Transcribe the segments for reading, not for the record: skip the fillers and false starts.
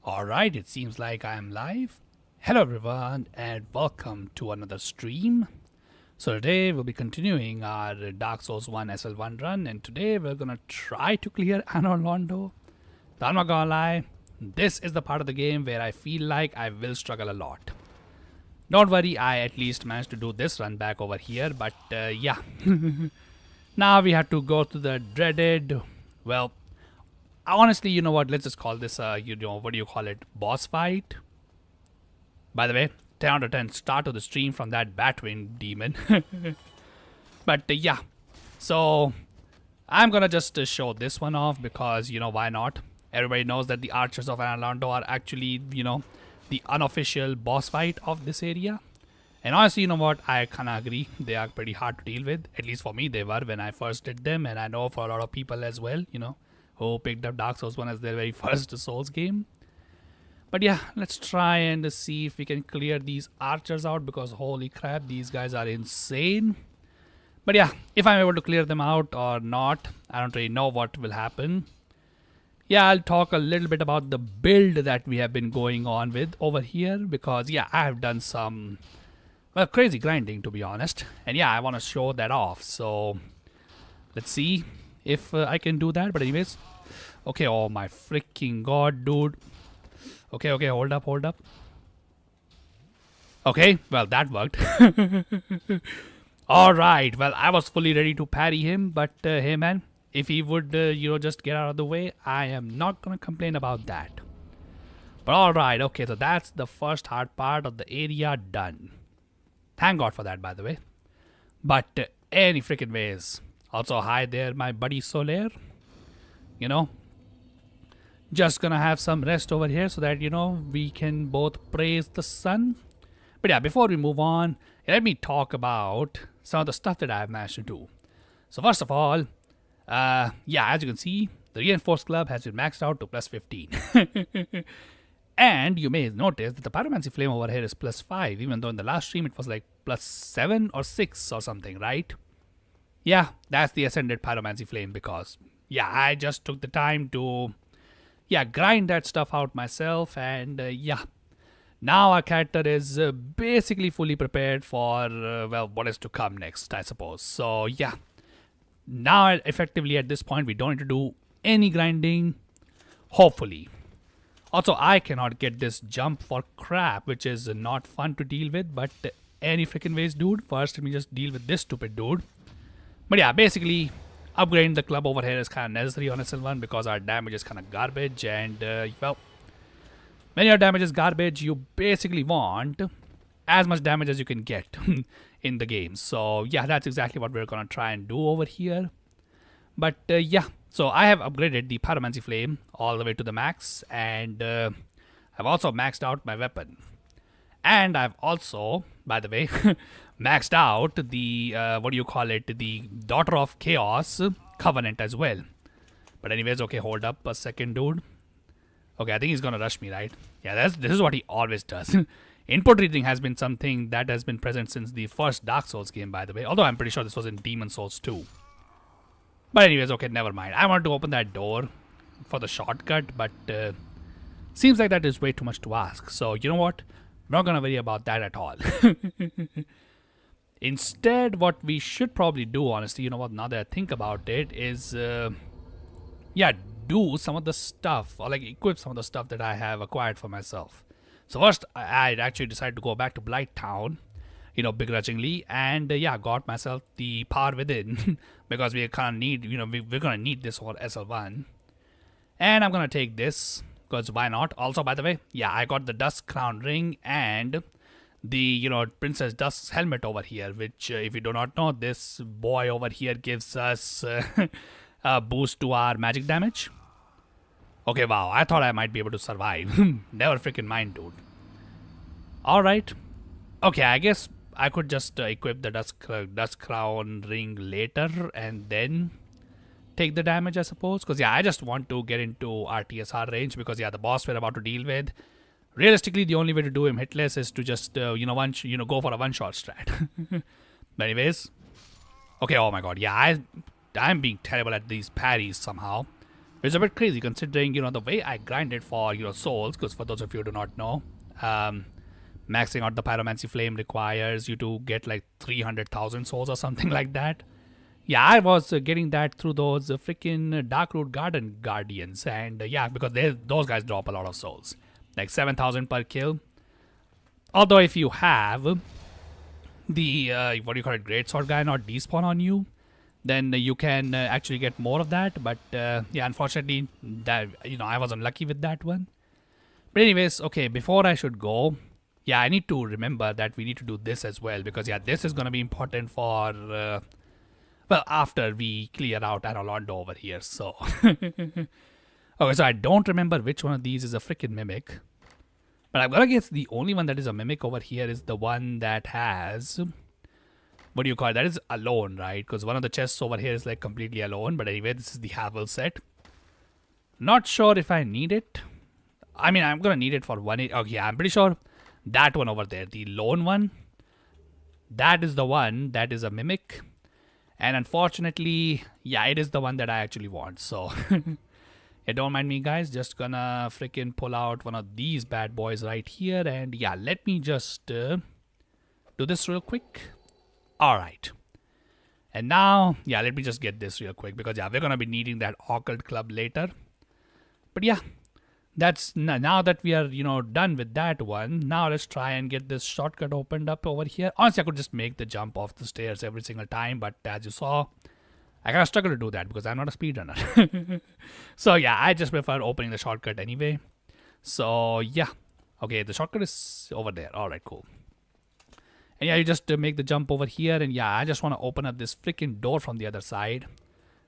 Alright, it seems like I am live. Hello everyone and welcome to another stream. So today we'll be continuing our Dark Souls 1 SL1 run, and today we're gonna try to clear Anor Londo. I'm not gonna lie, this is the part of the game where I feel like I will struggle a lot. Don't worry, I at least managed to do this run back over here, but yeah. Now we have to go to the dreaded, well, honestly, you know what, let's just call this what do you call it, boss fight. By the way, 10 out of 10 start of the stream from that Batwing demon. But yeah, so I'm gonna just show this one off because, why not? Everybody knows that the archers of Londo are actually, the unofficial boss fight of this area. And honestly, you know what, I kinda agree, they are pretty hard to deal with. At least for me they were when I first did them, and I know for a lot of people as well, who picked up Dark Souls 1 as their very first Souls game. But yeah, let's try and see if we can clear these archers out, because holy crap, these guys are insane. But yeah, if I'm able to clear them out or not, I don't really know what will happen. Yeah, I'll talk a little bit about the build that we have been going on with over here, because yeah, I have done some, well, crazy grinding to be honest. And yeah, I want to show that off. So let's see if I can do that. But anyways, okay, oh my freaking god, dude. Okay, hold up. Okay, well, that worked. Alright, well, I was fully ready to parry him, but hey man, if he would, just get out of the way, I am not gonna complain about that. But alright, okay, so that's the first hard part of the area done. Thank God for that, by the way. But any freaking ways. Also, hi there, my buddy Soler. Just gonna have some rest over here so that, we can both praise the sun. But yeah, before we move on, let me talk about some of the stuff that I've managed to do. So first of all, yeah, as you can see, the Reinforced Club has been maxed out to plus 15. And you may notice that the Pyromancy Flame over here is plus 5, even though in the last stream it was like plus 7 or 6 or something, right? Yeah, that's the Ascended Pyromancy Flame because, yeah, I just took the time to, grind that stuff out myself, and yeah. Now our character is basically fully prepared for, well, what is to come next, I suppose. So, yeah. Now, effectively, at this point, we don't need to do any grinding. Hopefully. Also, I cannot get this jump for crap, which is not fun to deal with. But any freaking ways, dude. First, let me just deal with this stupid dude. But yeah, basically, upgrading the club over here is kind of necessary on SL1 because our damage is kind of garbage. And, well, when your damage is garbage, you basically want as much damage as you can get in the game. So yeah, that's exactly what we're gonna try and do over here. But yeah, so I have upgraded the Pyromancy Flame all the way to the max, and I've also maxed out my weapon. And I've also, by the way, maxed out the, the Daughter of Chaos Covenant as well. But anyways, okay, hold up a second, dude. Okay, I think he's gonna rush me, right? Yeah, this is what he always does. Input reading has been something that has been present since the first Dark Souls game, by the way. Although I'm pretty sure this was in Demon Souls too. But anyways, okay, never mind. I wanted to open that door for the shortcut, but seems like that is way too much to ask. So, you know what? I'm not gonna worry about that at all. Instead, what we should probably do, honestly, you know what, now that I think about it, is, yeah, do some of the stuff, or like equip some of the stuff that I have acquired for myself. So first, I actually decided to go back to Blight Town, begrudgingly, and yeah, got myself the Power Within because we kind of need, we're gonna need this for SL1. And I'm gonna take this because why not? Also, by the way, yeah, I got the Dusk Crown Ring and the, Princess Dusk's helmet over here, which, if you do not know, this boy over here gives us a boost to our magic damage. Okay, wow, I thought I might be able to survive. Never freaking mind, dude. Alright. Okay, I guess I could just equip the Dusk Crown Ring later and then take the damage, I suppose. Because, yeah, I just want to get into RTSR range because, yeah, the boss we're about to deal with, realistically, the only way to do him hitless is to just, go for a one-shot strat. But anyways. Okay, oh my god, yeah, I'm being terrible at these parries somehow. It's a bit crazy considering, the way I grinded for, souls, because for those of you who do not know, um, maxing out the pyromancy flame requires you to get like 300,000 souls or something like that. Yeah, I was getting that through those freaking Darkroot Garden Guardians, and yeah, because those guys drop a lot of souls, like 7,000 per kill. Although if you have the what do you call it, great sword guy not despawn on you, then you can actually get more of that. But yeah, unfortunately, that I was unlucky with that one. But anyways, okay, before I should go, yeah, I need to remember that we need to do this as well, because yeah, this is gonna be important for well, after we clear out Anor Londo over here. So okay, so I don't remember which one of these is a freaking mimic. But I'm gonna guess the only one that is a mimic over here is the one that has, what do you call it? That is alone, right? Because one of the chests over here is like completely alone. But anyway, this is the Havel set. Not sure if I need it. I mean, I'm gonna need it for one. Okay, yeah, I'm pretty sure that one over there, the lone one, that is the one that is a mimic. And unfortunately, yeah, it is the one that I actually want. So yeah, don't mind me, guys. Just gonna freaking pull out one of these bad boys right here. And yeah, let me just do this real quick. Alright. And now, yeah, let me just get this real quick, because yeah, we're gonna be needing that occult club later. But yeah, that's now that we are, done with that one. Now let's try and get this shortcut opened up over here. Honestly, I could just make the jump off the stairs every single time, but as you saw, I kind of struggle to do that because I'm not a speedrunner. So yeah, I just prefer opening the shortcut anyway. So yeah, okay, the shortcut is over there. All right, cool. And yeah, you just make the jump over here, and yeah, I just want to open up this freaking door from the other side.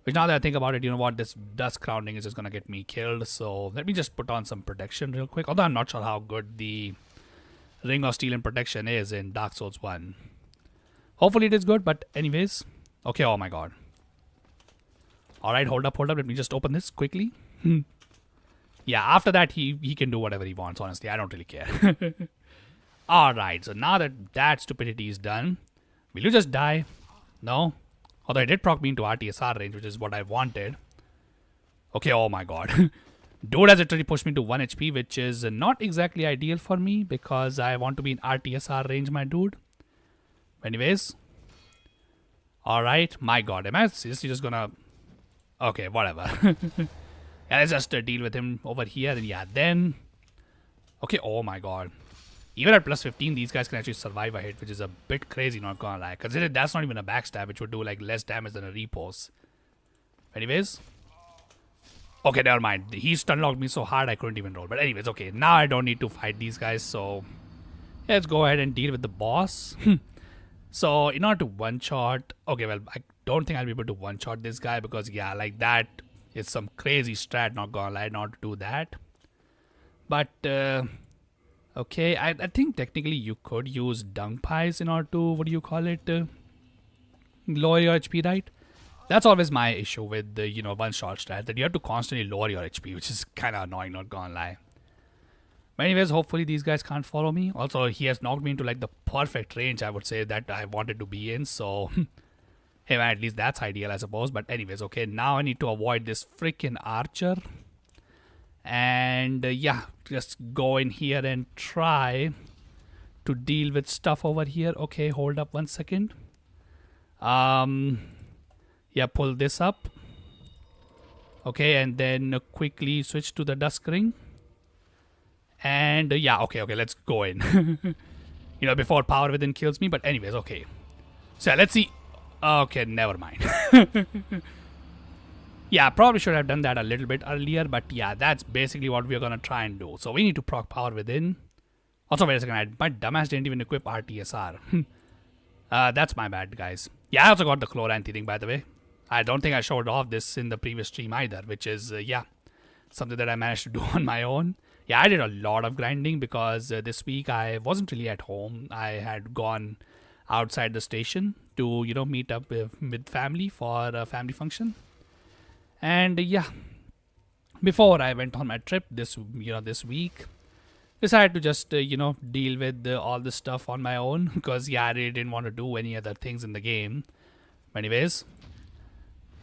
Which, now that I think about it, you know what, this dust crowning is just gonna get me killed. So let me just put on some protection real quick. Although I'm not sure how good the Ring of Steel and Protection is in Dark Souls 1. Hopefully it is good, but anyways. Okay, oh my god. Alright, hold up. Let me just open this quickly. Yeah, after that, he can do whatever he wants, honestly. I don't really care. Alright, so now that that stupidity is done, will you just die? No? Although it did proc me into RTSR range, which is what I wanted. Okay, oh my god. Dude has literally pushed me to 1 HP, which is not exactly ideal for me, because I want to be in RTSR range, my dude. Anyways. Alright, my god. Am I seriously just gonna... Okay, whatever. Yeah, let's just deal with him over here. And yeah, then... Okay, oh my god. Even at plus 15, these guys can actually survive a hit, which is a bit crazy, not gonna lie. Consider that's not even a backstab, which would do like less damage than a repose. Anyways. Okay, never mind. He stun locked me so hard I couldn't even roll. But anyways, okay. Now I don't need to fight these guys, so... Yeah, let's go ahead and deal with the boss. So, in order to one-shot... Okay, well, I don't think I'll be able to one-shot this guy, because, yeah, like that is some crazy strat, not gonna lie, not to do that. But, okay, I think technically you could use dung pies in order to, what do you call it, lower your HP, right? That's always my issue with the, one-shot strat, that you have to constantly lower your HP, which is kind of annoying, not gonna lie. But anyways, hopefully these guys can't follow me. Also, he has knocked me into like the perfect range, I would say, that I wanted to be in, so... Hey man, at least that's ideal, I suppose. But anyways, okay, now I need to avoid this freaking archer. And yeah, just go in here and try to deal with stuff over here. Okay, hold up 1 second. Yeah, pull this up. Okay, and then quickly switch to the dusk ring. And yeah, okay, let's go in. Before power within kills me. But anyways, okay. So let's see. Okay, never mind. Yeah, I probably should have done that a little bit earlier, but yeah, that's basically what we're gonna try and do. So we need to proc power within. Also, wait a second, my dumbass didn't even equip RTSR. That's my bad, guys. Yeah, I also got the Chloranthi thing, by the way. I don't think I showed off this in the previous stream either, which is, yeah, something that I managed to do on my own. Yeah, I did a lot of grinding because this week I wasn't really at home. I had gone outside the station to, meet up with family for a family function. And yeah, before I went on my trip this week, decided to just, deal with all this stuff on my own because, yeah, I really didn't want to do any other things in the game. But anyways,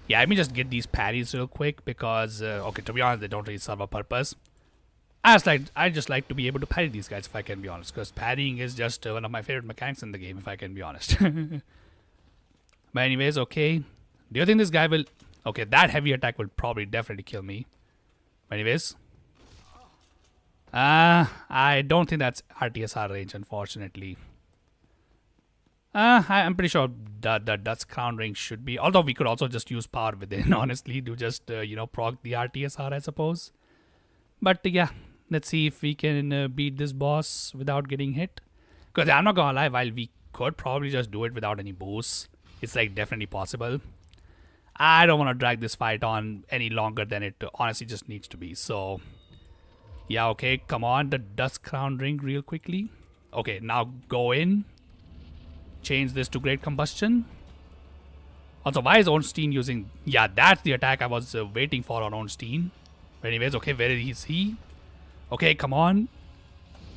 Yeah, let me just get these parries real quick because, okay, to be honest, they don't really serve a purpose. I just like to be able to parry these guys if I can be honest, because parrying is just one of my favorite mechanics in the game if I can be honest. But anyways, okay. Do you think this guy will... Okay, that heavy attack will probably definitely kill me. But anyways. I don't think that's RTSR range, unfortunately. I'm pretty sure the Dust Crown range should be. Although we could also just use Power Within, honestly, to just, proc the RTSR, I suppose. But yeah, let's see if we can beat this boss without getting hit. Because I'm not gonna lie, while we could probably just do it without any boosts, it's like definitely possible. I don't want to drag this fight on any longer than it honestly just needs to be. So, yeah, okay, come on, the Dust Crown ring real quickly. Okay, now go in. Change this to Great Combustion. Also, why is Ornstein using... Yeah, that's the attack I was waiting for on Ornstein. But anyways, okay, where is he? Okay, come on.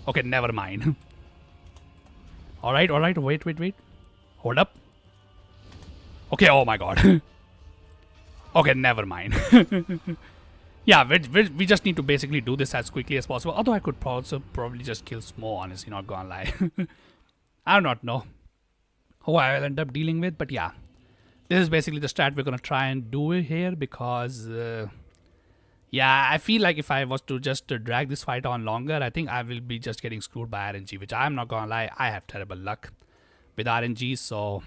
Okay, never mind. Alright, wait. Hold up. Okay, oh my god. Okay, never mind. Yeah, we just need to basically do this as quickly as possible. Although I could also probably just kill Smo, honestly, not gonna lie. I do not know who I will end up dealing with, but yeah. This is basically the strat we're gonna try and do it here because... yeah, I feel like if I was to just drag this fight on longer, I think I will be just getting screwed by RNG, which I'm not gonna lie, I have terrible luck with RNG, so...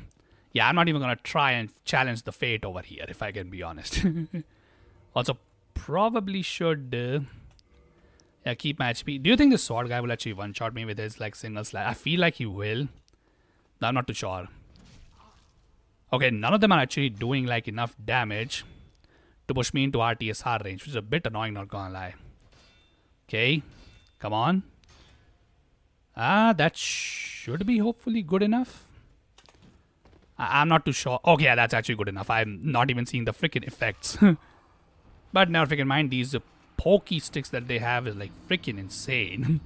Yeah, I'm not even gonna try and challenge the fate over here, if I can be honest. Also, probably should... yeah, keep my HP. Do you think the sword guy will actually one-shot me with his, like, single slash? I feel like he will. No, I'm not too sure. Okay, none of them are actually doing, like, enough damage to push me into RTSR range, which is a bit annoying, not gonna lie. Okay, come on. That should be hopefully good enough. I'm not too sure. Okay, yeah, that's actually good enough. I'm not even seeing the freaking effects. But never freaking mind, these pokey sticks that they have is like freaking insane.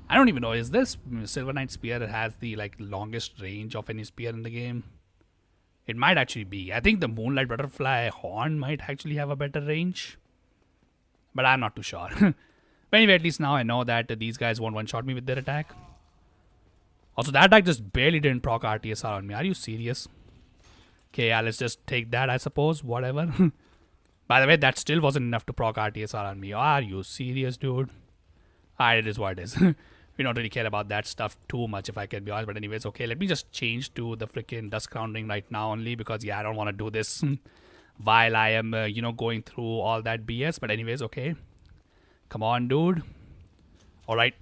I don't even know, is this Silver Knight Spear that has the like longest range of any spear in the game? It might actually be. I think the Moonlight Butterfly Horn might actually have a better range. But I'm not too sure. But anyway, at least now I know that these guys won't one-shot me with their attack. Also, that attack just barely didn't proc RTSR on me. Are you serious? Okay, yeah, let's just take that, I suppose. Whatever. By the way, that still wasn't enough to proc RTSR on me. Are you serious, dude? Alright, it is what it is. We don't really care about that stuff too much, if I can be honest. But anyways, okay, let me just change to the freaking Dust Crown ring right now only. Because, yeah, I don't want to do this while I am, going through all that BS. But anyways, okay. Come on, dude. Alright.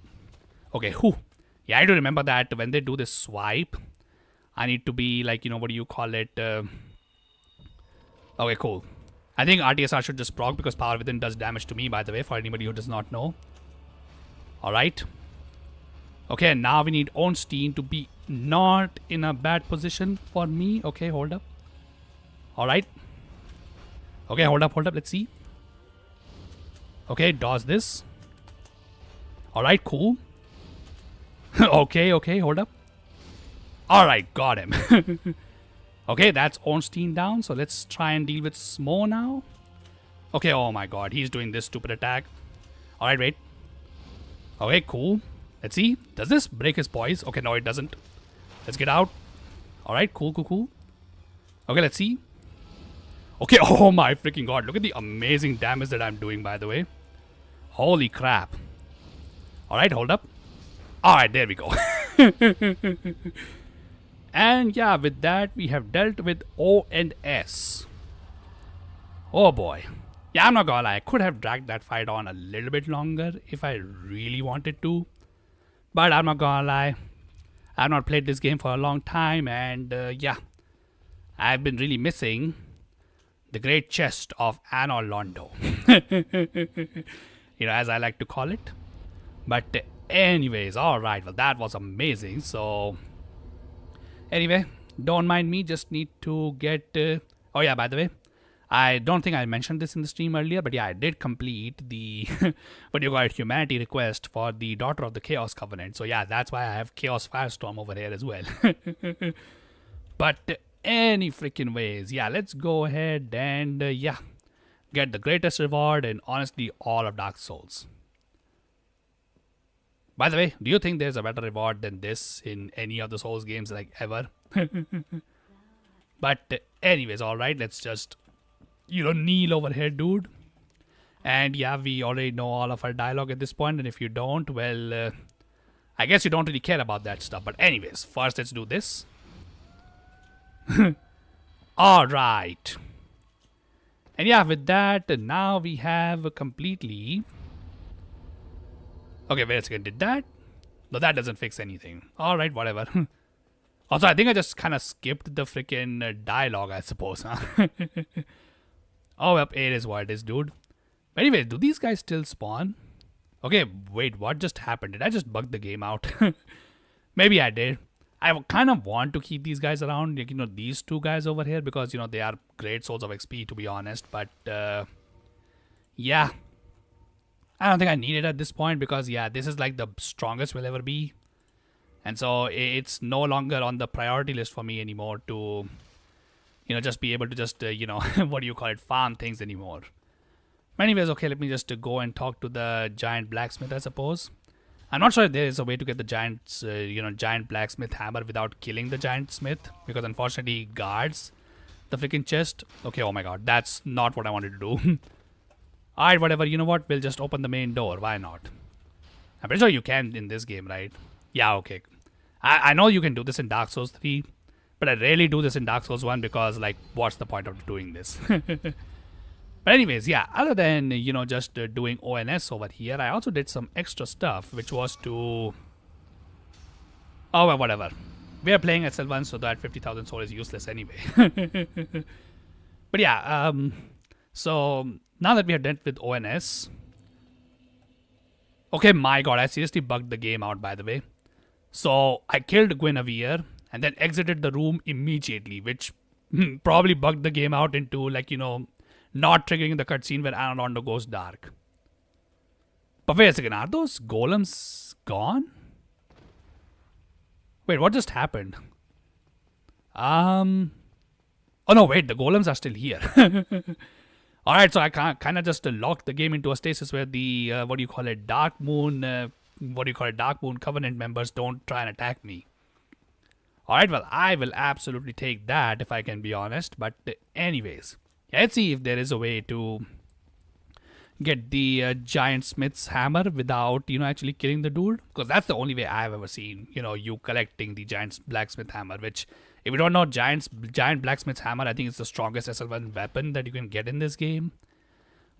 Okay, whew. Yeah, I do remember that when they do this swipe, I need to be like, what do you call it? Okay, cool. I think RTSR should just proc because Power Within does damage to me, by the way, for anybody who does not know. Alright. Okay, now we need Ornstein to be not in a bad position for me. Okay, hold up. Alright. Okay, hold up. Let's see. Okay, dodge this. Alright, cool. Okay, hold up. Alright, got him. Okay, that's Ornstein down. So let's try and deal with Smo now. Okay, oh my god, he's doing this stupid attack. Alright, wait. Okay, cool. Let's see. Does this break his poise? Okay, no, it doesn't. Let's get out. Alright, cool. Okay, let's see. Okay, oh my freaking god. Look at the amazing damage that I'm doing, by the way. Holy crap. Alright, hold up. Alright, there we go. And yeah, with that, we have dealt with O and S. Oh boy. Yeah, I'm not gonna lie. I could have dragged that fight on a little bit longer if I really wanted to. But I'm not gonna lie. I've not played this game for a long time. And yeah, I've been really missing the great chest of Anor Londo. As I like to call it. But anyways, alright, well that was amazing. So anyway, don't mind me, just need to get oh yeah, by the way, I don't think I mentioned this in the stream earlier, but yeah, I did complete the humanity request for the Daughter of the Chaos Covenant. So yeah, that's why I have Chaos Firestorm over here as well. But any freaking ways, yeah, let's go ahead and yeah, get the greatest reward in honestly all of Dark Souls. By the way, do you think there's a better reward than this in any of the Souls games like ever? But anyways, alright, let's just, kneel over here, dude. And yeah, we already know all of our dialogue at this point, and if you don't, well, I guess you don't really care about that stuff. But anyways, first let's do this. Alright. And yeah, with that, now we have completely... Okay, wait a second, did that? No, that doesn't fix anything. Alright, whatever. Also, I think I just kind of skipped the freaking dialogue, I suppose, huh? Oh, well, it is what it is, dude. But anyway, do these guys still spawn? Okay, wait, what just happened? Did I just bug the game out? Maybe I did. I kind of want to keep these guys around, like, these two guys over here, because, they are great souls of XP, to be honest. But, yeah. I don't think I need it at this point, because, yeah, this is like the strongest we'll ever be. And so it's no longer on the priority list for me anymore to, just be able to just, what do you call it, farm things anymore. But anyways, okay, let me just go and talk to the giant blacksmith, I suppose. I'm not sure if there is a way to get the giant blacksmith hammer without killing the giant smith, because unfortunately he guards the freaking chest. Okay, oh my god, that's not what I wanted to do. Alright, whatever, you know what, we'll just open the main door, why not? I'm pretty sure you can in this game, right? Yeah, okay. I know you can do this in Dark Souls 3, but I rarely do this in Dark Souls 1 because, like, what's the point of doing this? But anyways, yeah, other than, just doing ONS over here, I also did some extra stuff, which was to... Oh, well, whatever. We are playing SL1, so that 50,000 soul is useless anyway. But yeah, so now that we are done with ONS... Okay, my god, I seriously bugged the game out, by the way. So, I killed Guinevere, and then exited the room immediately, which probably bugged the game out into, like, not triggering the cutscene where Londo goes dark. But wait a second, are those golems gone? Wait, what just happened? Oh no, wait, the golems are still here. Alright, so I kind of just locked the game into a stasis where the, Dark Moon Covenant members don't try and attack me. Alright, well, I will absolutely take that if I can be honest. But anyways, let's see if there is a way to get the giant smith's hammer without, actually killing the dude. Because that's the only way I've ever seen, you collecting the giant blacksmith hammer. Which, if you don't know, giant blacksmith's hammer, I think it's the strongest SL1 weapon that you can get in this game.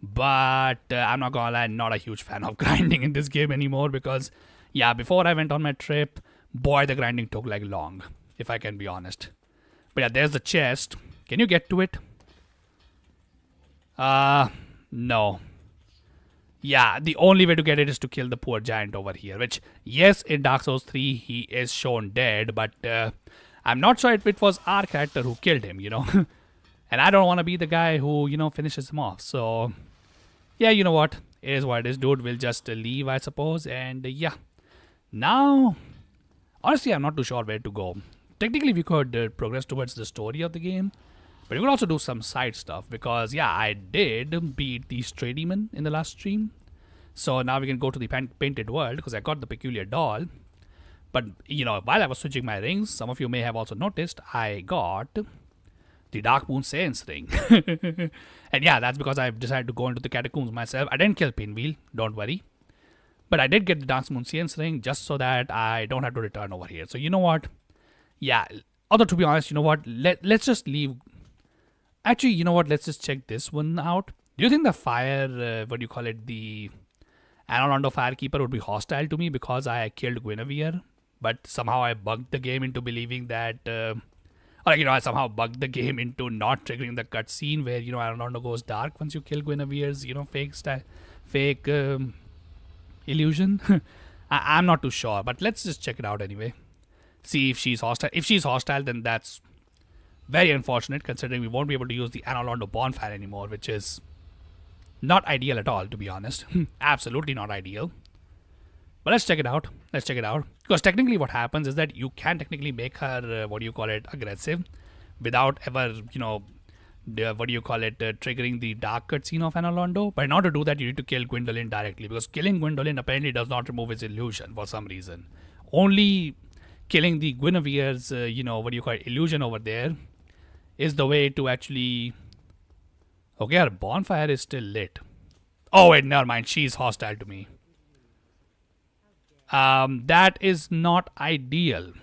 But I'm not gonna lie, I'm not a huge fan of grinding in this game anymore because, yeah, before I went on my trip, boy, the grinding took like long, if I can be honest. But yeah, there's the chest. Can you get to it? No. Yeah, the only way to get it is to kill the poor giant over here, which, yes, in Dark Souls 3, he is shown dead, but I'm not sure if it was our character who killed him, And I don't want to be the guy who, finishes him off, so... Yeah, you know what? It is what it is, dude. We'll just leave, I suppose. And yeah. Now, honestly, I'm not too sure where to go. Technically, we could progress towards the story of the game. But we could also do some side stuff. Because, yeah, I did beat the Stray Demon in the last stream. So now we can go to the Painted World. Because I got the Peculiar Doll. But, while I was switching my rings, some of you may have also noticed, I got... the Dark Moon Saiyans ring. And yeah, that's because I've decided to go into the catacombs myself. I didn't kill Pinwheel, don't worry. But I did get the Dark Moon Saiyans ring just so that I don't have to return over here. So you know what? Yeah, although to be honest, you know what? Let's just leave. Actually, you know what? Let's just check this one out. Do you think the fire, the Anor Firekeeper would be hostile to me because I killed Guinevere? But somehow I bugged the game into believing that... I somehow bugged the game into not triggering the cutscene where, Londo goes dark once you kill Guinevere's, fake illusion. I'm not too sure, but let's just check it out anyway. See if she's hostile. If she's hostile, then that's very unfortunate considering we won't be able to use the Londo bonfire anymore, which is not ideal at all, to be honest. Absolutely not ideal. But let's check it out. Because technically what happens is that you can technically make her, aggressive without ever, what do you call it, triggering the dark cutscene of Anor Londo. But in order to do that, you need to kill Gwendolyn directly, because killing Gwendolyn apparently does not remove his illusion for some reason. Only killing the Guinevere's, what do you call it, illusion over there is the way to actually... Okay, our bonfire is still lit. Oh wait, never mind, she's hostile to me. That is not ideal.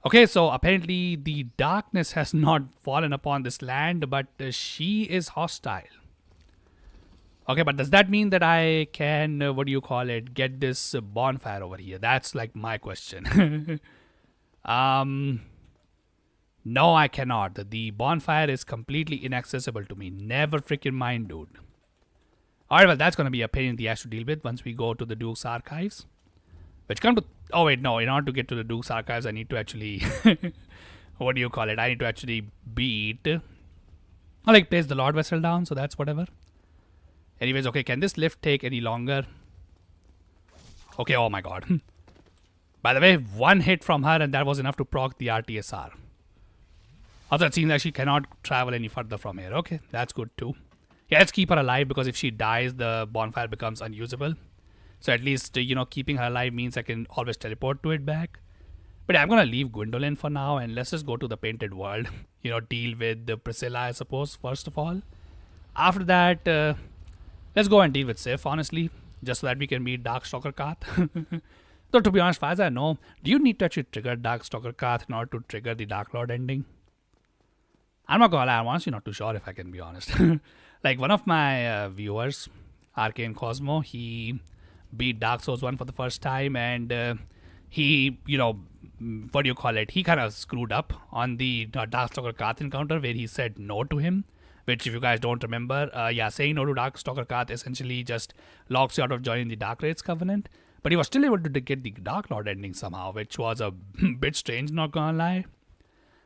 Okay, so apparently the darkness has not fallen upon this land, but she is hostile. Okay, but does that mean that I can, what do you call it, get this bonfire over here? That's like my question. No, I cannot. The bonfire is completely inaccessible to me. Never freaking mind, dude. Alright, well, that's going to be a pain in the ass to deal with once we go to the Duke's Archives. Which come to... Oh, wait, no. In order to get to the Duke's Archives, I need to actually... what do you call it? I need to actually beat... Or like place the Lord Vessel down, so that's whatever. Anyways, okay, can this lift take any longer? Okay, oh my god. By the way, one hit from her and that was enough to proc the RTSR. Also, it seems like she cannot travel any further from here. Okay, that's good too. Yeah, let's keep her alive, because if she dies, the bonfire becomes unusable. So at least, keeping her alive means I can always teleport to it back. But yeah, I'm going to leave Gwendolyn for now and let's just go to the Painted World. Deal with Priscilla, I suppose, first of all. After that, let's go and deal with Sif, honestly. Just so that we can meet Darkstalker Kath. Though, to be honest, as far as I know, do you need to actually trigger Darkstalker Kath in order to trigger the Dark Lord ending? I'm not gonna lie, I'm honestly not too sure, if I can be honest. Like, one of my viewers, Arcane Cosmo, he beat Dark Souls 1 for the first time, and he, what do you call it, he kind of screwed up on the Darkstalker Kath encounter where he said no to him. Which, if you guys don't remember, saying no to Darkstalker Kath essentially just locks you out of joining the Dark Raids Covenant. But he was still able to get the Dark Lord ending somehow, which was a bit strange, not gonna lie.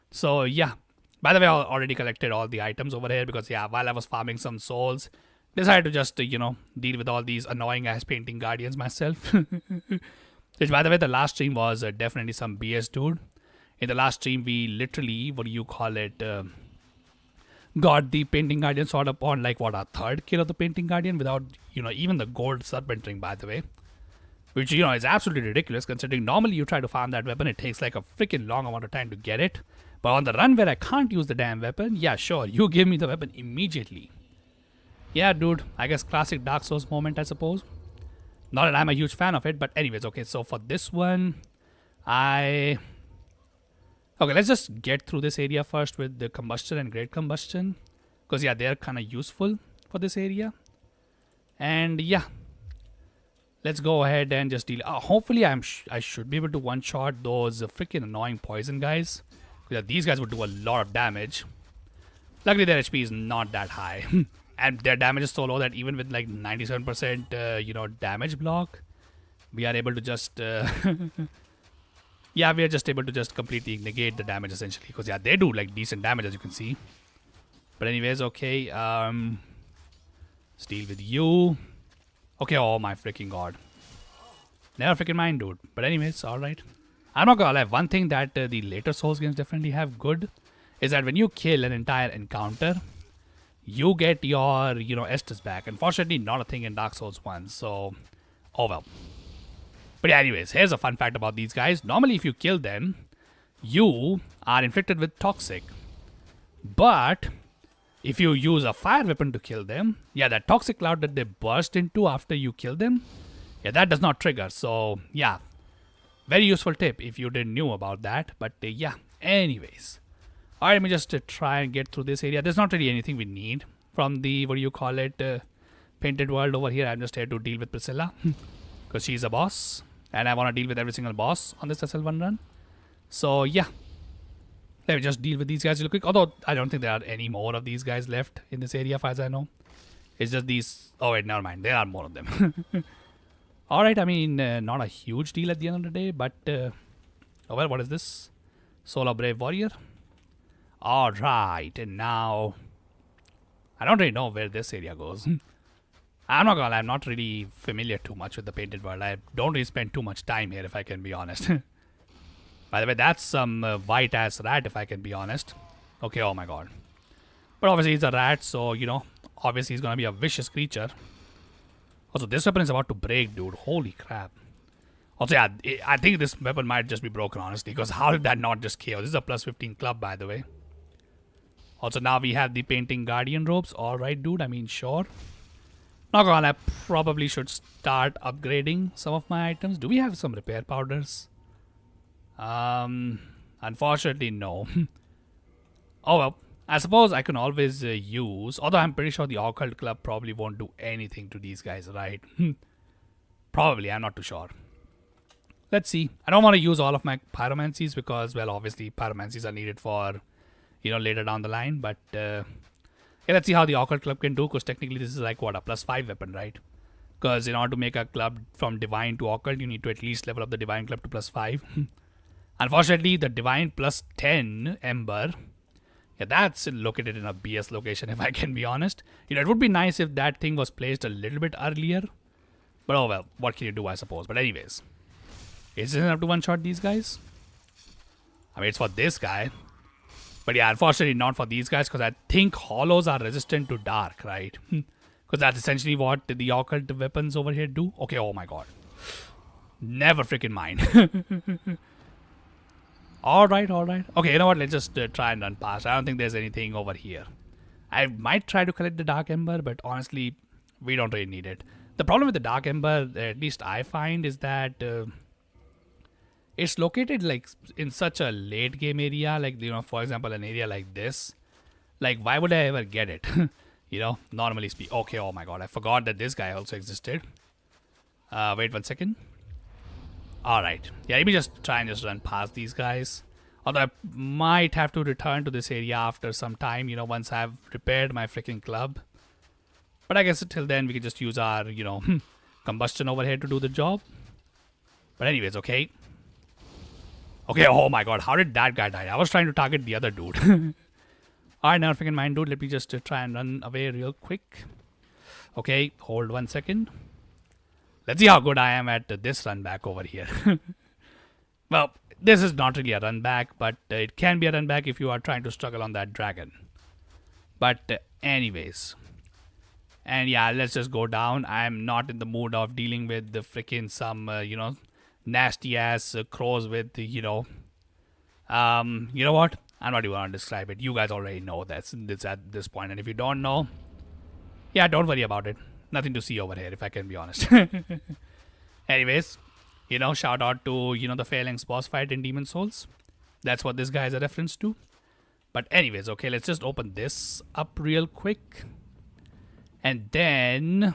So, yeah. By the way, I already collected all the items over here because, while I was farming some souls, decided to just, deal with all these annoying-ass painting guardians myself. Which, by the way, the last stream was definitely some BS, dude. In the last stream, we literally, what do you call it, got the painting guardian sort of on, like, our third kill of the painting guardian without, even the gold serpent ring, by the way. Which, is absolutely ridiculous considering normally you try to farm that weapon, it takes like a freaking long amount of time to get it. But on the run where I can't use the damn weapon, yeah, sure, you give me the weapon immediately. Yeah, dude, I guess classic Dark Souls moment, I suppose. Not that I'm a huge fan of it, but anyways, okay, so for this one, Okay, let's just get through this area first with the Combustion and Great Combustion. Because, they're kind of useful for this area. And, let's go ahead and just deal. Hopefully, I should be able to one-shot those freaking annoying poison guys. These guys would do a lot of damage. Luckily, their HP is not that high. And their damage is so low that even with like 97%, damage block, we are able to just... we are just able to just completely negate the damage essentially. Because, they do like decent damage as you can see. But anyways, okay. Let's deal with you. Okay, oh my freaking god. Never freaking mind, dude. But anyways, alright. I'm not gonna lie, one thing that the later Souls games definitely have good is that when you kill an entire encounter, you get your, Estus back. Unfortunately, not a thing in Dark Souls 1, so, oh well. But yeah, anyways, here's a fun fact about these guys. Normally, if you kill them, you are inflicted with Toxic. But if you use a fire weapon to kill them, that toxic cloud that they burst into after you kill them, that does not trigger. So, very useful tip if you didn't know about that. But, anyways. Alright, let me just try and get through this area. There's not really anything we need from the, Painted World over here. I'm just here to deal with Priscilla. Because she's a boss. And I want to deal with every single boss on this SL1 run. So, let me just deal with these guys real quick. Although, I don't think there are any more of these guys left in this area, as far as I know. It's just these... Oh, wait, never mind. There are more of them. Alright, I mean, not a huge deal at the end of the day, but... oh, well, what is this? Solar Brave Warrior? Alright, and now... I don't really know where this area goes. I'm not gonna lie, I'm not really familiar too much with the Painted World. I don't really spend too much time here, if I can be honest. By the way, that's some white ass rat, if I can be honest. Okay, oh my god. But obviously, he's a rat, so obviously, he's gonna be a vicious creature. Also, this weapon is about to break, dude. Holy crap. Also, yeah, I think this weapon might just be broken, honestly, because how did that not just KO? This is a plus 15 club, by the way. Also, now we have the painting guardian robes. Alright, dude, I mean, sure. Not gonna, I probably should start upgrading some of my items. Do we have some repair powders? Unfortunately, no. Oh well, I suppose I can always use, although I'm pretty sure the occult club probably won't do anything to these guys, right? Probably, I'm not too sure. Let's see. I don't want to use all of my pyromancies because, well, obviously pyromancies are needed for, later down the line. But yeah, let's see how the occult club can do, because technically this is like what, a plus 5 weapon, right? Because in order to make a club from divine to occult, you need to at least level up the divine club to plus 5. Unfortunately, the divine plus 10 ember, yeah, that's located in a BS location, if I can be honest. It would be nice if that thing was placed a little bit earlier. But oh well, what can you do, I suppose. But anyways, is it enough to one-shot these guys? I mean, it's for this guy. But yeah, unfortunately not for these guys, because I think hollows are resistant to dark, right? Because that's essentially what the occult weapons over here do. Okay, oh my god. Never freaking mind. Alright. Okay, you know what? Let's just try and run past. I don't think there's anything over here. I might try to collect the Dark Ember, but honestly, we don't really need it. The problem with the Dark Ember, at least I find, is that it's located like in such a late game area. Like, for example, an area like this. Like, why would I ever get it? Normally speak. Okay, oh my god. I forgot that this guy also existed. Wait 1 second. Alright, yeah, let me just try and just run past these guys. Although I might have to return to this area after some time, once I've repaired my freaking club. But I guess till then we can just use our, combustion over here to do the job. But anyways, okay. Okay, oh my god, how did that guy die? I was trying to target the other dude. Alright, never freaking mind, dude. Let me just try and run away real quick. Okay, hold 1 second. Let's see how good I am at this run back over here. Well, this is not really a run back, but it can be a run back if you are trying to struggle on that dragon. But anyways. And yeah, let's just go down. I'm not in the mood of dealing with the freaking some, nasty ass crows with, you know what? I'm not even going to describe it. You guys already know this at this point. And if you don't know, yeah, don't worry about it. Nothing to see over here, if I can be honest. Anyways, shout out to, the Phalanx boss fight in Demon Souls. That's what this guy is a reference to. But anyways, okay, let's just open this up real quick. And then...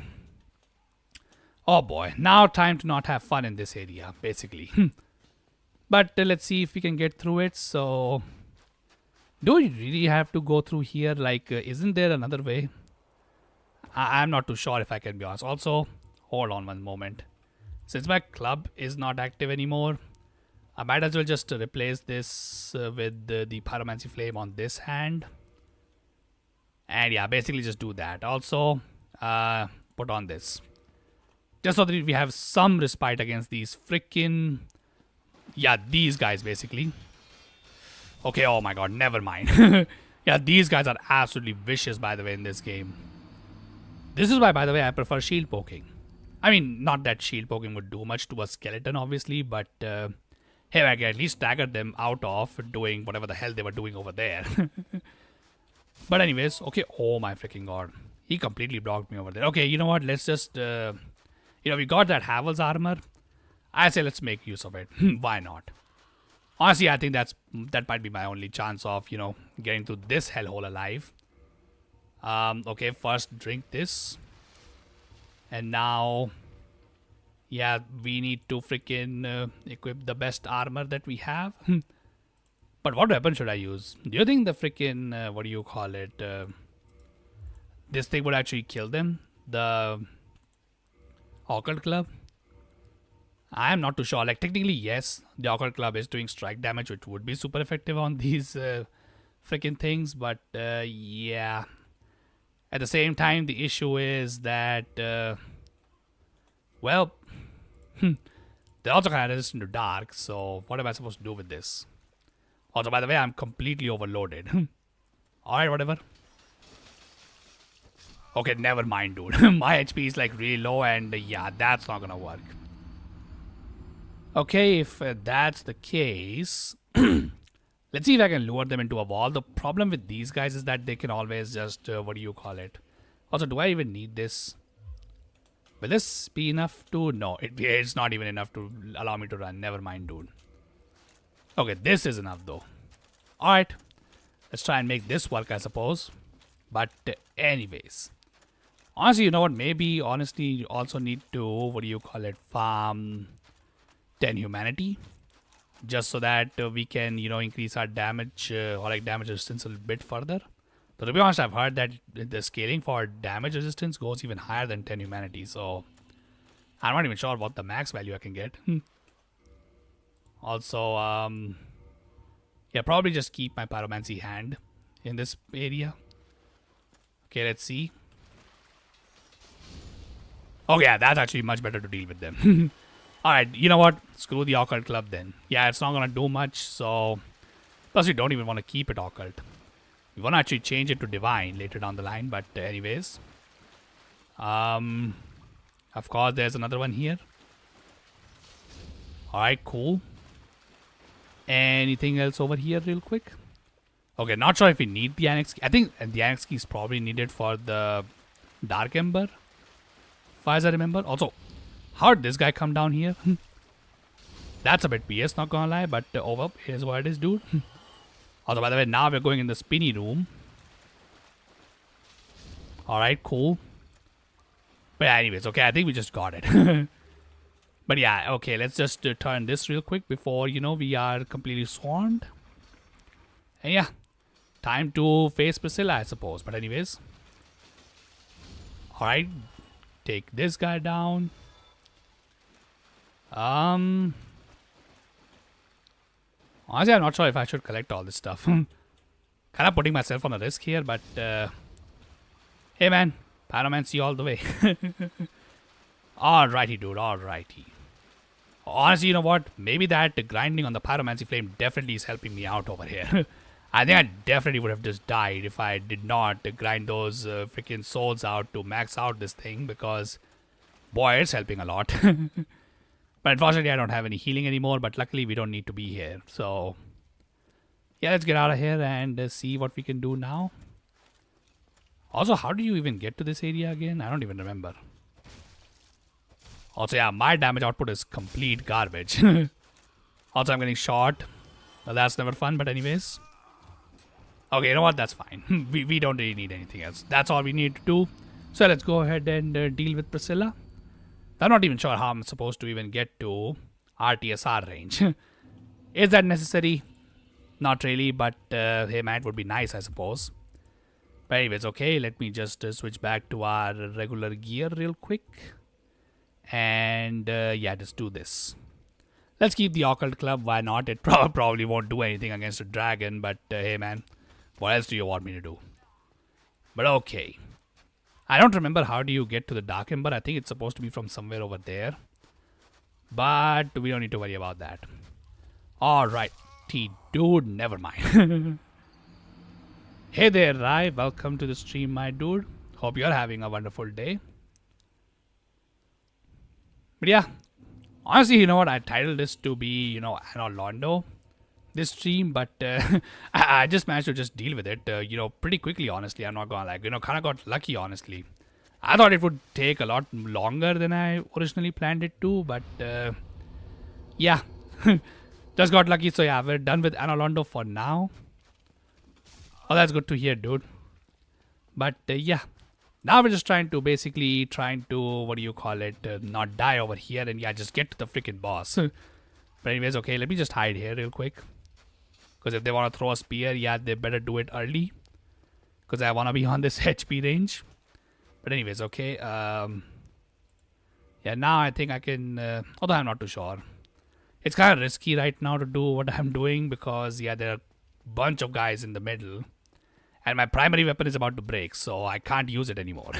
oh boy, now time to not have fun in this area, basically. But let's see if we can get through it. So, do we really have to go through here? Like, isn't there another way? I'm not too sure, if I can be honest. Also, hold on one moment. Since my club is not active anymore, I might as well just replace this with the Pyromancy Flame on this hand. And yeah, basically just do that. Also, put on this. Just so that we have some respite against these freaking... yeah, these guys basically. Okay, oh my god, never mind. Yeah, these guys are absolutely vicious, by the way, in this game. This is why, by the way, I prefer shield poking. I mean, not that shield poking would do much to a skeleton, obviously, but hey, I can at least stagger them out of doing whatever the hell they were doing over there. But anyways, okay, oh my freaking god. He completely blocked me over there. Okay, you know what, let's just, we got that Havel's armor. I say let's make use of it. Why not? Honestly, I think that might be my only chance of, getting through this hellhole alive. Okay, first drink this. And now, yeah, we need to freaking equip the best armor that we have. But what weapon should I use? Do you think the freaking, what do you call it? This thing would actually kill them? The Occult Club? I am not too sure. Like, technically, yes, the Occult Club is doing strike damage, which would be super effective on these freaking things. But, yeah. At the same time, the issue is that, well, They're also kind of resistant to dark, so what am I supposed to do with this? Also, by the way, I'm completely overloaded. Alright, whatever. Okay, never mind, dude. My HP is like really low, and yeah, that's not gonna work. Okay, if that's the case, let's see if I can lure them into a wall. The problem with these guys is that they can always just, what do you call it? Also, do I even need this? Will this be enough to? No, it's not even enough to allow me to run. Never mind, dude. Okay, this is enough though. Alright, let's try and make this work, I suppose. But anyways, honestly, you know what? Maybe, honestly, you also need to, what do you call it? Farm 10 humanity. Just so that we can, increase our damage or like damage resistance a little bit further. So to be honest, I've heard that the scaling for damage resistance goes even higher than 10 humanity. So I'm not even sure what the max value I can get. Also, yeah, probably just keep my pyromancy hand in this area. Okay, let's see. Oh yeah, that's actually much better to deal with them. Alright, you know what? Screw the occult club then. Yeah, it's not gonna do much, so... Plus we don't even want to keep it occult. We want to actually change it to divine later down the line, but anyways. Of course, there's another one here. Alright, cool. Anything else over here real quick? Okay, not sure if we need the annex key. I think the annex key is probably needed for the Dark Ember. Far as I remember. Also, how did this guy come down here? That's a bit BS, not gonna lie, but over. Here's what it is, dude. Also, by the way, now we're going in the spinny room. Alright, cool. But yeah, anyways, okay, I think we just got it. But yeah, okay, let's just turn this real quick before, we are completely swarmed. And yeah, time to face Priscilla, I suppose. But anyways. Alright, take this guy down. Honestly, I'm not sure if I should collect all this stuff. Kind of putting myself on a risk here, but hey man, pyromancy all the way. Alrighty, dude, alrighty. Honestly, you know what? Maybe that grinding on the pyromancy flame definitely is helping me out over here. I think I definitely would have just died if I did not grind those freaking souls out to max out this thing, because boy, it's helping a lot. But unfortunately, I don't have any healing anymore, but luckily we don't need to be here. So yeah, let's get out of here and see what we can do now. Also, how do you even get to this area again? I don't even remember. Also, yeah, my damage output is complete garbage. Also, I'm getting shot. Well, that's never fun, but anyways. Okay, you know what? That's fine. we don't really need anything else. That's all we need to do. So let's go ahead and deal with Priscilla. I'm not even sure how I'm supposed to even get to RTSR range. Is that necessary? Not really, but hey man, it would be nice, I suppose. But anyways, okay, let me just switch back to our regular gear real quick. And yeah, just do this. Let's keep the occult club, why not? It probably won't do anything against a dragon, but hey man, what else do you want me to do? But okay. I don't remember how do you get to the Dark Ember. I think it's supposed to be from somewhere over there. But we don't need to worry about that. Alright, dude, never mind. Hey there, Rai. Welcome to the stream, my dude. Hope you're having a wonderful day. But yeah, honestly, you know what? I titled this to be, Anor Londo, this stream, but I just managed to just deal with it, pretty quickly, honestly. I'm not gonna lie. Kind of got lucky, honestly. I thought it would take a lot longer than I originally planned it to, but yeah, just got lucky. So yeah, we're done with Anor Londo for now. Oh, that's good to hear, dude. But yeah, now we're just trying to, what do you call it, not die over here, and yeah, just get to the freaking boss. But anyways, okay, let me just hide here real quick. Because if they want to throw a spear, yeah, they better do it early. Because I want to be on this HP range. But anyways, okay. Yeah, now I think I can, although I'm not too sure. It's kind of risky right now to do what I'm doing, because yeah, there are a bunch of guys in the middle. And my primary weapon is about to break, so I can't use it anymore.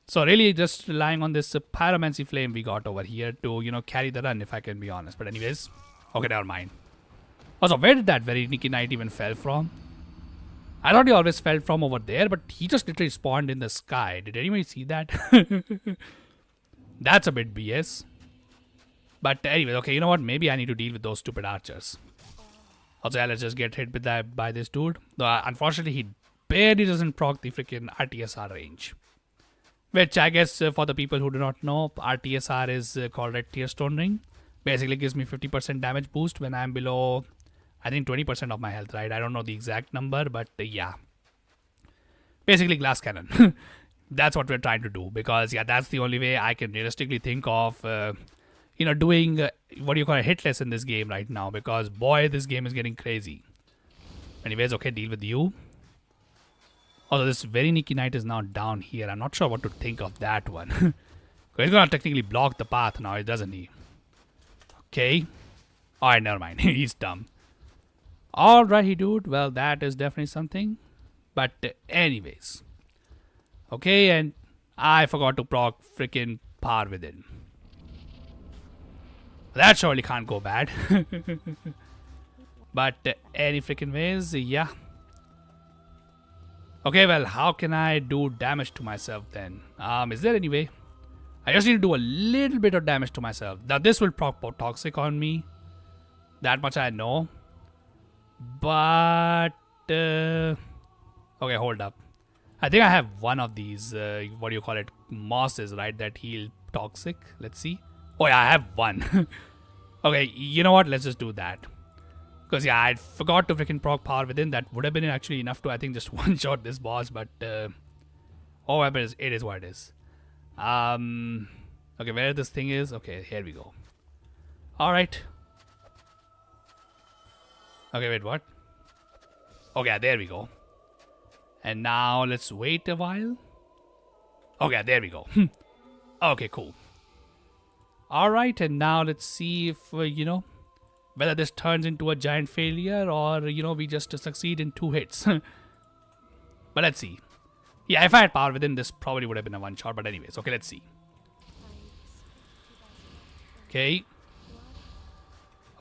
So really just relying on this pyromancy flame we got over here to, carry the run, if I can be honest. But anyways, okay, never mind. Also, where did that very Nicky Knight even fell from? I thought he always fell from over there, but he just literally spawned in the sky. Did anybody see that? That's a bit BS. But anyway, okay, you know what? Maybe I need to deal with those stupid archers. Also, yeah, let's just get hit with that by this dude. Though, unfortunately, he barely doesn't proc the freaking RTSR range. Which I guess for the people who do not know, RTSR is called Red Tear Stone Ring. Basically gives me 50% damage boost when I'm below, I think 20% of my health, right? I don't know the exact number, but yeah. Basically glass cannon. That's what we're trying to do, because yeah, that's the only way I can realistically think of, doing what do you call a hitless in this game right now, because boy, this game is getting crazy. Anyways, okay, deal with you. Although this very Nicky Knight is now down here. I'm not sure what to think of that one. He's gonna technically block the path now, doesn't he? Okay. Alright, never mind. He's dumb. Alrighty, dude. Well, that is definitely something. But anyways. Okay, and I forgot to proc freaking Power Within. That surely can't go bad. But any freaking ways, yeah. Okay, well, how can I do damage to myself then? Is there any way? I just need to do a little bit of damage to myself. Now, this will proc toxic on me. That much I know. But, okay, hold up. I think I have one of these, what do you call it, mosses, right, that heal toxic. Let's see. Oh, yeah, I have one. Okay, you know what? Let's just do that. Because, yeah, I forgot to freaking proc Power Within. That would have been actually enough to, I think, just one-shot this boss. But, oh, it is what it is. Okay, where this thing is? Okay, here we go. Alright. Okay, wait, what? Okay, there we go. And now, let's wait a while. Okay, there we go. Okay, cool. Alright, and now let's see if, whether this turns into a giant failure or, we just succeed in 2 hits. But let's see. Yeah, if I had Power Within, this probably would have been a one-shot. But anyways, okay, let's see. Okay.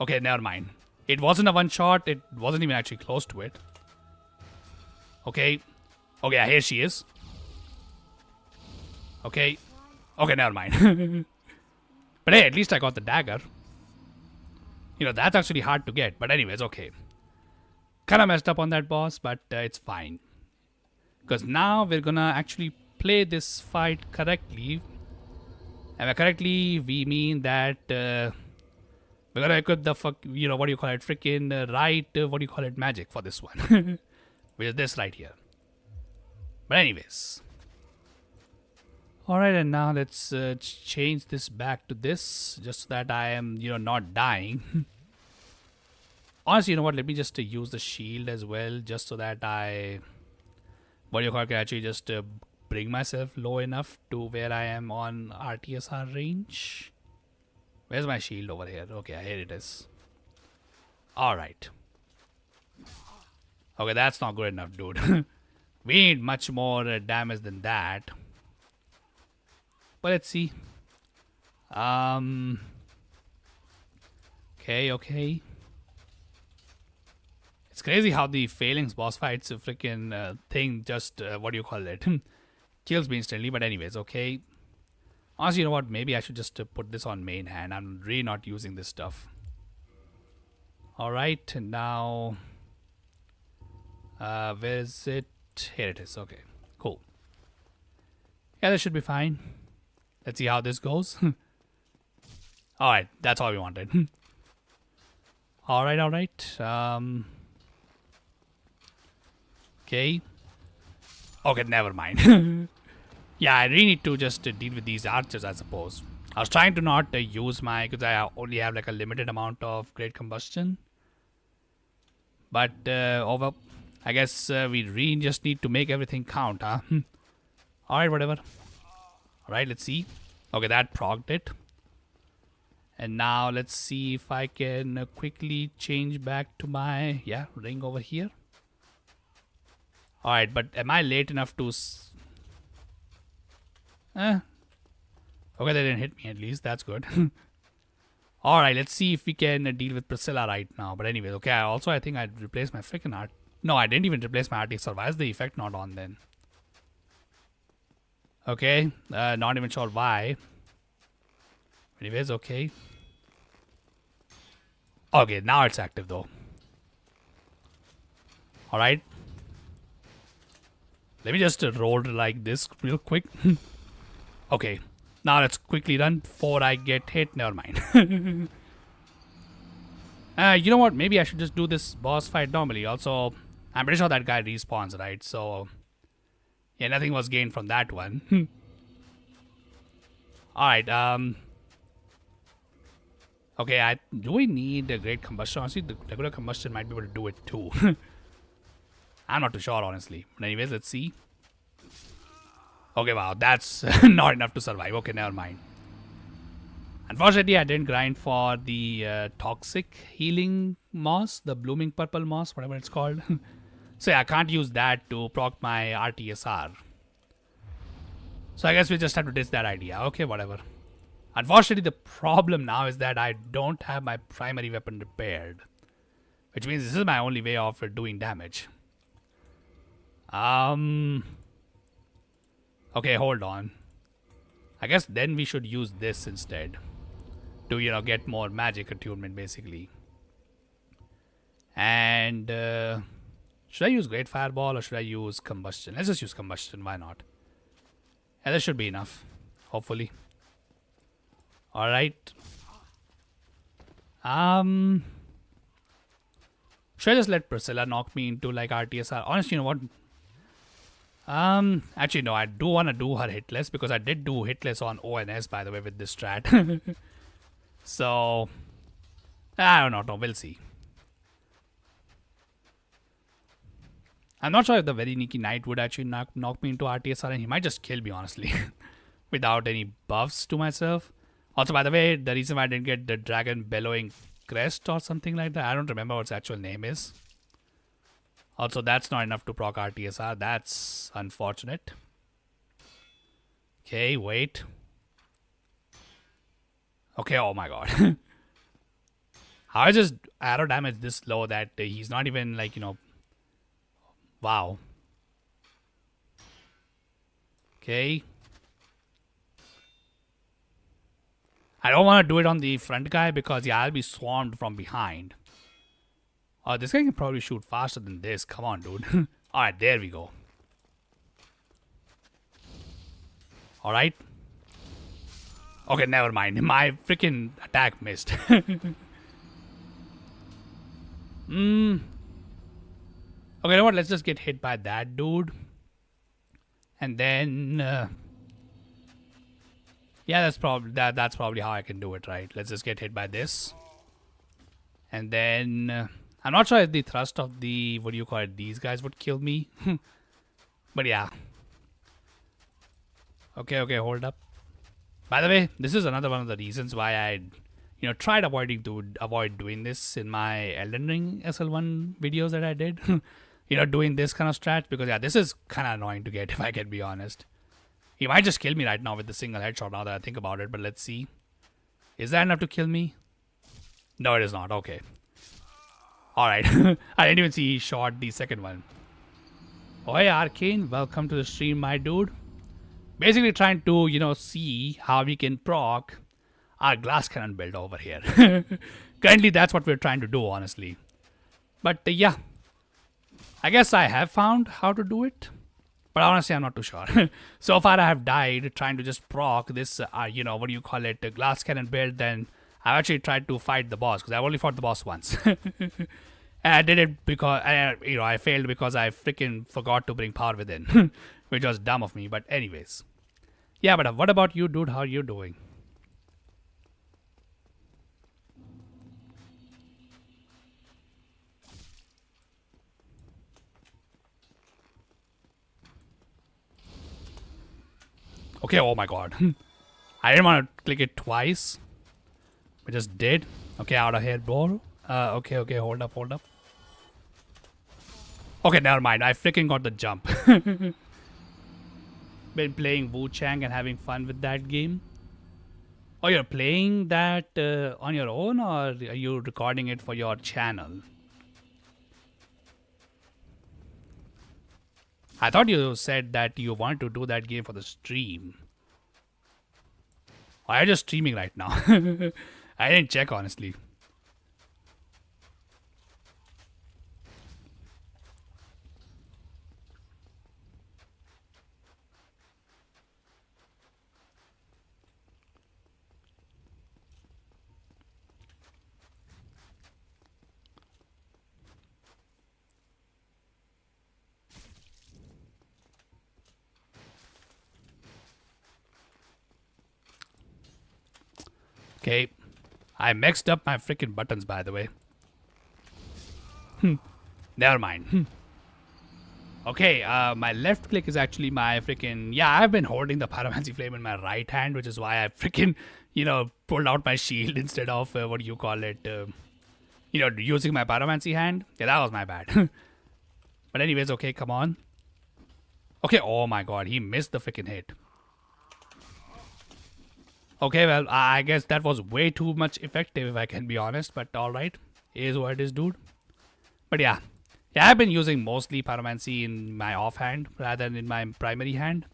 Okay, never mind. It wasn't a one-shot. It wasn't even actually close to it. Okay. Okay, yeah, here she is. Okay. Okay, never mind. But hey, at least I got the dagger. That's actually hard to get. But anyways, okay. Kind of messed up on that boss, but it's fine. Because now we're gonna actually play this fight correctly. And by correctly, we mean that we're gonna equip the what do you call it, freaking right, what do you call it, magic for this one. Which is this right here. But anyways. Alright, and now let's change this back to this, just so that I am, not dying. Honestly, you know what, let me just use the shield as well, just so that I, what do you call it, can actually just bring myself low enough to where I am on RTSR range. Where's my shield over here? Okay, here it is. Alright. Okay, that's not good enough, dude. We need much more damage than that. But let's see. Okay. It's crazy how the Failings boss fights freaking thing just, what do you call it? Kills me instantly, but anyways, okay. Honestly, you know what? Maybe I should just put this on main hand. I'm really not using this stuff. Alright, and now... where is it? Here it is, okay. Cool. Yeah, that should be fine. Let's see how this goes. Alright, that's all we wanted. Alright. Okay. Okay, never mind. Yeah, I really need to just deal with these archers, I suppose. I was trying to not use my, because I only have like a limited amount of Great Combustion. But, I guess we really just need to make everything count, huh? Alright, whatever. Alright, let's see. Okay, that procced it. And now let's see if I can quickly change back to my, ring over here. Alright, but am I late enough to... Eh. Okay, they didn't hit me at least. That's good. Alright, let's see if we can deal with Priscilla right now. But anyways, okay, I think I'd replace my freaking art. No, I didn't even replace my RTSR. Why is the effect not on then? Okay, not even sure why. Anyways, okay. Okay, now it's active though. Alright. Let me just roll like this real quick. Okay. Now let's quickly run before I get hit. Never mind. You know what? Maybe I should just do this boss fight normally. Also, I'm pretty sure that guy respawns, right? So, yeah, nothing was gained from that one. Alright, okay, do we need a great combustion? Honestly, the regular combustion might be able to do it too. I'm not too sure, honestly. But anyways, let's see. Okay, wow, that's not enough to survive. Okay, never mind. Unfortunately, I didn't grind for the toxic healing moss, the blooming purple moss, whatever it's called. So yeah, I can't use that to proc my RTSR. So I guess we just have to ditch that idea. Okay, whatever. Unfortunately, the problem now is that I don't have my primary weapon repaired. Which means this is my only way of doing damage. Okay, hold on. I guess then we should use this instead. To, you know, get more magic attunement, basically. And, should I use Great Fireball or should I use Combustion? Let's just use Combustion, why not? Yeah, that should be enough. Hopefully. Alright. Should I just let Priscilla knock me into, like, RTSR? Honestly, you know what? Actually, no, I do want to do her hitless because I did do hitless on ONS, by the way, with this strat. So, I don't know, no, we'll see. I'm not sure if the very Nikki Knight would actually knock me into RTSR, and he might just kill me, honestly, without any buffs to myself. Also, by the way, the reason why I didn't get the Dragon Bellowing Crest or something like that, I don't remember what its actual name is. Also, that's not enough to proc RTSR. That's unfortunate. Okay, wait. Okay, oh my god. How is his arrow damage this low that he's not even, like, you know... Wow. Okay. I don't want to do it on the front guy because, yeah, I'll be swarmed from behind. Oh, this guy can probably shoot faster than this. Come on, dude. Alright, there we go. Alright. Okay, never mind. My freaking attack missed. Okay, you know what? Let's just get hit by that dude. And then... yeah, that's probably how I can do it, right? Let's just get hit by this. And then... I'm not sure if the thrust of the, what do you call it, these guys would kill me. But yeah. Okay, hold up. By the way, this is another one of the reasons why I, you know, tried avoid doing this in my Elden Ring SL1 videos that I did. You know, doing this kind of strat, because yeah, this is kind of annoying to get, if I can be honest. He might just kill me right now with the single headshot now that I think about it, but let's see. Is that enough to kill me? No, it is not. Okay. Alright. I didn't even see he shot the second one. Oh hey Arcane, welcome to the stream, my dude. Basically trying to, you know, see how we can proc our glass cannon build over here. Currently that's what we're trying to do, honestly. But yeah. I guess I have found how to do it. But honestly, I'm not too sure. So far I have died trying to just proc this, you know, what do you call it, glass cannon build. Then I've actually tried to fight the boss, because I've only fought the boss once. And I did it because, you know, I failed because I freaking forgot to bring power within. Which was dumb of me, but anyways. Yeah, but what about you, dude? How are you doing? Okay, oh my god. I didn't want to click it twice. We just did. Okay, out of here, bro. Okay, hold up. Okay, never mind. I freaking got the jump. been playing Wu Chang and having fun with that game. Oh, you're playing that on your own, or are you recording it for your channel? I thought you said that you wanted to do that game for the stream. Or are you just streaming right now? I didn't check, honestly. Okay. I mixed up my freaking buttons, by the way. Never mind. Okay, my left click is actually my freaking... Yeah, I've been holding the Pyromancy Flame in my right hand, which is why I freaking, pulled out my shield instead of, what do you call it, using my Pyromancy hand. Yeah, that was my bad. But anyways, okay, come on. Okay, oh my god, he missed the freaking hit. Okay, well, I guess that was way too much effective, if I can be honest. But alright, is what it is, dude. But yeah. Yeah, I've been using mostly Pyromancy in my offhand rather than in my primary hand.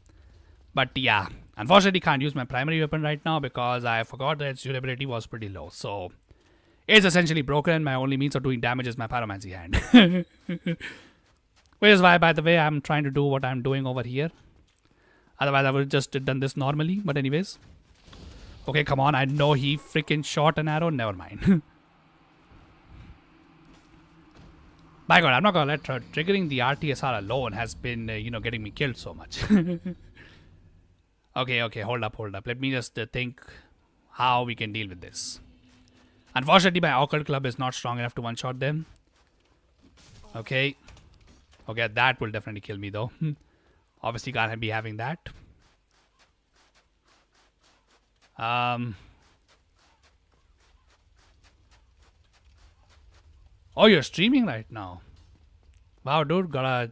But yeah, unfortunately can't use my primary weapon right now because I forgot that its durability was pretty low. So, it's essentially broken and my only means of doing damage is my Pyromancy hand. Which is why, by the way, I'm trying to do what I'm doing over here. Otherwise, I would have just done this normally. But anyways. Okay, come on. I know he freaking shot an arrow. Never mind. My god, I'm not gonna let her. Triggering the RTSR alone has been, getting me killed so much. Okay, hold up. Let me just think how we can deal with this. Unfortunately, my Occult Club is not strong enough to one-shot them. Okay, that will definitely kill me though. Obviously, can't be having that. Oh, you're streaming right now. Wow, dude, gotta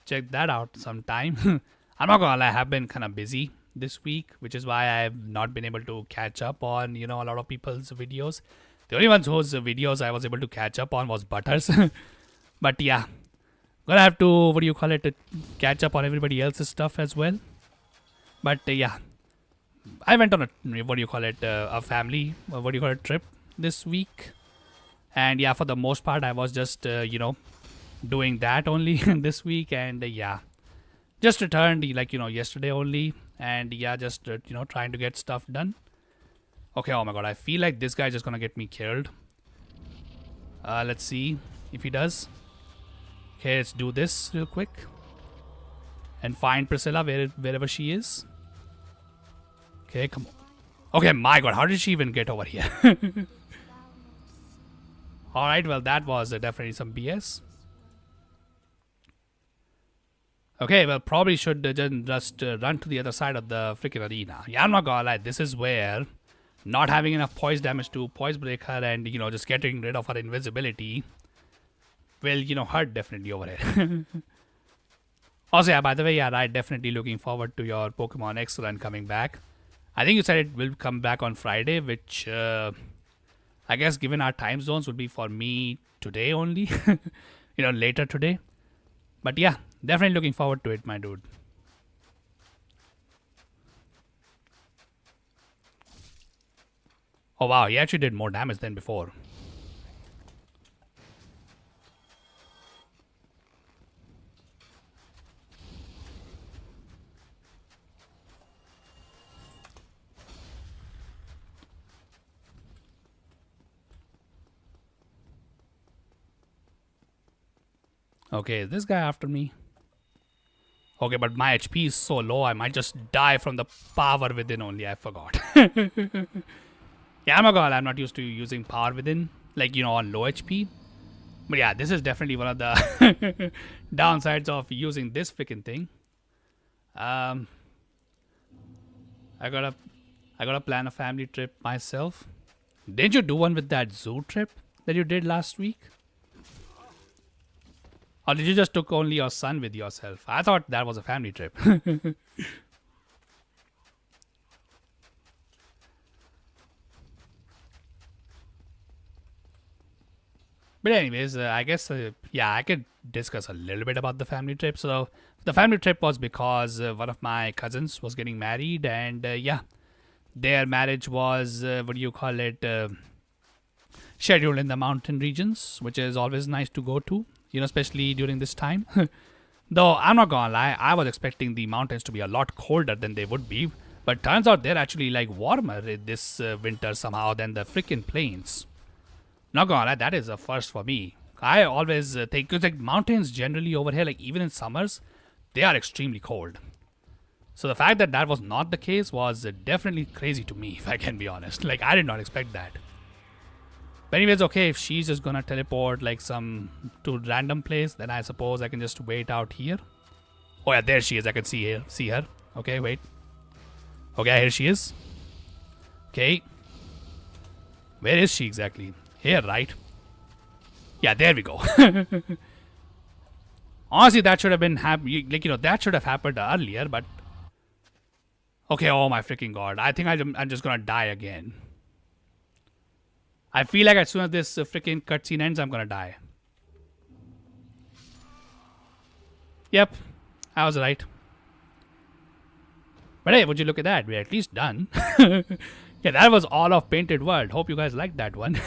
check that out sometime. I'm not gonna lie, I have been kind of busy this week, which is why I have not been able to catch up on, a lot of people's videos. The only ones whose videos I was able to catch up on was Butters. But yeah, gonna have to, catch up on everybody else's stuff as well. But yeah, I went on a family, trip this week. And yeah, for the most part, I was just, doing that only this week. And yeah, just returned, yesterday only. And yeah, just, trying to get stuff done. Okay, oh my god, I feel like this guy is just gonna get me killed. Let's see if he does. Okay, let's do this real quick. And find Priscilla wherever she is. Okay, come on. Okay, my god, how did she even get over here? Alright, well, that was definitely some BS. Okay, well, probably should just run to the other side of the freaking arena. Yeah, I'm not gonna lie, this is where not having enough poise damage to poise break her and, just getting rid of her invisibility will, hurt definitely over here. Also, yeah, by the way, yeah, right, definitely looking forward to your Pokemon X run coming back. I think you said it will come back on Friday, which I guess given our time zones would be for me today only. Later today. But yeah, definitely looking forward to it, my dude. Oh wow, he actually did more damage than before. Okay, is this guy after me? Okay, but my HP is so low, I might just die from the power within only. I forgot. Yeah, I'm not used to using power within, on low HP. But yeah, this is definitely one of the downsides of using this freaking thing. I gotta plan a family trip myself. Didn't you do one with that zoo trip that you did last week? Or did you just took only your son with yourself? I thought that was a family trip. But anyways, I guess yeah, I could discuss a little bit about the family trip. So the family trip was because one of my cousins was getting married, and yeah, their marriage was what do you call it? Scheduled in the mountain regions, which is always nice to go to. Especially during this time. Though I'm not gonna lie, I was expecting the mountains to be a lot colder than they would be, but turns out they're actually like warmer this winter somehow than the freaking plains. Not gonna lie, that is a first for me. I always think because like mountains generally over here, like even in summers, they are extremely cold. So the fact that that was not the case was definitely crazy to me, if I can be honest. Like I did not expect that. But anyways, okay, if she's just gonna teleport like some to random place, then I suppose I can just wait out here. Oh yeah, there she is. I can see her. Okay, wait. Okay, here she is. Okay. Where is she exactly? Here, right? Yeah, there we go. Honestly, that should have been that should have happened earlier, but okay, oh my freaking god. I think I'm just gonna die again. I feel like as soon as this freaking cutscene ends, I'm gonna die. Yep, I was right. But hey, would you look at that? We're at least done. Yeah, that was all of Painted World. Hope you guys liked that one.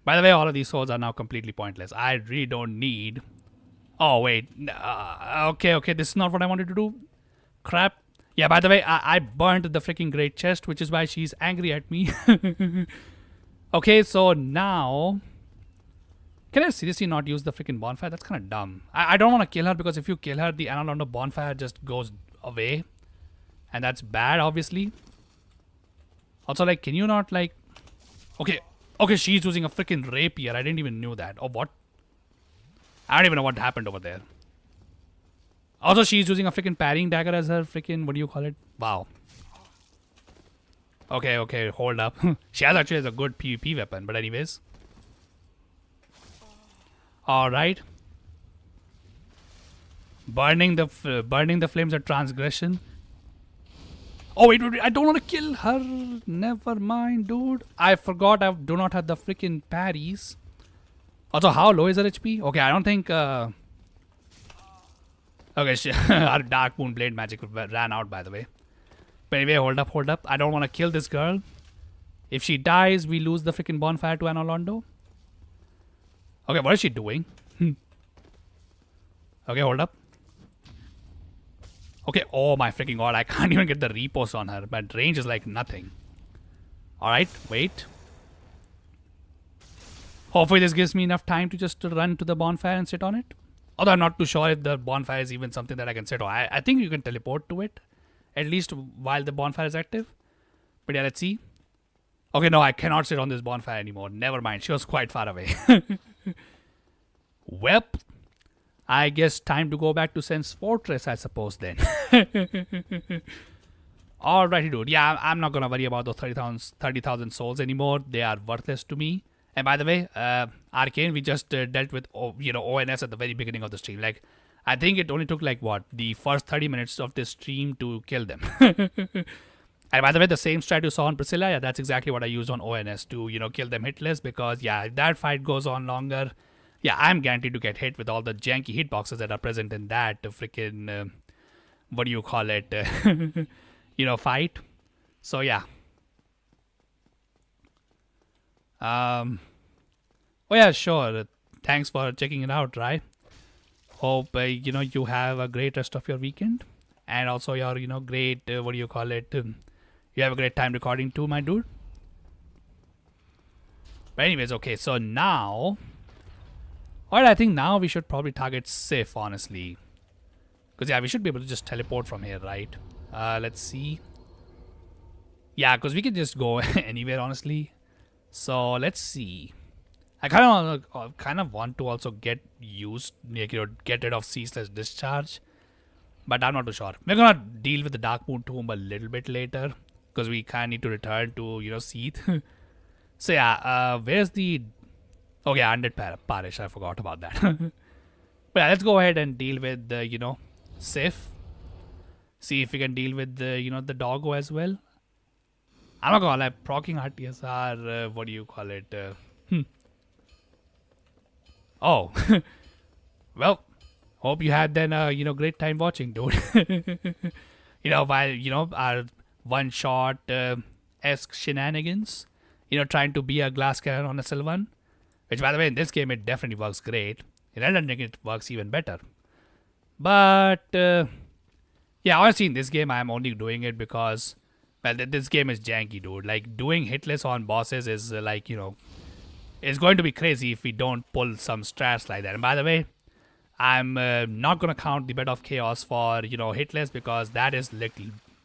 By the way, all of these souls are now completely pointless. I really don't need... Oh, wait. Okay, this is not what I wanted to do. Crap. Yeah, by the way, I burned the freaking great chest, which is why she's angry at me. Okay, so now... Can I seriously not use the freaking bonfire? That's kind of dumb. I don't want to kill her because if you kill her, the Anor Londo bonfire just goes away. And that's bad, obviously. Also, like, can you not, like... Okay, she's using a freaking rapier. I didn't even know that. Oh, what? I don't even know what happened over there. Also, she's using a freaking parrying dagger as her freaking... What do you call it? Wow. Okay, hold up. She actually has a good PvP weapon, but anyways. Alright. Burning the flames of transgression. Oh, wait, I don't want to kill her. Never mind, dude. I forgot I do not have the freaking parries. Also, how low is her HP? Okay, I don't think... Okay, our Dark Moon Blade magic ran out, by the way. But anyway, hold up. I don't want to kill this girl. If she dies, we lose the freaking bonfire to Anor Londo. Okay, what is she doing? Okay, hold up. Okay, oh my freaking god, I can't even get the repost on her, but range is like nothing. Alright, wait. Hopefully this gives me enough time to just run to the bonfire and sit on it. Although I'm not too sure if the bonfire is even something that I can sit on. I think you can teleport to it, at least while the bonfire is active. But yeah, let's see. Okay, no, I cannot sit on this bonfire anymore. Never mind, she was quite far away. Well, I guess time to go back to Sense Fortress, I suppose, then. Alrighty, dude. Yeah, I'm not gonna worry about those 30,000 souls anymore. They are worthless to me. And by the way, Arcane, we just dealt with ONS at the very beginning of the stream. Like, I think it only took like what, the first 30 minutes of this stream to kill them. And by the way, the same strat you saw on Priscilla, yeah, that's exactly what I used on ONS to, kill them hitless. Because yeah, if that fight goes on longer, yeah, I'm guaranteed to get hit with all the janky hitboxes that are present in that freaking, what do you call it, fight. So yeah. Oh yeah, sure. Thanks for checking it out, right? Hope, you have a great rest of your weekend. And also your, great, what do you call it, you have a great time recording too, my dude. But anyways, okay, so now... Alright, I think now we should probably target Sif, honestly. Because yeah, we should be able to just teleport from here, right? Let's see. Yeah, because we can just go anywhere, honestly. So let's see. I kind of want to also get get rid of ceaseless discharge. But I'm not too sure. We're gonna deal with the Dark Moon Tomb a little bit later. Because we kind of need to return to, Seath. So yeah, where's the... Okay, Undead Parish. I forgot about that. But yeah, let's go ahead and deal with the, Sif. See if we can deal with the, the doggo as well. I'm not gonna lie, proccing RTSR, what do you call it? Oh, well, hope you had then great time watching, dude. While our one shot esque shenanigans, trying to be a glass cannon on SL1, which by the way in this game it definitely works great. In Elden Ring it works even better. But yeah, honestly in this game I'm only doing it because well this game is janky, dude. Like doing hitless on bosses is it's going to be crazy if we don't pull some strats like that. And by the way, I'm not gonna count the Bed of Chaos for hitless because that is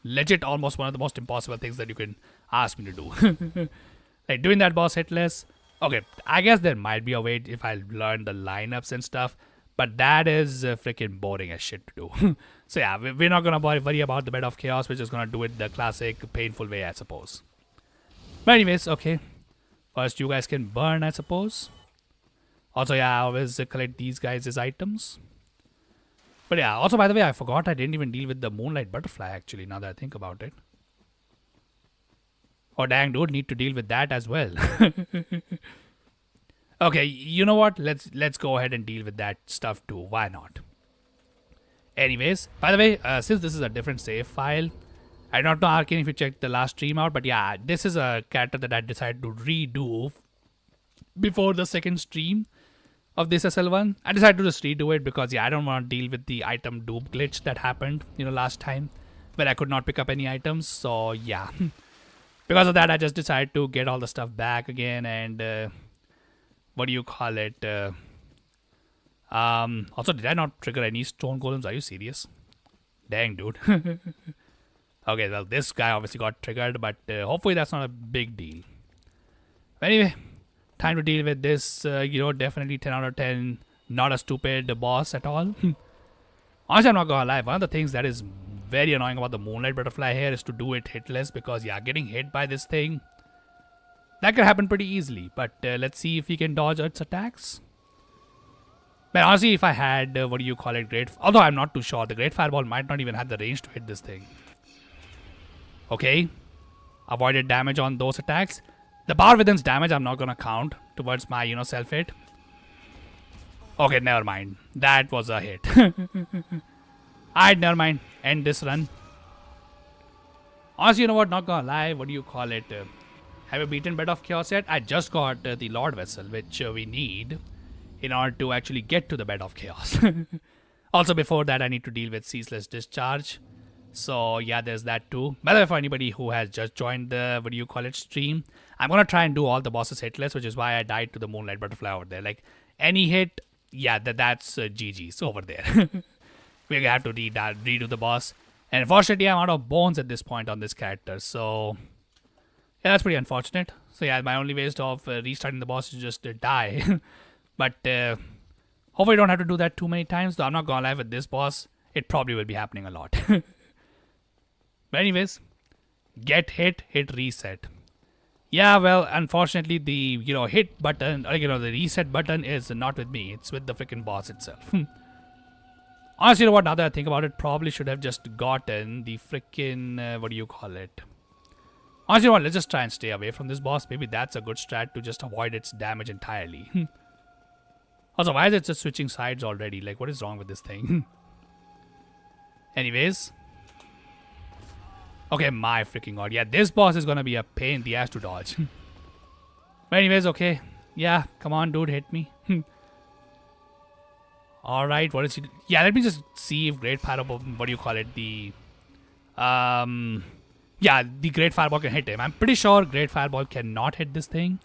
legit almost one of the most impossible things that you can ask me to do. Like doing that boss hitless. Okay, I guess there might be a way if I learn the lineups and stuff, but that is freaking boring as shit to do. So yeah, we're not gonna worry about the Bed of Chaos. We're just gonna do it the classic painful way, I suppose. But anyways, okay. First, you guys can burn, I suppose. Also, yeah, I always collect these guys as items. But yeah, also, by the way, I forgot I didn't even deal with the Moonlight Butterfly, actually, now that I think about it. Oh, dang, dude, need to deal with that as well. Okay, you know what? Let's go ahead and deal with that stuff too. Why not? Anyways, by the way, since this is a different save file, I don't know, Arcane, if you checked the last stream out, but yeah, this is a character that I decided to redo before the second stream of this SL1. I decided to just redo it because yeah, I don't want to deal with the item dupe glitch that happened, last time, where I could not pick up any items. So yeah, because of that, I just decided to get all the stuff back again and what do you call it? Also, did I not trigger any stone golems? Are you serious? Dang, dude. Okay, well, this guy obviously got triggered, but hopefully that's not a big deal. Anyway, time to deal with this, definitely 10 out of 10, not a stupid boss at all. Honestly, I'm not gonna lie, one of the things that is very annoying about the Moonlight Butterfly here is to do it hitless because, yeah, getting hit by this thing, that could happen pretty easily. But let's see if we can dodge its attacks. But honestly, if I had, although I'm not too sure, the Great Fireball might not even have the range to hit this thing. Okay, avoided damage on those attacks. The bar within's damage I'm not gonna count towards my self hit. Okay, never mind. That was a hit. Alright, never mind. End this run. Honestly, you know what? Not gonna lie. What do you call it? Have you beaten Bed of Chaos yet? I just got the Lord Vessel, which we need in order to actually get to the Bed of Chaos. Also, before that, I need to deal with Ceaseless Discharge. So yeah, there's that too. By the way, for anybody who has just joined the stream, I'm gonna try and do all the bosses hitless, which is why I died to the Moonlight Butterfly over there. Like any hit, yeah, that's GG's over there. We're gonna have to redo the boss, and unfortunately, I'm out of bones at this point on this character. So yeah, that's pretty unfortunate. So yeah, my only ways of restarting the boss is just die. But hopefully, I don't have to do that too many times. Though I'm not gonna lie, with this boss, it probably will be happening a lot. But anyways, get hit, hit reset. Yeah, well, unfortunately, the hit button, the reset button is not with me. It's with the freaking boss itself. Honestly, you know what? Now that I think about it, probably should have just gotten the freaking Honestly, you know what? Let's just try and stay away from this boss. Maybe that's a good strat to just avoid its damage entirely. Also, why is it just switching sides already? Like, what is wrong with this thing? Anyways. Okay, my freaking god. Yeah, this boss is gonna be a pain in the ass to dodge. But anyways, okay. Yeah, come on, dude, hit me. Alright, what is he? Yeah, let me just see if Great Fireball, yeah, the Great Fireball can hit him. I'm pretty sure Great Fireball cannot hit this thing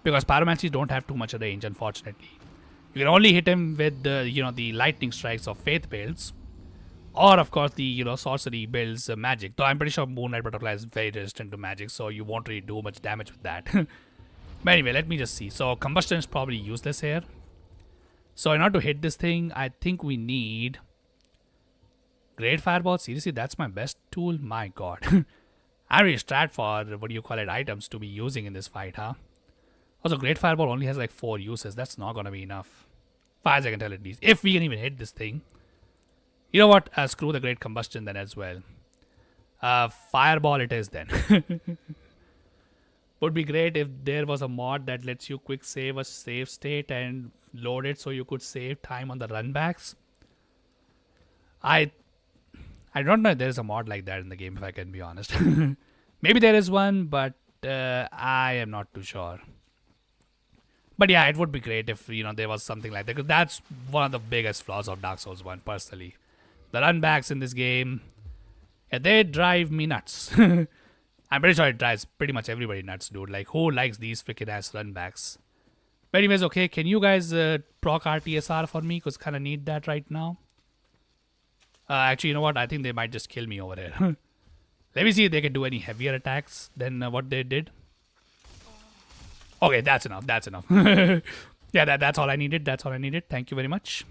because Pyromancies don't have too much range, unfortunately. You can only hit him with the, the lightning strikes of Faith builds. Or, of course, the, sorcery builds magic. Though I'm pretty sure Moonlight Butterfly is very resistant to magic, so you won't really do much damage with that. But anyway, let me just see. So, Combustion is probably useless here. So, in order to hit this thing, I think we need Great Fireball. Seriously, that's my best tool? My god. I'm really strat for, items to be using in this fight, huh? Also, Great Fireball only has like 4 uses. That's not gonna be enough. 5 I can tell at least. If we can even hit this thing. You know what? Screw the Great Combustion then as well. Fireball it is then. Would be great if there was a mod that lets you quick save a save state and load it so you could save time on the runbacks. I I don't know if there's a mod like that in the game, if I can be honest. Maybe there is one, but I am not too sure. But yeah, it would be great if there was something like that, because that's one of the biggest flaws of Dark Souls 1 personally. The runbacks in this game, yeah, they drive me nuts. I'm pretty sure it drives pretty much everybody nuts, dude. Like, who likes these freaking ass runbacks? But anyways, okay, can you guys proc RTSR for me? Because kind of need that right now. Actually, you know what? I think they might just kill me over here. Let me see if they can do any heavier attacks than what they did. Okay, that's enough. That's enough. Yeah, that's all I needed. That's all I needed. Thank you very much.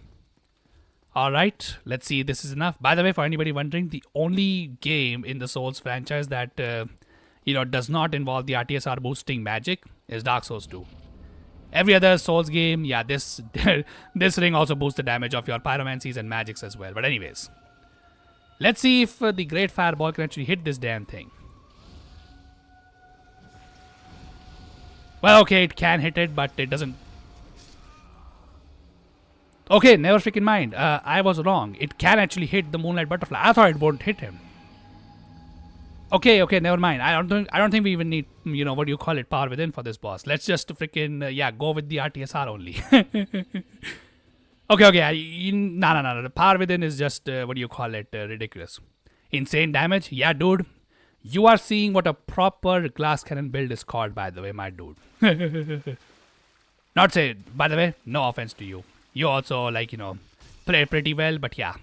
All right, let's see if this is enough. By the way, for anybody wondering, the only game in the Souls franchise that does not involve the RTSR boosting magic is Dark Souls 2. Every other Souls game, yeah, this this ring also boosts the damage of your pyromancies and magics as well. But anyways, let's see if the Great Fireball can actually hit this damn thing. Well, okay, it can hit it, but it doesn't. Okay, never freaking mind. I was wrong. It can actually hit the Moonlight Butterfly. I thought it won't hit him. Okay, never mind. I don't think we even need, what do you call it, Power Within for this boss. Let's just freaking go with the RTSR only. Okay. No. The Power Within is just ridiculous. Insane damage. Yeah, dude. You are seeing what a proper glass cannon build is called, by the way, my dude. Not say, by the way, no offense to you. You also play pretty well, but yeah.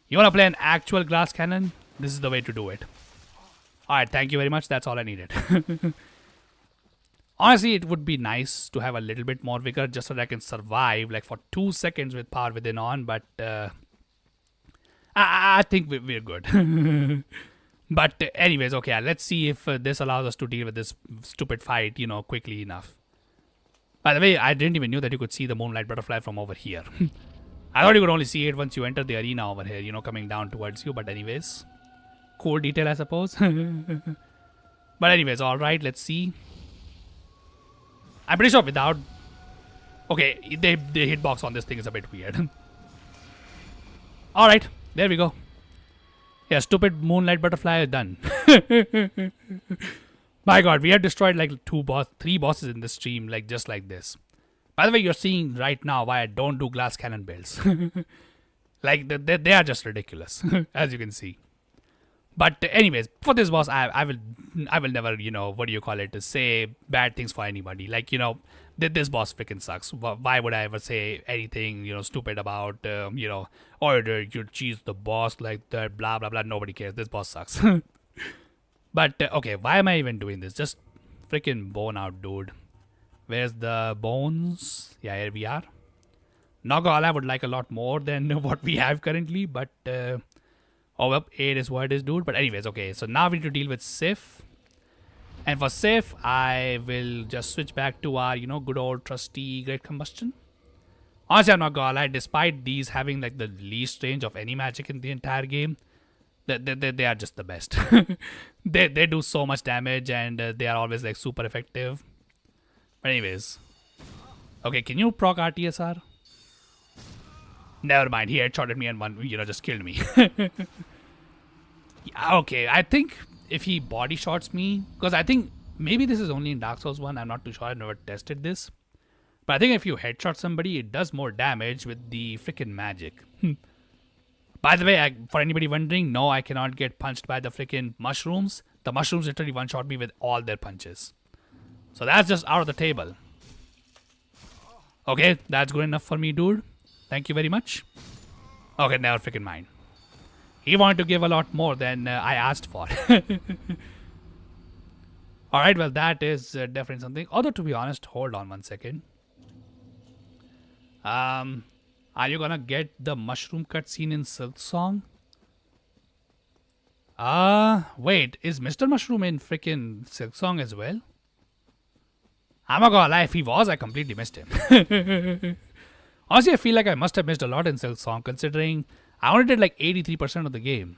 You wanna play an actual glass cannon? This is the way to do it. Alright, thank you very much. That's all I needed. Honestly, it would be nice to have a little bit more vigor just so that I can survive for 2 seconds with Power Within on, but I think we're good. But anyways, okay, let's see if this allows us to deal with this stupid fight, quickly enough. By the way, I didn't even know that you could see the Moonlight Butterfly from over here. I thought you could only see it once you enter the arena over here, coming down towards you. But anyways, cool detail, I suppose. But anyways, alright, let's see. I'm pretty sure without... Okay, the hitbox on this thing is a bit weird. Alright, there we go. Yeah, stupid Moonlight Butterfly is done. My god, we have destroyed 3 bosses in this stream, just like this. By the way, you're seeing right now why I don't do glass cannon builds. They are just ridiculous, as you can see. But anyways, for this boss, I will never, say bad things for anybody. This boss freaking sucks. Why would I ever say anything, stupid about, or you cheese the boss like that, blah, blah, blah. Nobody cares. This boss sucks. But, okay, why am I even doing this? Just freaking bone out, dude. Where's the bones? Yeah, here we are. Noggle I would like a lot more than what we have currently, but, oh, well, 8 is what it is, dude. But anyways, okay, so now we need to deal with Sif. And for Sif, I will just switch back to our, good old trusty Great Combustion. Honestly, I'm not gonna lie, despite these having the least range of any magic in the entire game, they are just the best. they do so much damage and they are always super effective. But anyways, okay, can you proc RTSR? Never mind, he headshotted me and one just killed me. Yeah, okay, I think if he body shots me, because I think maybe this is only in Dark Souls 1, I'm not too sure, I've never tested this. But I think if you headshot somebody, it does more damage with the freaking magic. By the way, for anybody wondering, no, I cannot get punched by the freaking mushrooms. The mushrooms literally one-shot me with all their punches. So that's just out of the table. Okay, that's good enough for me, dude. Thank you very much. Okay, never freaking mind. He wanted to give a lot more than I asked for. Alright, well, that is definitely something. Although, to be honest, hold on 1 second. Are you gonna get the mushroom cutscene in Silk Song? Wait, is Mr. Mushroom in freaking Silk Song as well? I'm not gonna lie, if he was, I completely missed him. Honestly, I feel like I must have missed a lot in Silk Song, considering I only did 83% of the game.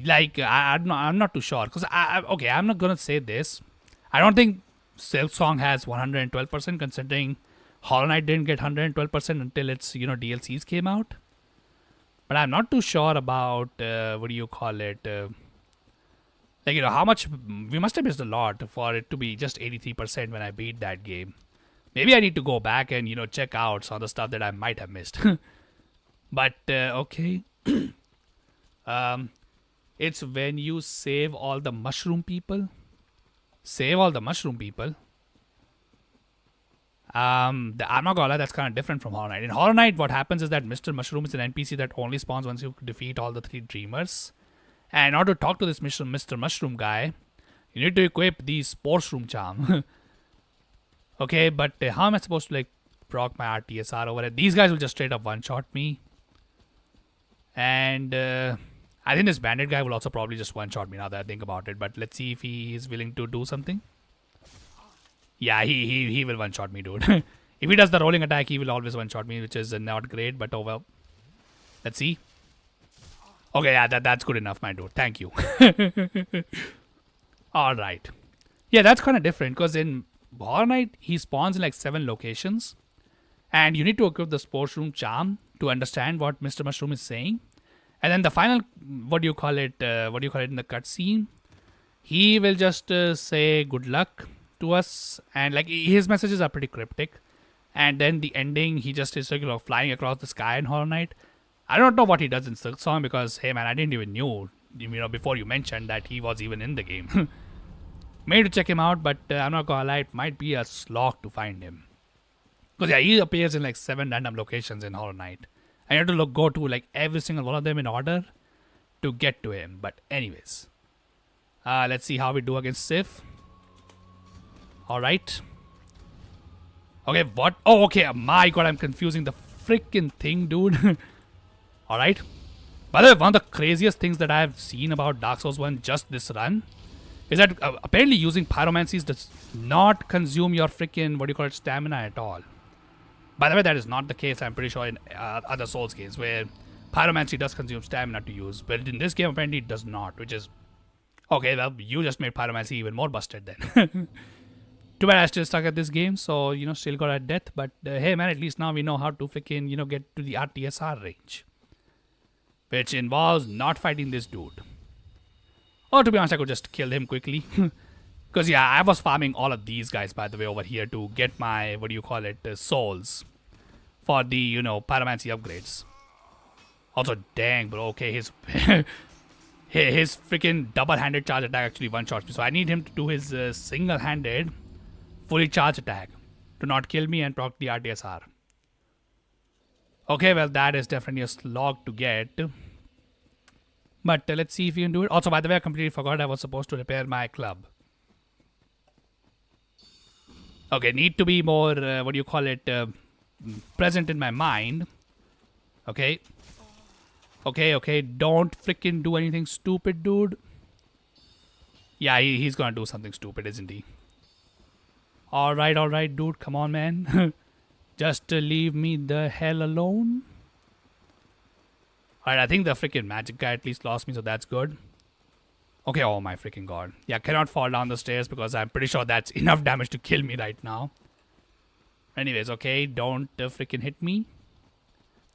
Like, I'm not too sure. Because, okay, I'm not going to say this. I don't think Silksong has 112% considering Hollow Knight didn't get 112% until its, DLCs came out. But I'm not too sure about, what do you call it? Like, how much, we must have missed a lot for it to be just 83% when I beat that game. Maybe I need to go back and, check out some of the stuff that I might have missed. But, okay. It's when you save all the mushroom people. Save all the mushroom people. I'm not gonna lie, that's kind of different from Hollow Knight. In Hollow Knight, what happens is that Mr. Mushroom is an NPC that only spawns once you defeat all the 3 dreamers. And in order to talk to this Mr. Mushroom guy, you need to equip the Sports Room charm. Okay, but how am I supposed to, like, proc my RTSR over it? These guys will just straight up one-shot me. And I think this bandit guy will also probably just one-shot me now that I think about it. But let's see if he is willing to do something. Yeah, he will one-shot me, dude. If he does the rolling attack, he will always one-shot me, which is not great, but oh well. Let's see. Okay, yeah, that's good enough, my dude. Thank you. Alright. Yeah, that's kind of different, because in Hollow Knight, he spawns in like 7 locations. And you need to equip the Sports Room charm to understand what Mr. Mushroom is saying. And then the final, what do you call it in the cutscene? He will just say good luck to us, and like his messages are pretty cryptic. And then the ending, he just is flying across the sky in Hollow Knight. I don't know what he does in Silksong because, hey man, I didn't even know, before you mentioned that he was even in the game. Made to check him out, but I'm not gonna lie, it might be a slog to find him. Because yeah, he appears in like 7 random locations in Hollow Knight. I have to go to like every single one of them in order to get to him. But anyways, let's see how we do against Sif. Alright. Okay, what? Oh, okay. My god, I'm confusing the freaking thing, dude. Alright. By the way, one of the craziest things that I have seen about Dark Souls 1 just this run is that apparently using pyromancies does not consume your freaking, stamina at all. By the way, that is not the case, I'm pretty sure, in other Souls games where pyromancy does consume stamina to use. But in this game, apparently it does not, which is... Okay, well, you just made pyromancy even more busted then. Too bad I still stuck at this game, so, still got at death. But, hey, man, at least now we know how to freaking, get to the RTSR range. Which involves not fighting this dude. Or, to be honest, I could just kill him quickly. Because, yeah, I was farming all of these guys, by the way, over here to get my, souls. For the, pyromancy upgrades. Also, dang, bro, okay, his... his freaking double-handed charge attack actually one-shots me. So I need him to do his single-handed, fully charged attack to not kill me and proc the RTSR. Okay, well, that is definitely a slog to get. But let's see if we can do it. Also, by the way, I completely forgot I was supposed to repair my club. Okay, need to be more, present in my mind. Okay. Okay, don't freaking do anything stupid, dude. Yeah, he's gonna do something stupid, isn't he? Alright, dude, come on, man. Just leave me the hell alone. Alright, I think the freaking magic guy at least lost me, so that's good. Okay, oh my freaking god. Yeah, cannot fall down the stairs because I'm pretty sure that's enough damage to kill me right now. Anyways, okay, don't freaking hit me.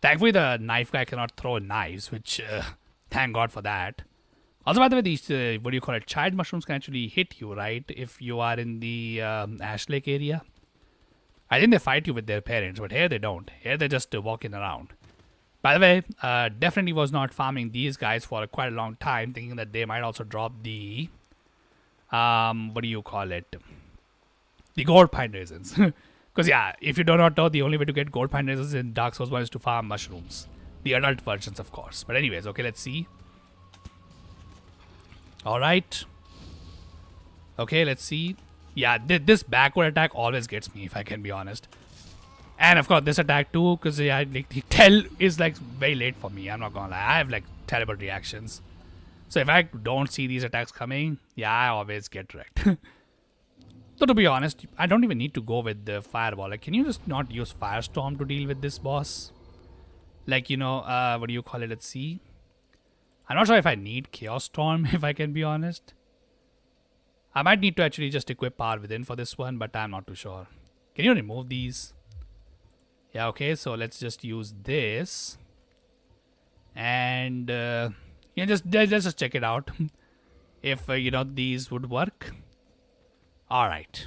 Thankfully, the knife guy cannot throw knives, which, thank God for that. Also, by the way, these, child mushrooms can actually hit you, right? If you are in the Ash Lake area. I think they fight you with their parents, but here they don't. Here they're just walking around. By the way, definitely was not farming these guys for quite a long time, thinking that they might also drop the, the gold pine raisins. Because, yeah, if you do not know, the only way to get gold pine raisins in Dark Souls 1 is to farm mushrooms. The adult versions, of course. But anyways, okay, let's see. Alright. Okay, let's see. Yeah, this backward attack always gets me, if I can be honest. And, of course, this attack too, because, yeah, the tell is, like, very late for me. I'm not gonna lie. I have, like, terrible reactions. So if I don't see these attacks coming, yeah, I always get wrecked. So to be honest, I don't even need to go with the fireball. Like, can you just not use firestorm to deal with this boss? Like, let's see. I'm not sure if I need Chaos Storm, if I can be honest. I might need to actually just equip Power Within for this one, but I'm not too sure. Can you remove these? Yeah, okay, so let's just use this. And yeah, let's just check it out. If, these would work. Alright.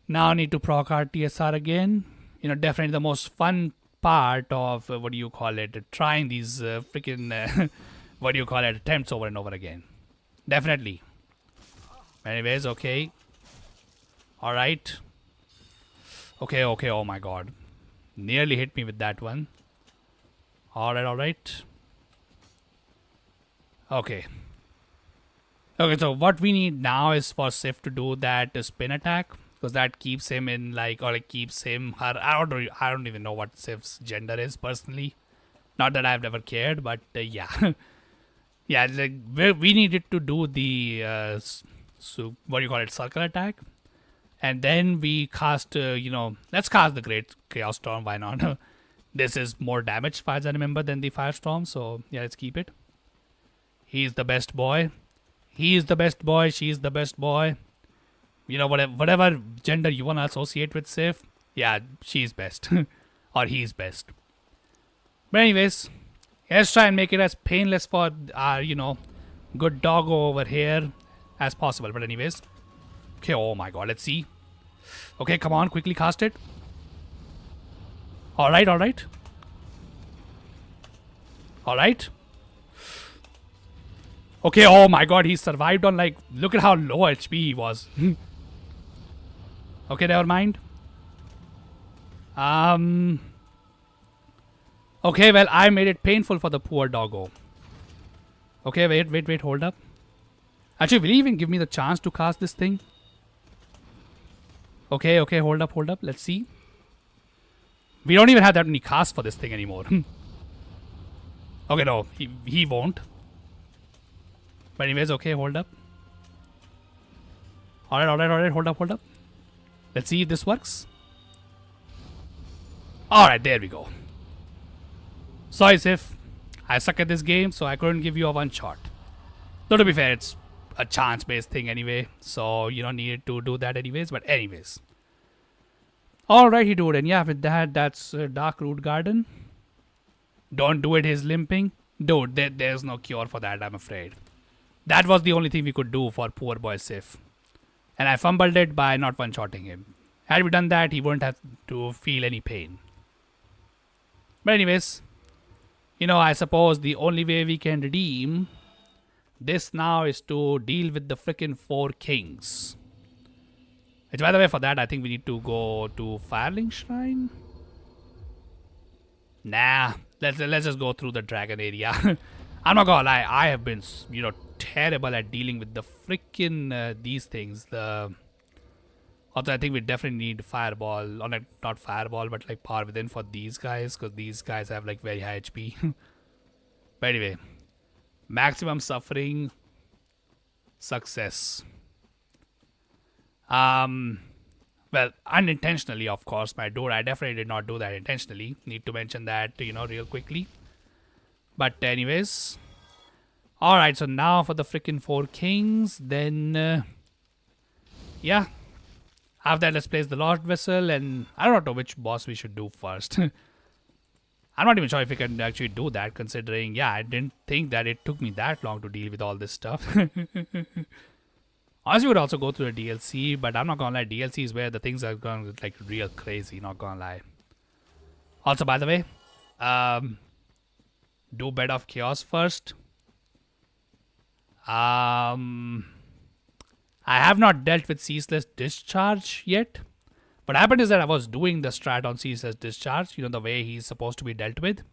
Now I need to proc our TSR again. Definitely the most fun part of, trying these freaking, attempts over and over again. Definitely. Anyways, okay. Alright. Okay, oh my god. Nearly hit me with that one. Alright. Okay. Okay, so what we need now is for Sif to do that spin attack. Because that keeps him in keeps him, her, I don't even know what Sif's gender is personally. Not that I've never cared, but yeah. Yeah, we needed to do the, circle attack. And then we cast, let's cast the Great Chaos Storm, why not? This is more damage, as far as I remember, than the Firestorm, so yeah, let's keep it. He's the best boy. He's the best boy, she's the best boy. Whatever gender you want to associate with Sif, yeah, she's best. Or he's best. But anyways, let's try and make it as painless for our, good doggo over here as possible. But anyways, okay, oh my god, let's see. Okay, come on, quickly cast it. Alright. Alright. Okay, oh my god, he survived on look at how low HP he was. Okay, never mind. Okay, well, I made it painful for the poor doggo. Okay, wait, hold up. Actually, will he even give me the chance to cast this thing? Okay, hold up. Let's see. We don't even have that many casts for this thing anymore. Okay, no, he won't. But anyways, okay, hold up. Alright, hold up. Let's see if this works. Alright, there we go. Sorry, Sif. I suck at this game, so I couldn't give you a one shot. Though to be fair, it's a chance-based thing anyway, so you don't need to do that anyways, but anyways. Alrighty, dude, and yeah, with that, that's Dark Root Garden. Don't do it, he's limping. Dude, there's no cure for that, I'm afraid. That was the only thing we could do for poor boy Sif. And I fumbled it by not one-shotting him. Had we done that, he wouldn't have to feel any pain. But anyways, I suppose the only way we can redeem this now is to deal with the frickin' 4 kings. Which, by the way, for that, I think we need to go to Firelink Shrine. Nah, let's just go through the dragon area. I'm not gonna lie, I have been, terrible at dealing with the frickin' these things. Also, I think we definitely need fireball, or not fireball, but power within for these guys, because these guys have very high HP. But anyway, maximum suffering, success. Well, unintentionally, of course, my dude. I definitely did not do that intentionally. Need to mention that, real quickly. But anyways, all right. So now for the frickin' 4 kings, then yeah. After that, let's place the Lost Vessel, and I don't know which boss we should do first. I'm not even sure if we can actually do that, considering, yeah, I didn't think that it took me that long to deal with all this stuff. Honestly, we would also go through the DLC, but I'm not gonna lie, DLC is where the things are going real crazy, not gonna lie. Also, by the way, do Bed of Chaos first. I have not dealt with Ceaseless Discharge yet. What happened is that I was doing the strat on Ceaseless Discharge, the way he's supposed to be dealt with.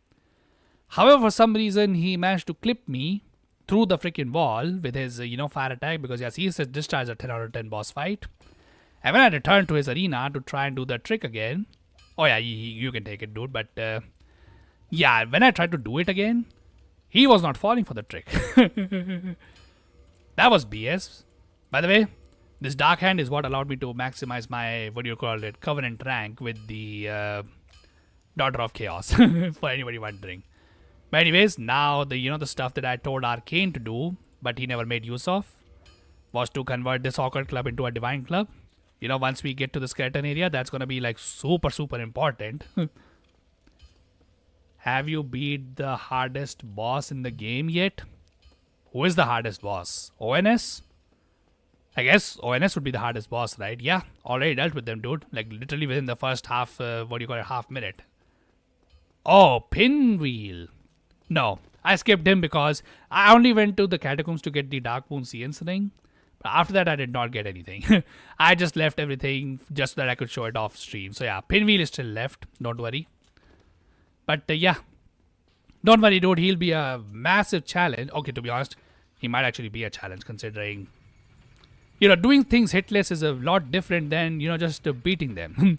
However, for some reason, he managed to clip me through the freaking wall with his, fire attack, because yeah, Ceaseless Discharge is a 10 out of 10 boss fight. And when I returned to his arena to try and do the trick again, oh yeah, you can take it, dude, but yeah, when I tried to do it again, he was not falling for the trick. That was BS. By the way, this Dark Hand is what allowed me to maximize my, Covenant rank with the Daughter of Chaos, for anybody wondering. But anyways, now the stuff that I told Arcane to do, but he never made use of, was to convert this Awkward Club into a Divine Club. Once we get to the skeleton area, that's gonna be like super, super important. Have you beat the hardest boss in the game yet? Who is the hardest boss? ONS? I guess ONS would be the hardest boss, right? Yeah, already dealt with them, dude. Like literally within the first half, half minute. Oh, Pinwheel. No, I skipped him because I only went to the catacombs to get the Dark Moon Science ring. But after that, I did not get anything. I just left everything just so that I could show it off stream. So yeah, Pinwheel is still left. Don't worry. But yeah, don't worry, dude. He'll be a massive challenge. Okay, to be honest, he might actually be a challenge considering, doing things hitless is a lot different than, just beating them.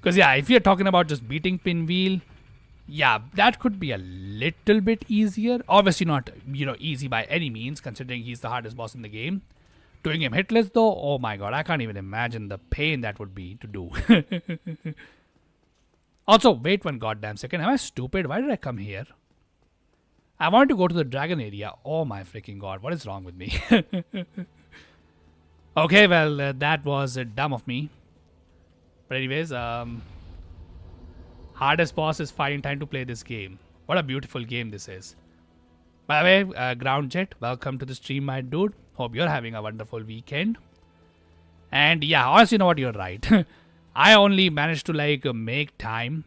Because yeah, if you're talking about just beating Pinwheel, yeah, that could be a little bit easier. Obviously not, easy by any means, considering he's the hardest boss in the game. Doing him hitless though, oh my god, I can't even imagine the pain that would be to do. Also, wait one goddamn second. Am I stupid? Why did I come here? I wanted to go to the dragon area. Oh my freaking god, what is wrong with me? Okay, well, that was dumb of me. But anyways, hardest boss is finding time to play this game. What a beautiful game this is. By the way, Ground Jet, welcome to the stream, my dude. Hope you're having a wonderful weekend. And yeah, honestly, you know what, you're right. I only managed to make time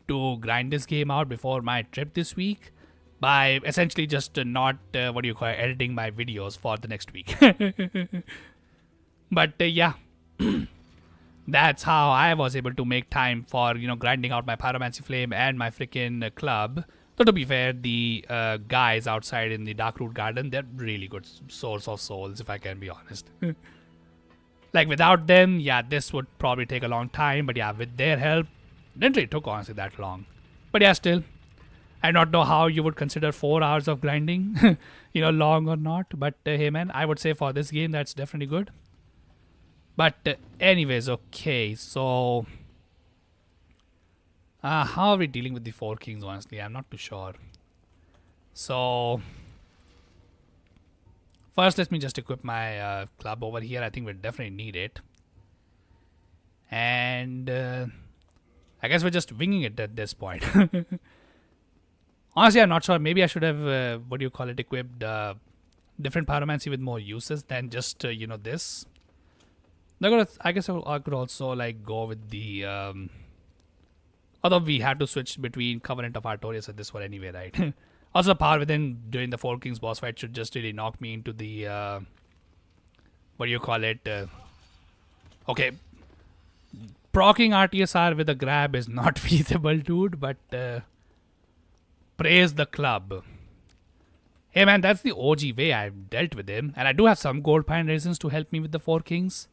to grind this game out before my trip this week by essentially just not, editing my videos for the next week. But yeah, that's how I was able to make time for, grinding out my Pyromancy Flame and my freaking club. So to be fair, the guys outside in the Darkroot Garden, they're really good source of souls, if I can be honest. Like without them, yeah, this would probably take a long time. But yeah, with their help, didn't really took honestly that long. But yeah, still, I do not know how you would consider 4 hours of grinding, long or not. But hey man, I would say for this game, that's definitely good. But anyways, okay, so how are we dealing with the 4 kings, honestly? I'm not too sure. So first, let me just equip my club over here. I think we definitely need it. And I guess we're just winging it at this point. Honestly, I'm not sure. Maybe I should have, equipped different pyromancy with more uses than just, this. I guess I could also go with the although we had to switch between Covenant of Artorias and this one anyway, right? Also, power within during the 4 Kings boss fight should just really knock me into the okay, proccing RTSR with a grab is not feasible, dude. But praise the club. Hey man, that's the OG way I've dealt with him, and I do have some gold pine resins to help me with the 4 Kings.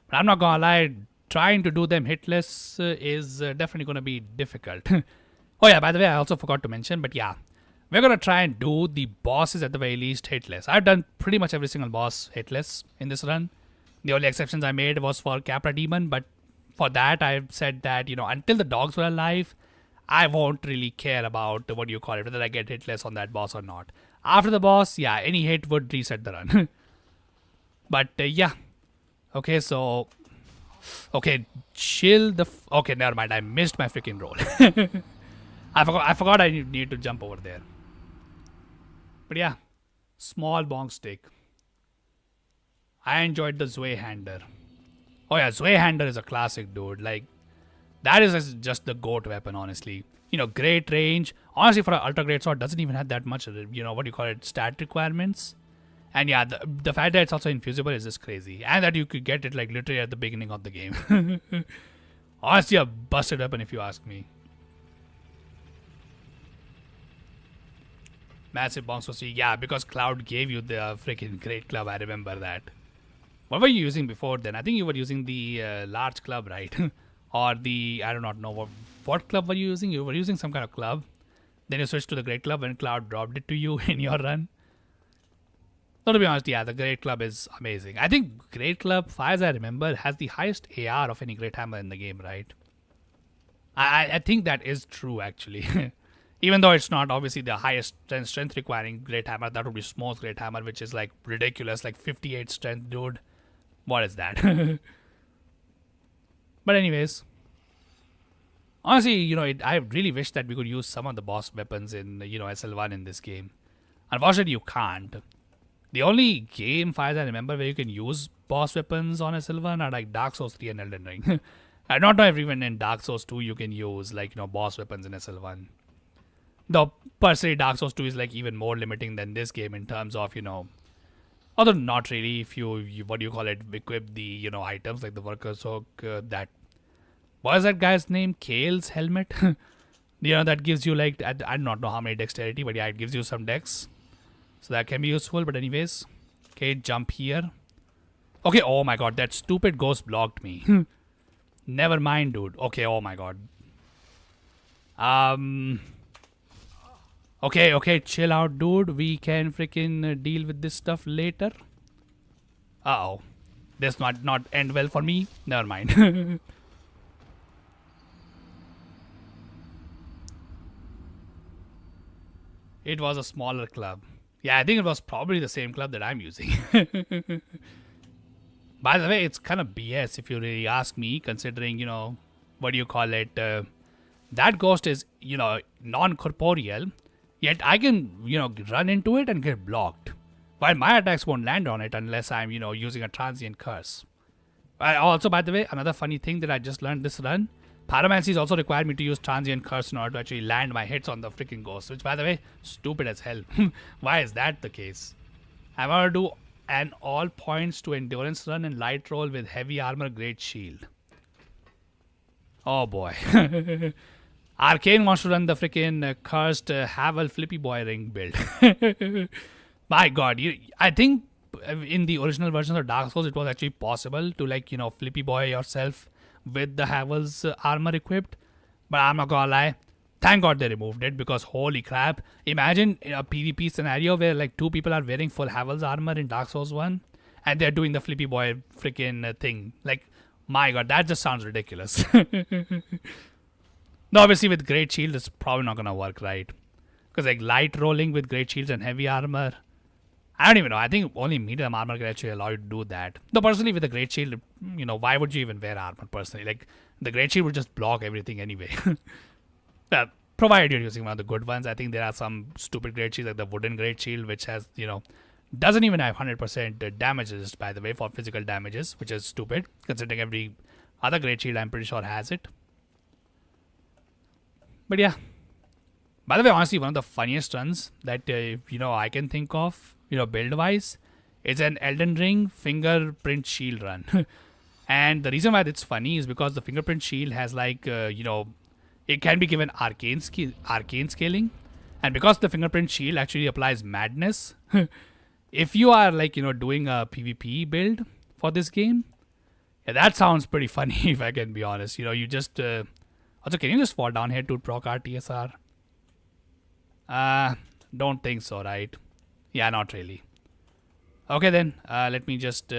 But I'm not gonna lie, trying to do them hitless is definitely gonna be difficult. Oh yeah, by the way, I also forgot to mention, but yeah, we're gonna try and do the bosses at the very least hitless. I've done pretty much every single boss hitless in this run. The only exceptions I made was for Capra Demon, but for that I've said that, until the dogs were alive, I won't really care about whether I get hitless on that boss or not. After the boss, yeah, any hit would reset the run. But yeah. Okay, so okay, chill the okay, never mind. I missed my freaking roll. I forgot I need to jump over there. But yeah, small bong stick. I enjoyed the Zweihander. Oh yeah, Zweihander is a classic, dude. Like, that is just the GOAT weapon, honestly. Great range. Honestly, for an ultra great sword, doesn't even have that much, stat requirements. And yeah, the fact that it's also infusible is just crazy. And that you could get it literally at the beginning of the game. Honestly, a busted weapon if you ask me. Massive bongs for C. Yeah, because Cloud gave you the freaking great club. I remember that. What were you using before then? I think you were using the large club, right? Or the, I do not know. What club were you using? You were using some kind of club. Then you switched to the great club when Cloud dropped it to you in your run. So to be honest, yeah, the Great Club is amazing. I think Great Club, far as I remember, has the highest AR of any Great Hammer in the game, right? I think that is true, actually. Even though it's not obviously the highest strength requiring great hammer, that would be Smoke's great hammer, which is like ridiculous, like 58 strength, dude. What is that? But anyways, honestly, I really wish that we could use some of the boss weapons in SL1 in this game. Unfortunately, you can't. The only game files I remember where you can use boss weapons on SL1 are like Dark Souls 3 and Elden Ring. I don't know if even in Dark Souls 2 you can use like boss weapons in SL1. Though personally Dark Souls 2 is like even more limiting than this game in terms of although not really if you what do you call it, equip the items like the worker's hook, that what is that guy's name, Kale's helmet. That gives you like I do not know how many dexterity, but yeah, it gives you some dex, so that can be useful. But anyways, okay, jump here. Okay, oh my god, that stupid ghost blocked me. Never mind, dude. Okay, oh my god. Okay, chill out, dude. We can freaking deal with this stuff later. Uh-oh. This might not end well for me. Never mind. It was a smaller club. Yeah, I think it was probably the same club that I'm using. By the way, it's kind of BS if you really ask me, considering, what do you call it? That ghost is, non-corporeal, yet I can, run into it and get blocked. While my attacks won't land on it unless I'm, using a transient curse. Also, by the way, another funny thing that I just learned this run, Pyromancies also required me to use transient curse in order to actually land my hits on the freaking ghost, which, by the way, stupid as hell. Why is that the case? I want to do an all points to endurance run and light roll with heavy armor great shield. Oh boy. Arcane wants to run the freaking cursed Havel Flippy Boy ring build. My god, I think in the original version of Dark Souls it was actually possible to Flippy Boy yourself with the Havel's armor equipped. But I'm not gonna lie, thank god they removed it, because holy crap, imagine a PvP scenario where like two people are wearing full Havel's armor in Dark Souls 1 and they're doing the Flippy Boy freaking thing. Like, my god, that just sounds ridiculous. Now, obviously with Great Shield, it's probably not gonna work, right? Because like light rolling with Great Shields and heavy armor, I don't even know. I think only medium armor can actually allow you to do that. Though personally with the Great Shield, why would you even wear armor personally? Like, the Great Shield would just block everything anyway. Well, provided you're using one of the good ones. I think there are some stupid Great Shields like the wooden Great Shield, which has, doesn't even have 100% damage resist, by the way, for physical damages, which is stupid, considering every other Great Shield I'm pretty sure has it. But yeah. By the way, honestly, one of the funniest runs that, I can think of, build-wise, is an Elden Ring fingerprint shield run. And the reason why it's funny is because the fingerprint shield has like, it can be given arcane scaling. And because the fingerprint shield actually applies madness, if you are like, doing a PvP build for this game, yeah, that sounds pretty funny if I can be honest. You just, also, can you just fall down here to proc RTSR? Don't think so, right? Yeah, not really. Okay then, let me just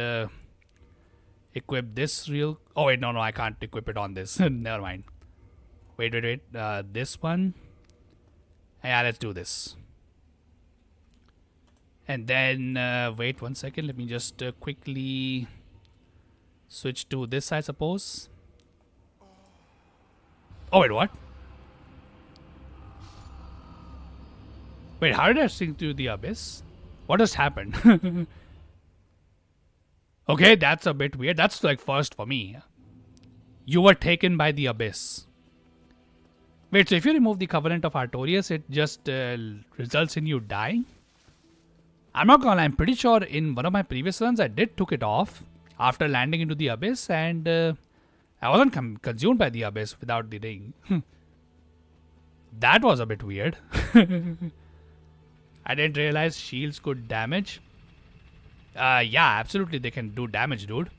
equip this real... Oh wait, no, I can't equip it on this. Never mind. Wait. This one. Yeah, let's do this. And then, wait 1 second. Let me just quickly switch to this, I suppose. Oh wait, what? Wait, how did I sink through the abyss? What just happened? Okay, that's a bit weird. That's like first for me. You were taken by the abyss. Wait, so if you remove the Covenant of Artorias, it just results in you dying? I'm not gonna lie, I'm pretty sure in one of my previous runs I did took it off after landing into the abyss, and I wasn't consumed by the abyss without the ring. That was a bit weird. I didn't realize shields could damage. Yeah, absolutely they can do damage, dude.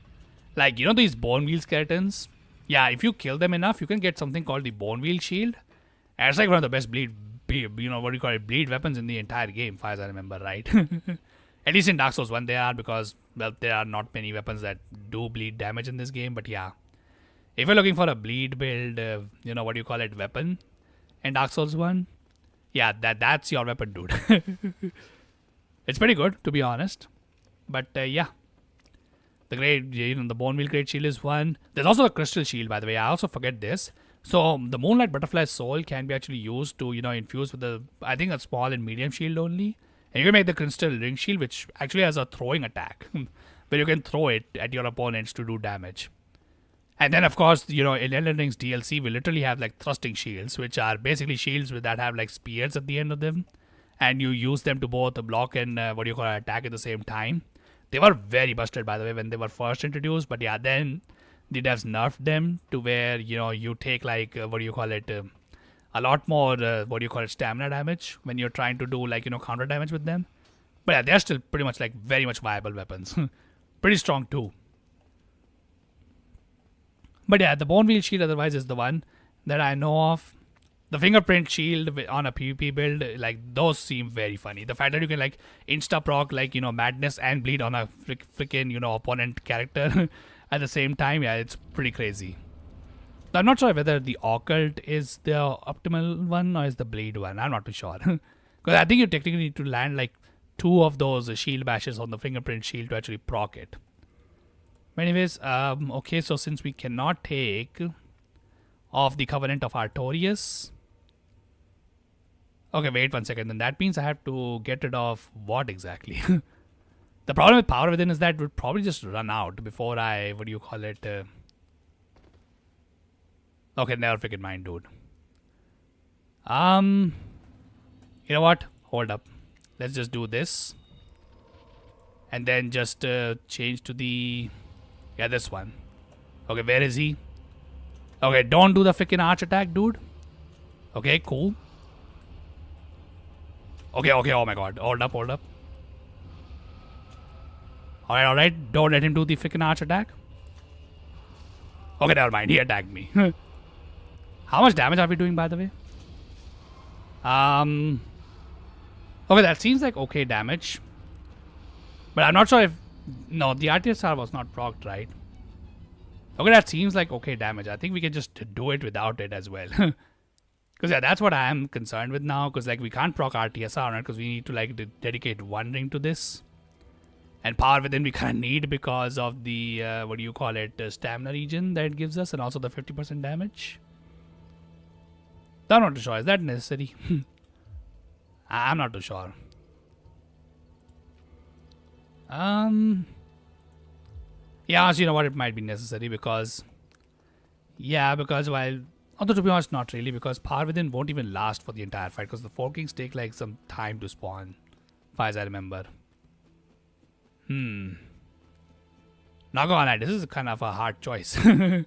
Like, these bone wheel skeletons? Yeah, if you kill them enough, you can get something called the bone wheel shield. And it's like one of the best bleed weapons in the entire game, as I remember, right? At least in Dark Souls 1 they are, because, well, there are not many weapons that do bleed damage in this game, but yeah. If you're looking for a bleed build, weapon in Dark Souls 1, Yeah, that's your weapon, dude. It's pretty good, to be honest. But yeah, the bone wheel great shield is one. There's also the crystal shield, by the way. I also forget this. So the moonlight butterfly soul can be actually used to infuse with I think a small and medium shield only, and you can make the crystal ring shield, which actually has a throwing attack, where you can throw it at your opponents to do damage. And then of course in Elden Ring's DLC we literally have like thrusting shields, which are basically shields that have like spears at the end of them, and you use them to both block and attack at the same time. They were very busted, by the way, when they were first introduced, but yeah, then the devs nerfed them to where you take like a lot more stamina damage when you're trying to do like counter damage with them. But yeah, they're still pretty much like very much viable weapons. Pretty strong too. But yeah, the bone wheel shield otherwise is the one that I know of. The fingerprint shield on a PvP build, like those seem very funny. The fact that you can like insta proc like madness and bleed on a freaking opponent character at the same time, yeah, it's pretty crazy. I'm not sure whether the occult is the optimal one or is the blade one. I'm not too sure. Because I think you technically need to land like 2 of those shield bashes on the fingerprint shield to actually proc it. But anyways, okay, so since we cannot take off the Covenant of Artorias. Okay, wait 1 second. Then that means I have to get rid of what exactly? The problem with Power Within is that it would probably just run out before I, okay, never freaking mind, dude. You know what? Hold up. Let's just do this. And then just change to the... Yeah, this one. Okay, where is he? Okay, don't do the freaking arch attack, dude. Okay, cool. Okay, oh my god. Hold up. Alright. Don't let him do the freaking arch attack. Okay, never mind. He attacked me. How much damage are we doing, by the way? Okay, that seems like okay damage. But I'm not sure if... No, the RTSR was not procced, right? Okay, that seems like okay damage. I think we can just do it without it as well. Because yeah, that's what I am concerned with now. Because like we can't proc RTSR on it because we need to like dedicate one ring to this. And Power Within we kind of need because of the, stamina regen that it gives us. And also the 50% damage. I'm not too sure. Is that necessary? I'm not too sure. Yeah, so you know what? It might be necessary because... Yeah, because while... Although to be honest, not really, because Power Within won't even last for the entire fight because the 4 Kings take like some time to spawn, as far as I remember. Not gonna lie, this is kind of a hard choice. I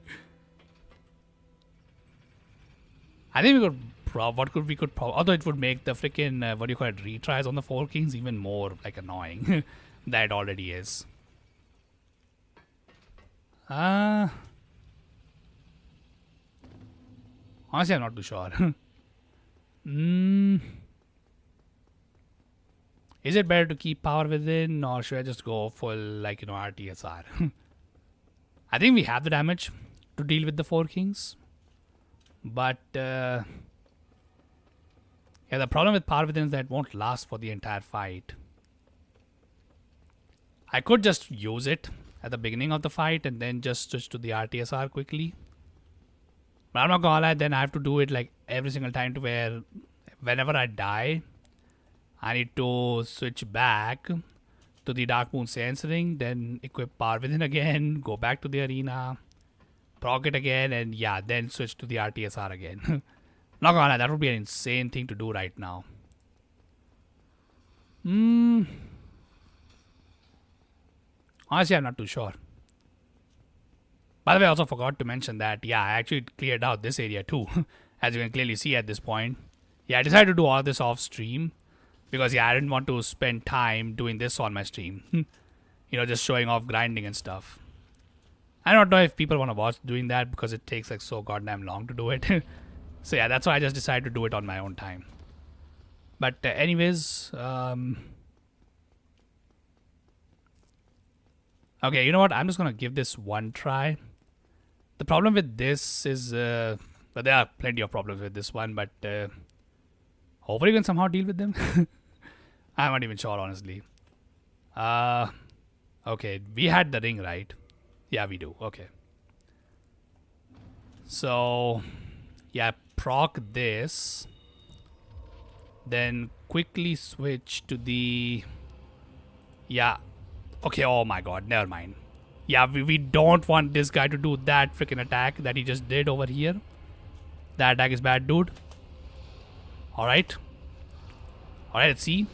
think we could although it would make the freaking retries on the 4 Kings even more like annoying than it already is. Honestly, I'm not too sure. Is it better to keep Power Within or should I just go full RTSR? I think we have the damage to deal with the 4 Kings. But yeah, the problem with Power Within is that it won't last for the entire fight. I could just use it at the beginning of the fight and then just switch to the RTSR quickly. But I'm not gonna lie, then I have to do it like every single time to where whenever I die, I need to switch back to the Dark Moon Sense Ring, then equip Power Within again, go back to the arena, proc it again, and yeah, then switch to the RTSR again. Not gonna lie, that would be an insane thing to do right now. Honestly, I'm not too sure. By the way, I also forgot to mention that, yeah, I actually cleared out this area too. As you can clearly see at this point. Yeah, I decided to do all this off stream. Because, yeah, I didn't want to spend time doing this on my stream. Just showing off grinding and stuff. I don't know if people want to watch doing that because it takes like so goddamn long to do it. So, yeah, that's why I just decided to do it on my own time. But anyways, okay, you know what? I'm just going to give this one try. The problem with this is... well, there are plenty of problems with this one, but... Hopefully we can somehow deal with them. I'm not even sure, honestly. Okay, we had the ring, right? Yeah, we do. Okay. So, yeah, proc this. Then quickly switch to the... Yeah. Okay, oh my god, never mind. Yeah, we don't want this guy to do that freaking attack that he just did over here. That attack is bad, dude. Alright. Alright, let's see.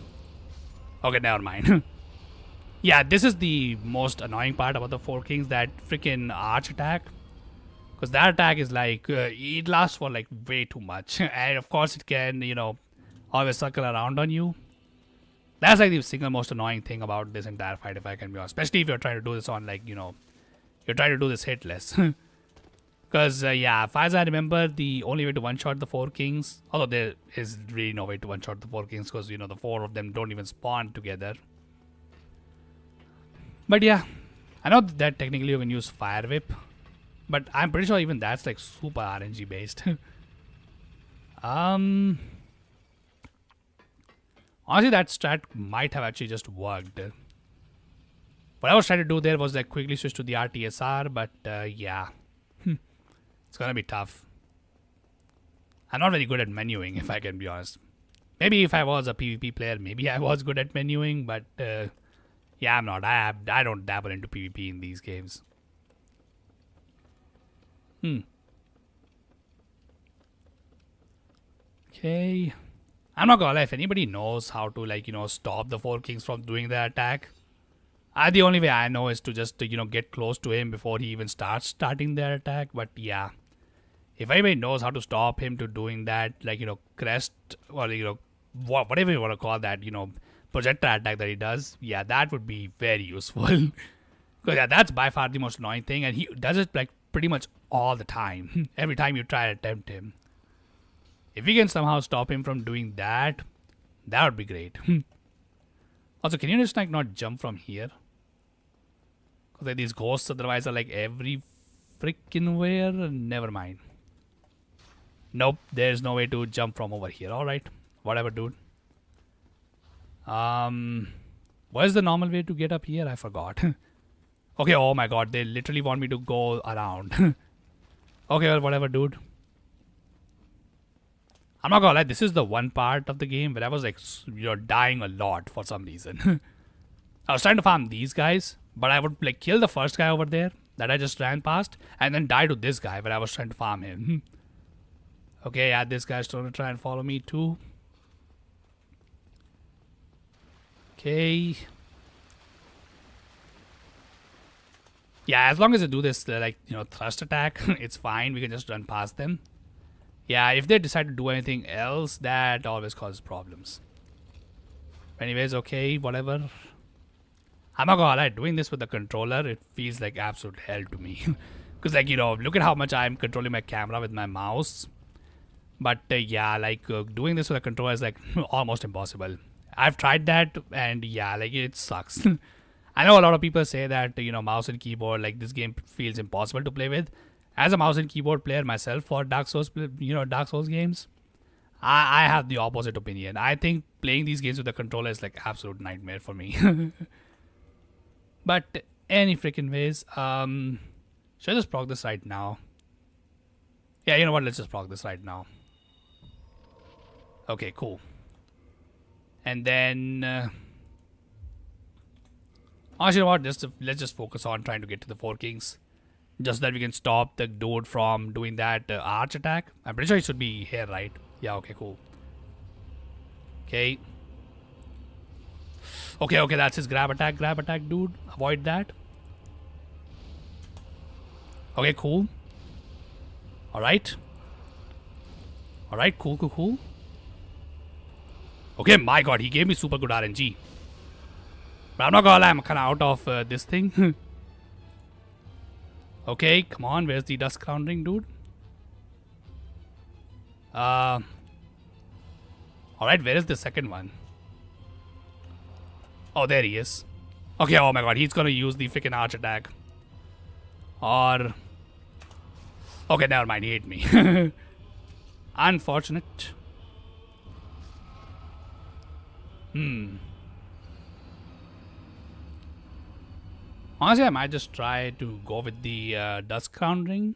Okay, never mind. Yeah, this is the most annoying part about the Four Kings, that freaking arch attack. Because that attack is like, it lasts for like way too much. And of course it can, you know, always circle around on you. That's like the single most annoying thing about this entire fight, if I can be honest. Especially if you're trying to do this on, like, you know, you're trying to do this hitless. Because, yeah, as I remember, the only way to one-shot the Four Kings, although there is really no way to one-shot the Four Kings because, you know, the four of them don't even spawn together. But yeah, I know that technically you can use Fire Whip, but I'm pretty sure even that's like super RNG based. Honestly, that strat might have actually just worked. What I was trying to do there was like quickly switch to the RTSR, but yeah, it's gonna be tough. I'm not very good at menuing, if I can be honest. Maybe if I was a PvP player, maybe I was good at menuing, but yeah, I'm not. I don't dabble into PvP in these games. Okay. I'm not gonna lie, if anybody knows how to, like, you know, stop the Four Kings from doing the attack, the only way I know is to just, you know, get close to him before he even starting their attack. But yeah, if anybody knows how to stop him to doing that, like, you know, crest, or, you know, whatever you want to call that, you know, projectile attack that he does, yeah, that would be very useful. Because yeah, that's by far the most annoying thing, and he does it like pretty much all the time. Every time you try to attempt him. If we can somehow stop him from doing that, that would be great. Also, can you just like not jump from here? Because like, these ghosts otherwise are like every freaking where. Never mind. Nope, there's no way to jump from over here. Alright, whatever, dude. What is the normal way to get up here? I forgot. Okay, oh my god, they literally want me to go around. Okay, well, whatever, dude. I'm not gonna lie, this is the one part of the game where I was like, you know, dying a lot for some reason. I was trying to farm these guys, but I would like kill the first guy over there that I just ran past, and then die to this guy where I was trying to farm him. Okay, yeah, this guy's trying to try and follow me too. Okay. Yeah, as long as I do this, like, you know, thrust attack, it's fine. We can just run past them. Yeah, if they decide to do anything else, that always causes problems. Anyways, okay, whatever. I'm not gonna lie, doing this with the controller, it feels like absolute hell to me. Because, like, you know, look at how much I'm controlling my camera with my mouse. But, yeah, like, doing this with a controller is, like, almost impossible. I've tried that, and, yeah, like, it sucks. I know a lot of people say that, you know, mouse and keyboard, like, this game feels impossible to play with. As a mouse and keyboard player myself for Dark Souls, you know, Dark Souls games, I have the opposite opinion. I think playing these games with the controller is like absolute nightmare for me. But any freaking ways, should I just proc this right now? Yeah, you know what? Let's just proc this right now. Okay, cool. And then, actually, you know what? Let's just focus on trying to get to the Four Kings. Just so that we can stop the dude from doing that arch attack. I'm pretty sure it should be here, right? Yeah, okay, cool. Okay. Okay, that's his grab attack, dude. Avoid that. Okay, cool. Alright. Alright, cool. Okay, my god, he gave me super good RNG. But I'm not gonna lie, I'm kinda out of this thing. Okay, come on, where's the Dusk Crown Ring, dude? Alright, where is the second one? Oh, there he is. Okay, oh my god, he's gonna use the freaking arch attack. Or... Okay, never mind, he hit me. Unfortunate. Honestly, I might just try to go with the Dusk Crown Ring.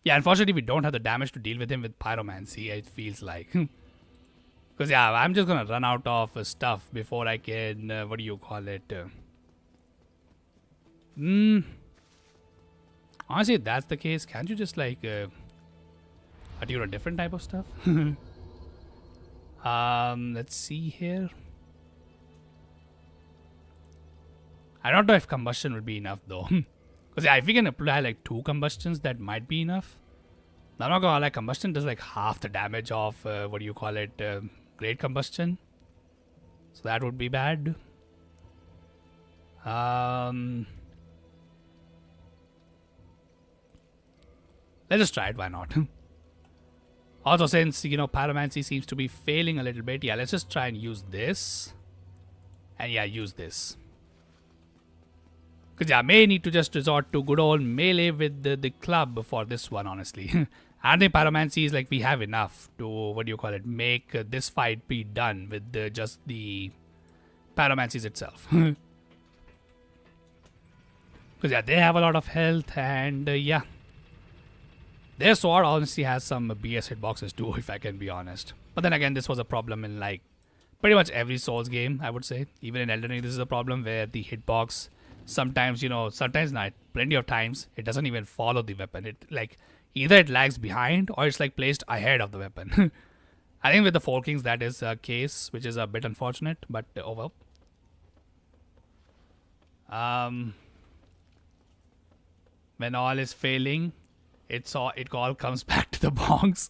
Yeah, unfortunately, we don't have the damage to deal with him with Pyromancy, it feels like. Because, yeah, I'm just going to run out of stuff before I can, what do you call it? Honestly, if that's the case, can't you just, like, attune a different type of stuff? Let's see here. I don't know if combustion would be enough, though. Because, yeah, if we can apply, like, 2 combustions, that might be enough. I'm not gonna, like, combustion does, like, half the damage of, what do you call it, great combustion. So that would be bad. Let's just try it, why not? Also, since, you know, Pyromancy seems to be failing a little bit, yeah, let's just try and use this. And yeah, use this. Because yeah, I may need to just resort to good old melee with the club for this one, honestly. I think Pyromancy is like we have enough to, what do you call it, make this fight be done with just the Pyromancies itself. Because yeah, they have a lot of health and yeah. Their sword honestly has some BS hitboxes too, if I can be honest. But then again, this was a problem in like pretty much every Souls game, I would say. Even in Elden Ring, this is a problem where the hitbox sometimes, you know, sometimes not, plenty of times, it doesn't even follow the weapon. It like either it lags behind or it's like placed ahead of the weapon. I think with the Four Kings that is a case, which is a bit unfortunate, but oh well. When all is failing, it all comes back to the bongs.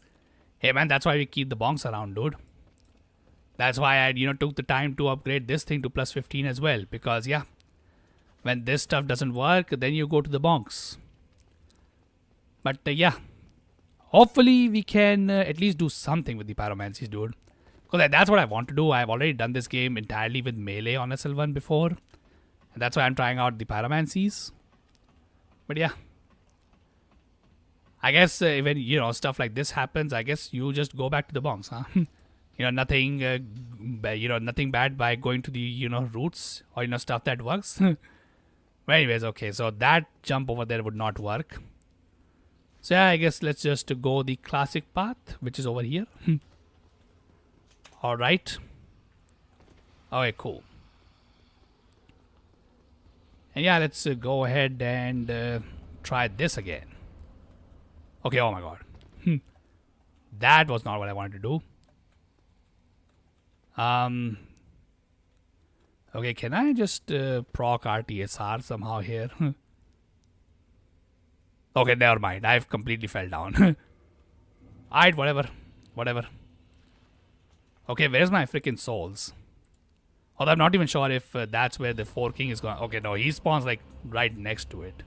Hey man, that's why we keep the bongs around, dude. That's why I, you know, took the time to upgrade this thing to plus 15 as well. Because yeah, when this stuff doesn't work, then you go to the bonks. But yeah, hopefully we can at least do something with the Pyromancies, dude. Because that's what I want to do. I've already done this game entirely with melee on SL1 before. And that's why I'm trying out the Pyromancies. But yeah, I guess when, you know, stuff like this happens, I guess you just go back to the bongs, huh? You know, nothing, nothing bad by going to the, you know, roots or, you know, stuff that works. But anyways, okay, so that jump over there would not work. So yeah, I guess let's just go the classic path, which is over here. Alright. Okay, cool. And yeah, let's go ahead and try this again. Okay, oh my god. That was not what I wanted to do. Okay, can I just proc RTSR somehow here? Okay, never mind. I've completely fell down. Alright, whatever. Okay, where's my freaking souls? Although I'm not even sure if that's where the Four King is going. Okay, no, he spawns like right next to it.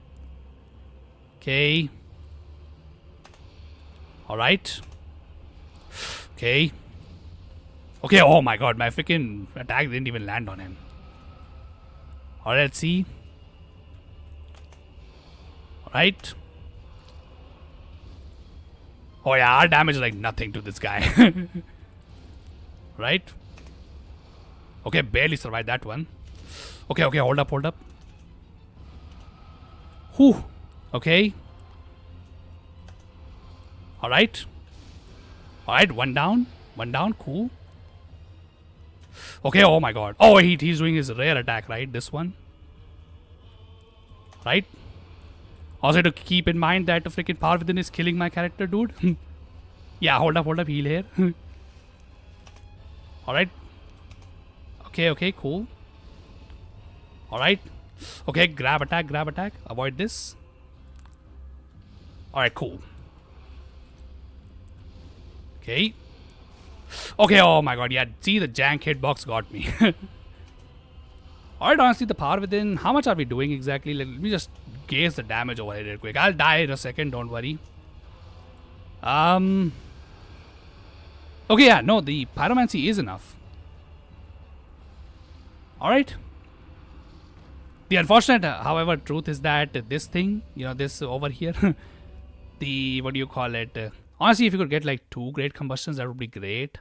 Okay. Alright. Okay. Okay, oh my god, my freaking attack didn't even land on him. Alright, let's see. Alright. Oh yeah, our damage is like nothing to this guy. Right? Okay, barely survived that one. Okay, hold up. Whew. Okay. Alright, one down, cool. Okay, oh my god. Oh, he's doing his rare attack, right? This one. Right? Also to keep in mind that the freaking power within is killing my character, dude. Yeah, hold up, heal here. Alright. Okay, cool. Alright. Okay, grab attack. Avoid this. Alright, cool. Okay. Okay, oh my god, yeah. See, the jank hitbox got me. Alright, honestly, the power within. How much are we doing exactly? Let me just gauge the damage over here real quick. I'll die in a second, don't worry. Okay, yeah, no, the Pyromancy is enough. Alright. The unfortunate, however, truth is that this thing, you know, this over here, the, what do you call it? Honestly, if you could get like 2 great combustions, that would be great.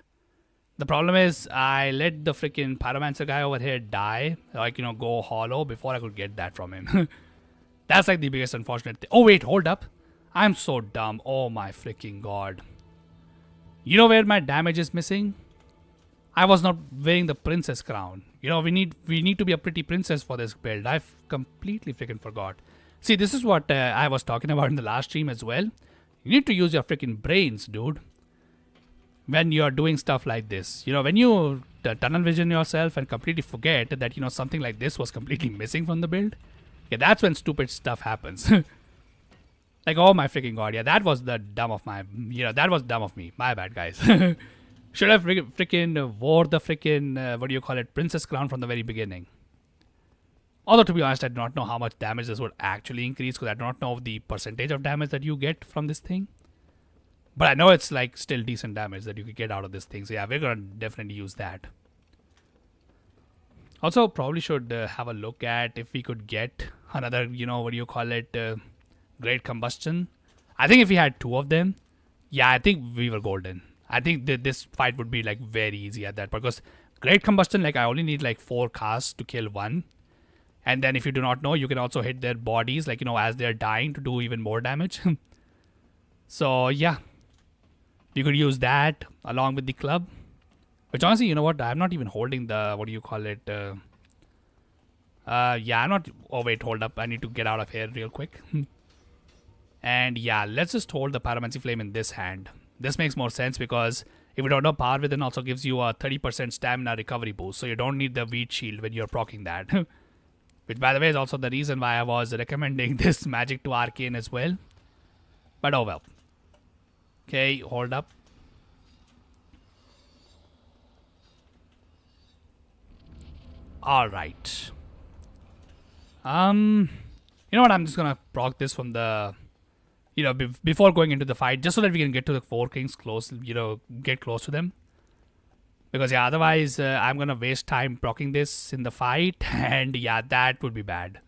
The problem is I let the freaking pyromancer guy over here die, like, go hollow before I could get that from him. That's like the biggest unfortunate thing. Oh wait, hold up. I'm so dumb. Oh my freaking god. You know where my damage is missing? I was not wearing the princess crown. We need to be a pretty princess for this build. I've completely freaking forgot. See, this is what I was talking about in the last stream as well. You need to use your freaking brains, dude. When you're doing stuff like this, when you tunnel vision yourself and completely forget that something like this was completely missing from the build, yeah, that's when stupid stuff happens. Like, oh my freaking god, yeah, that was dumb of me. My bad, guys. Should have freaking wore the freaking princess crown from the very beginning. Although, to be honest, I do not know how much damage this would actually increase because I do not know the percentage of damage that you get from this thing. But I know it's like still decent damage that you could get out of this thing. So yeah, we're gonna definitely use that. Also, probably should have a look at if we could get another, great combustion. I think if we had 2 of them, yeah, I think we were golden. I think this fight would be like very easy at that because great combustion, like I only need like 4 casts to kill one. And then if you do not know, you can also hit their bodies, like, as they're dying to do even more damage. So yeah. You could use that along with the club. Which honestly, you know what? I'm not even holding the, yeah, I'm not, oh wait, hold up. I need to get out of here real quick. And yeah, let's just hold the Pyromancy Flame in this hand. This makes more sense because if you don't know, Power Within also gives you a 30% stamina recovery boost. So you don't need the Wheat Shield when you're proccing that. Which by the way is also the reason why I was recommending this magic to Arcane as well. But oh well. Okay, hold up. Alright. You know what? I'm just gonna proc this from the, before going into the fight, just so that we can get to the 4 kings close, get close to them. Because yeah, otherwise I'm gonna waste time proccing this in the fight, and yeah, that would be bad.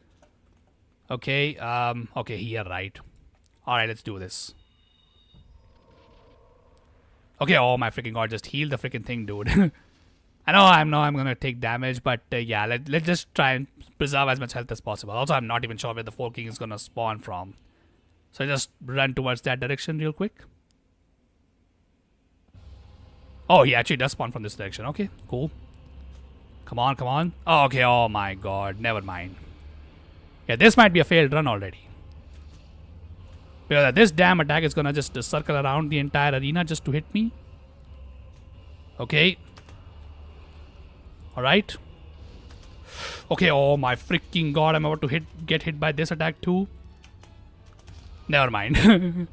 Okay, okay, here, right. Alright, let's do this. Okay, oh my freaking god, just heal the freaking thing, dude. I know I'm gonna take damage, but yeah, let's just try and preserve as much health as possible. Also, I'm not even sure where the 4 king is gonna spawn from. So just run towards that direction real quick. Oh, he actually does spawn from this direction. Okay, cool. Come on, come on. Oh, okay, oh my god, never mind. Yeah, this might be a failed run already. Because this damn attack is gonna just circle around the entire arena just to hit me. Okay. Alright. Okay, oh my freaking god, I'm about to get hit by this attack too. Never mind.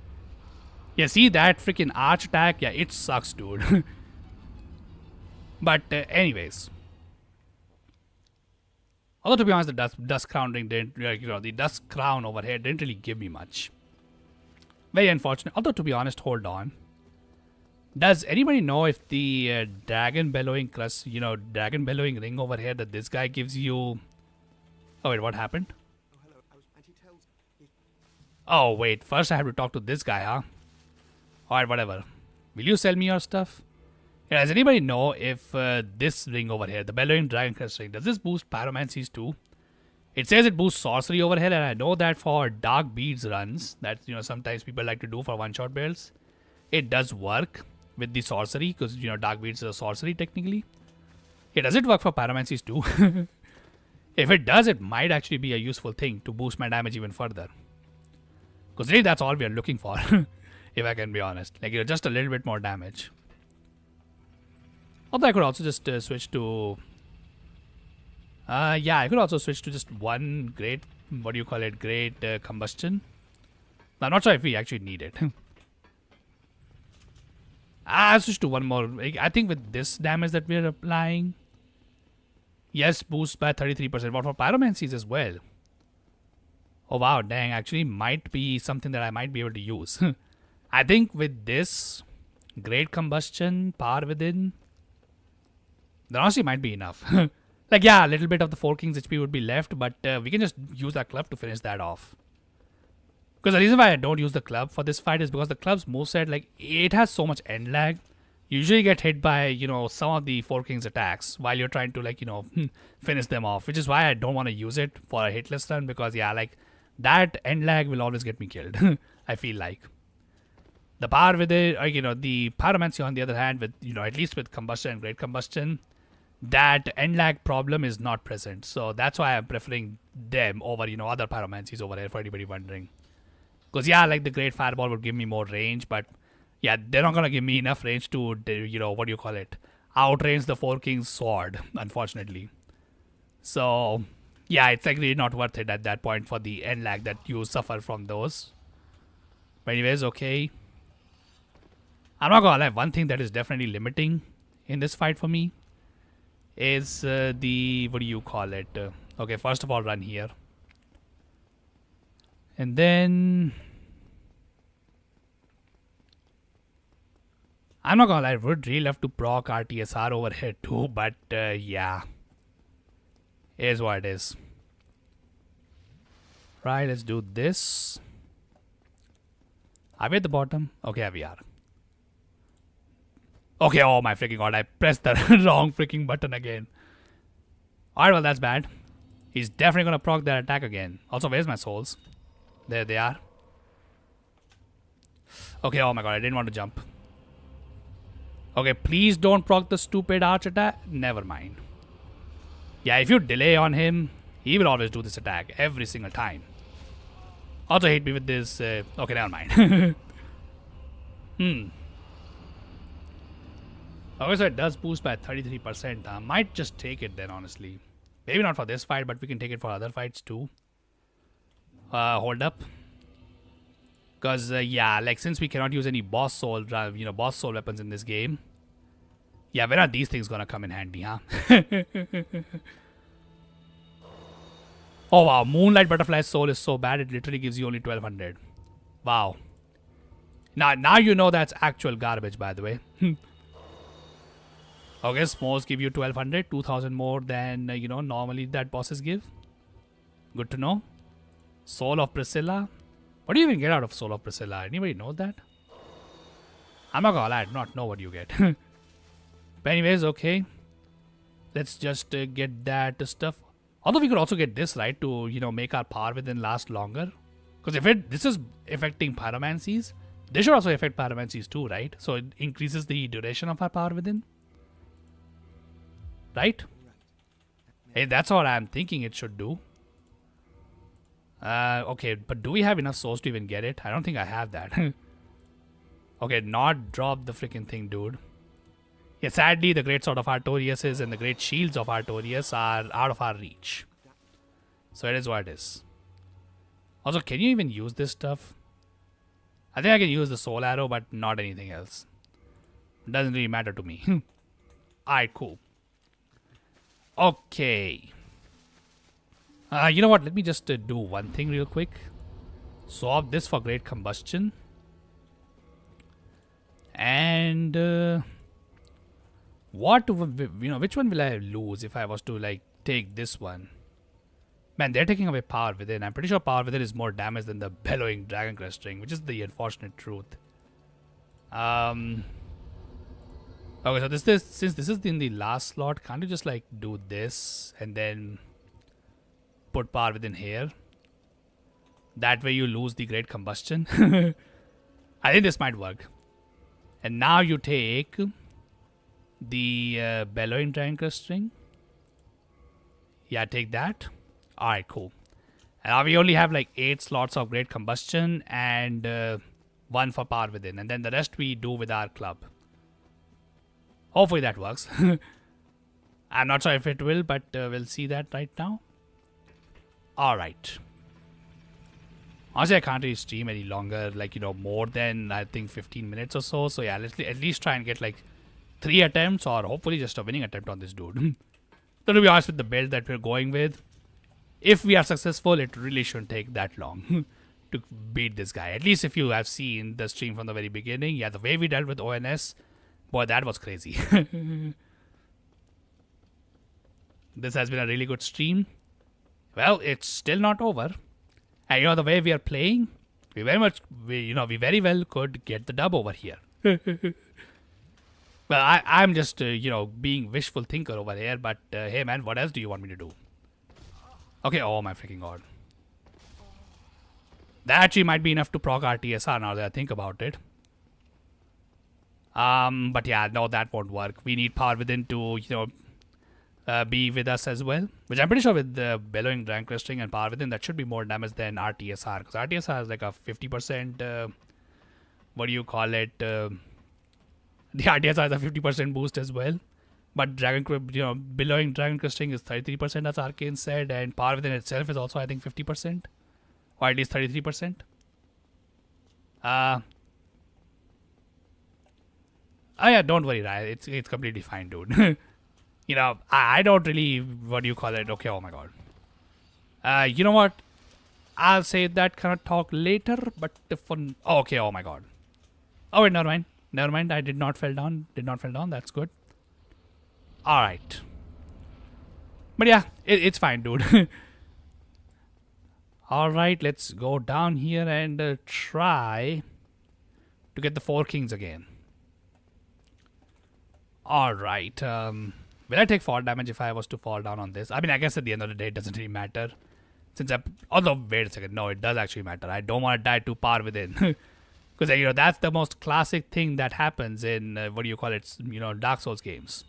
Yeah, see that freaking arch attack? Yeah, it sucks, dude. But anyways. Although to be honest, the dust crown ring didn't, the dust crown over here didn't really give me much. Very unfortunate. Although to be honest, hold on. Does anybody know if the dragon bellowing crust, dragon bellowing ring over here that this guy gives you? Oh wait, what happened? Oh, hello. And he tells me. Oh wait, first I have to talk to this guy, huh? Alright, whatever. Will you sell me your stuff? Yeah, does anybody know if this ring over here, the bellowing dragon crest ring, does this boost pyromancies too? It says it boosts sorcery over here, and I know that for dark beads runs, that sometimes people like to do for one-shot builds, it does work with the sorcery, because dark beads is a sorcery technically. Yeah, does it work for pyromancies too? If it does, it might actually be a useful thing to boost my damage even further. Because really that's all we are looking for, if I can be honest. Like, just a little bit more damage. Although I could also just switch to... yeah, I could also switch to just one great, great combustion. I'm not sure if we actually need it. I'll switch to one more. I think with this damage that we're applying, yes, boost by 33%, but for pyromancies as well. Oh wow, dang, actually might be something that I might be able to use. I think with this, great combustion, power within, that honestly might be enough. Like, yeah, a little bit of the 4 kings HP would be left, but we can just use that club to finish that off. Because the reason why I don't use the club for this fight is because the club's moveset, like, it has so much end lag You usually get hit by, some of the Four Kings attacks while you're trying to, like, finish them off, which is why I don't want to use it for a hitless run because, yeah, like, that end lag will always get me killed, I feel like. The power with it, the pyromancy on the other hand, with, at least with combustion and great combustion, that end lag problem is not present. So that's why I'm preferring them over, other pyromancies over here for anybody wondering. Because, yeah, like the great fireball would give me more range, but yeah, they're not gonna give me enough range to, what do you call it? Outrange the Four Kings sword, unfortunately. So, yeah, it's like really not worth it at that point for the end lag that you suffer from those. But anyways, okay. I'm not gonna lie, one thing that is definitely limiting in this fight for me is the, what do you call it? Okay, first of all, run here. And then I'm not gonna lie, I would really love to proc RTSR over here too, but yeah. Here's what it is. Right, let's do this. Are we at the bottom? Okay, here we are. Okay, oh my freaking god, I pressed the wrong freaking button again. Alright, well, that's bad. He's definitely gonna proc that attack again. Also, where's my souls? There they are. Okay, oh my god, I didn't want to jump. Okay, please don't proc the stupid arch attack. Never mind. Yeah, if you delay on him, he will always do this attack every single time. Also hit me with this. Okay, never mind. Okay, so it does boost by 33%. I might just take it then, honestly. Maybe not for this fight, but we can take it for other fights too. Hold up. Because, yeah, like since we cannot use any boss soul weapons in this game. Yeah, when are these things gonna come in handy, huh? Oh wow, Moonlight Butterfly Soul is so bad it literally gives you only 1200. Wow. Now you know that's actual garbage, by the way. Okay, S'mores give you 1200, 2000 more than, normally that bosses give. Good to know. Soul of Priscilla. What do you even get out of Soul of Priscilla? Anybody know that? I'm not gonna lie, I do not know what you get. But anyways, okay. Let's just get that stuff. Although we could also get this, right, to, make our power within last longer. Because if this is affecting pyromancies, this should also affect pyromancies too, right? So it increases the duration of our power within. Right? Hey, that's what I'm thinking it should do. Okay, but do we have enough souls to even get it? I don't think I have that. Okay, not drop the freaking thing, dude. Yeah, sadly, the Great Sword of Artorias and the Great Shields of Artorias are out of our reach. So it is what it is. Also, can you even use this stuff? I think I can use the Soul Arrow, but not anything else. It doesn't really matter to me. Alright, cool. Okay. You know what? Let me just do one thing real quick. Swap this for Great Combustion. And which one will I lose if I was to like take this one? Man, they're taking away Power Within. I'm pretty sure Power Within is more damage than the Bellowing Dragon Crest Ring, which is the unfortunate truth. Okay, so since this is in the last slot, can't you just like do this and then put Power Within here? That way you lose the Great Combustion. I think this might work. And now you take the Bellowing Dragon Crest Ring. Yeah, take that. Alright, cool. And now we only have like 8 slots of Great Combustion and 1 for Power Within. And then the rest we do with our club. Hopefully that works. I'm not sure if it will, but we'll see that right now. Alright. Honestly, I can't really stream any longer, like, more than, I think, 15 minutes or so. So yeah, let's at least try and get like 3 attempts or hopefully just a winning attempt on this dude. So to be honest with the build that we're going with, if we are successful, it really shouldn't take that long to beat this guy. At least if you have seen the stream from the very beginning. Yeah, the way we dealt with ONS, boy, that was crazy. This has been a really good stream. Well, it's still not over. And the way we are playing, we very well could get the dub over here. Well, I'm just, being wishful thinker over here, but hey man, what else do you want me to do? Okay, oh my freaking god. That actually might be enough to proc RTSR now that I think about it. But yeah, no, that won't work. We need power within to, be with us as well. Which I'm pretty sure with the bellowing, rank cresting, and power within, that should be more damage than RTSR. Because RTSR is like a 50%, what do you call it? The RTSR is a 50% boost as well. But bellowing, dragon cresting is 33%, as Arcane said. And power within itself is also, I think, 50%. Or at least 33%. Oh yeah, don't worry, right? It's completely fine, dude. I don't really, what do you call it? Okay, oh my god. You know what? I'll say that kind of talk later, but okay, oh my god. Oh wait, never mind. Never mind, I did not fall down. That's good. Alright. But yeah, it's fine, dude. Alright, let's go down here and try to get the 4 kings again. Alright, will I take fall damage if I was to fall down on this? I mean, I guess at the end of the day, it doesn't really matter. Although, wait a second, no, it does actually matter. I don't want to die to power within. Because, that's the most classic thing that happens in, Dark Souls games.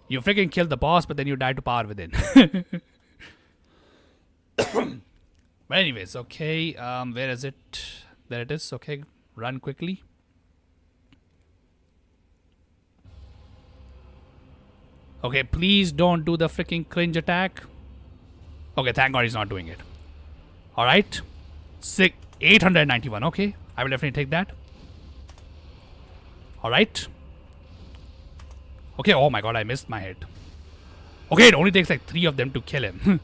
You freaking kill the boss, but then you die to power within. But anyways, okay, where is it? There it is, okay, run quickly. Okay, please don't do the freaking cringe attack. Okay, thank god he's not doing it. Alright. 891, okay. I will definitely take that. Alright. Okay, oh my god, I missed my hit. Okay, it only takes like 3 of them to kill him.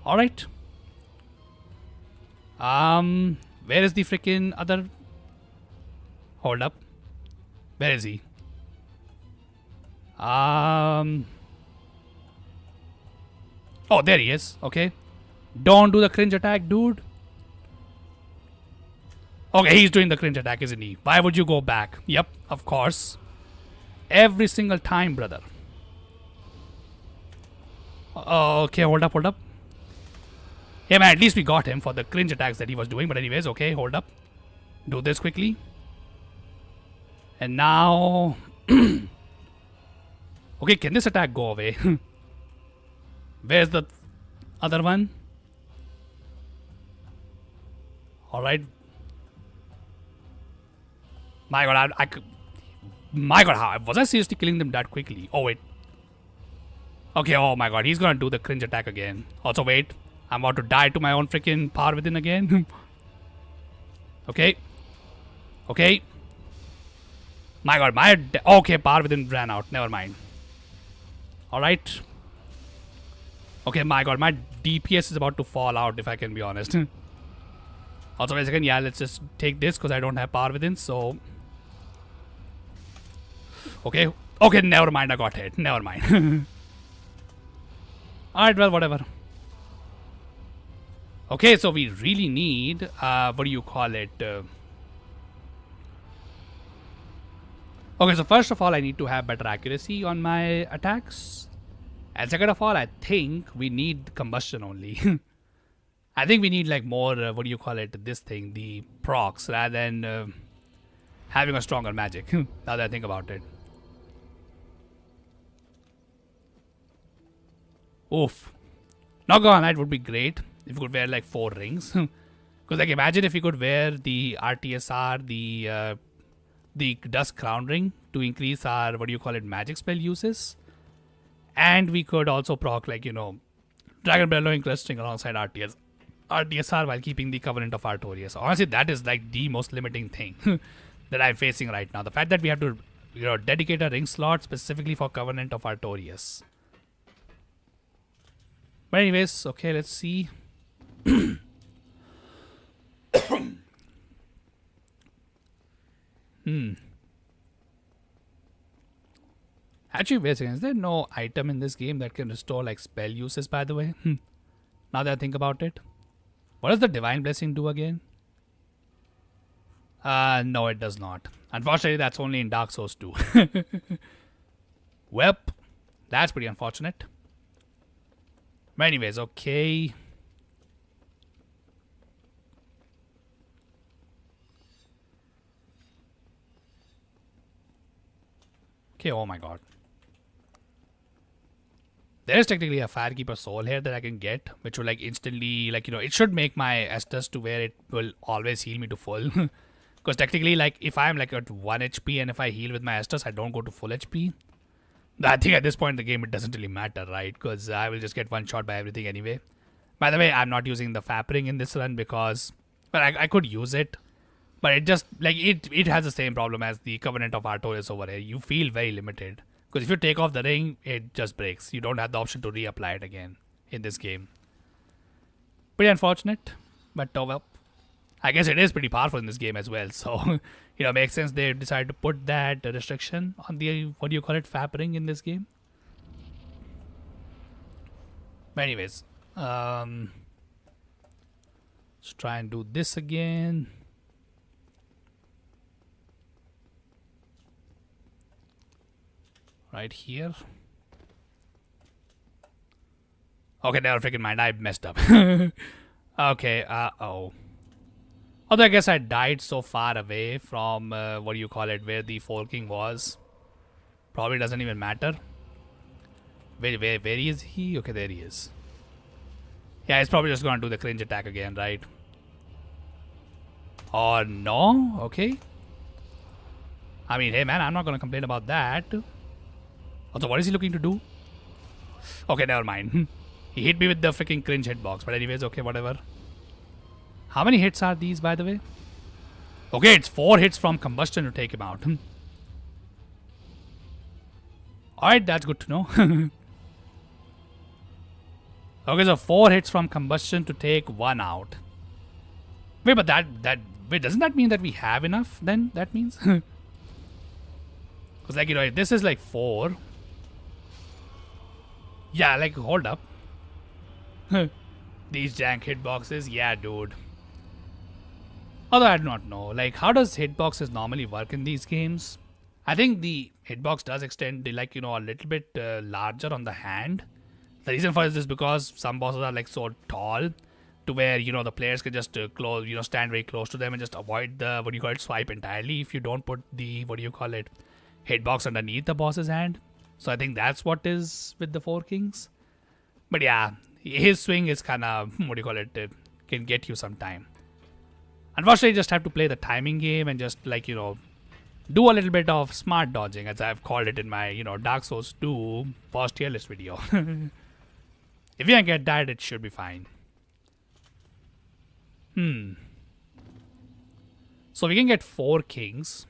Alright. Where is the freaking other? Hold up. Where is he? Oh, there he is. Okay. Don't do the cringe attack, dude. Okay, he's doing the cringe attack, isn't he? Why would you go back? Yep, of course. Every single time, brother. Okay, hold up. Yeah, man, at least we got him for the cringe attacks that he was doing. But anyways, okay, hold up. Do this quickly. And now... Okay, can this attack go away? Where's the other one? Alright. My god, my god, how was I seriously killing them that quickly? Oh wait. Okay, oh my god, he's gonna do the cringe attack again. Also wait, I'm about to die to my own freaking power within again. Okay. Okay. My god, okay, power within ran out. Never mind. Alright. Okay, my god, my DPS is about to fall out, if I can be honest. Also, wait a second, yeah, let's just take this because I don't have power within, so... Okay, never mind, I got hit. Never mind. Alright, well, whatever. Okay, so we really need, what do you call it? Okay, so first of all, I need to have better accuracy on my attacks. And second of all, I think we need combustion only. I think we need like more, this thing, the procs, rather than having a stronger magic. Now that I think about it. Oof. Not gonna lie, it would be great if you could wear like 4 rings. Because like imagine if you could wear the RTSR, the Dusk Crown Ring to increase our, magic spell uses. And we could also proc like, Dragon Bellowing Clustering alongside RTSR while keeping the Covenant of Artorias. Honestly, that is like the most limiting thing that I'm facing right now. The fact that we have to, dedicate a ring slot specifically for Covenant of Artorias. But anyways, okay, let's see. Actually, wait a second. Is there no item in this game that can restore like spell uses, by the way? Now that I think about it. What does the Divine Blessing do again? No, it does not. Unfortunately, that's only in Dark Souls 2. Well, that's pretty unfortunate. But anyways, okay. Okay, oh my god. There is technically a Firekeeper soul here that I can get, which will like instantly, like, it should make my Estus to where it will always heal me to full. Because technically, like, if I'm like at 1 HP and if I heal with my Estus, I don't go to full HP. I think at this point in the game, it doesn't really matter, right? Because I will just get one shot by everything anyway. By the way, I'm not using the Fappering in this run because, well, I could use it. But it just, like, it has the same problem as the Covenant of Artorias over here. You feel very limited. Because if you take off the ring, it just breaks. You don't have the option to reapply it again in this game. Pretty unfortunate. But oh well. I guess it is pretty powerful in this game as well. So, it makes sense they decided to put that restriction on the, what do you call it, Fappering in this game. But anyways. Let's try and do this again. Right here. Okay, never freaking mind. I messed up. Okay, oh. Although I guess I died so far away from, what do you call it, where the Forking was. Probably doesn't even matter. Where is he? Okay, there he is. Yeah, he's probably just gonna do the cringe attack again, right? Or no? Okay. I mean, hey man, I'm not gonna complain about that. Also, what is he looking to do? Okay, never mind. He hit me with the freaking cringe hitbox. But anyways, okay, whatever. How many hits are these, by the way? Okay, it's 4 hits from combustion to take him out. Alright, that's good to know. Okay, so 4 hits from combustion to take 1 out. Wait, but wait, doesn't that mean that we have enough then? That means? Because, like, if this is like 4. Yeah, like, hold up. These jank hitboxes, yeah, dude. Although I do not know, like, how does hitboxes normally work in these games? I think the hitbox does extend, like, a little bit larger on the hand. The reason for this is because some bosses are like so tall to where, the players can just close, stand very close to them and just avoid the, what do you call it, swipe entirely if you don't put the, what do you call it, hitbox underneath the boss's hand. So I think that's what is with the 4 kings. But yeah, his swing is kind of, what do you call it, can get you some time. Unfortunately, you just have to play the timing game and just, like, do a little bit of smart dodging, as I've called it in my, Dark Souls 2 post tier list video. If you can get that, it should be fine. So we can get 4 kings,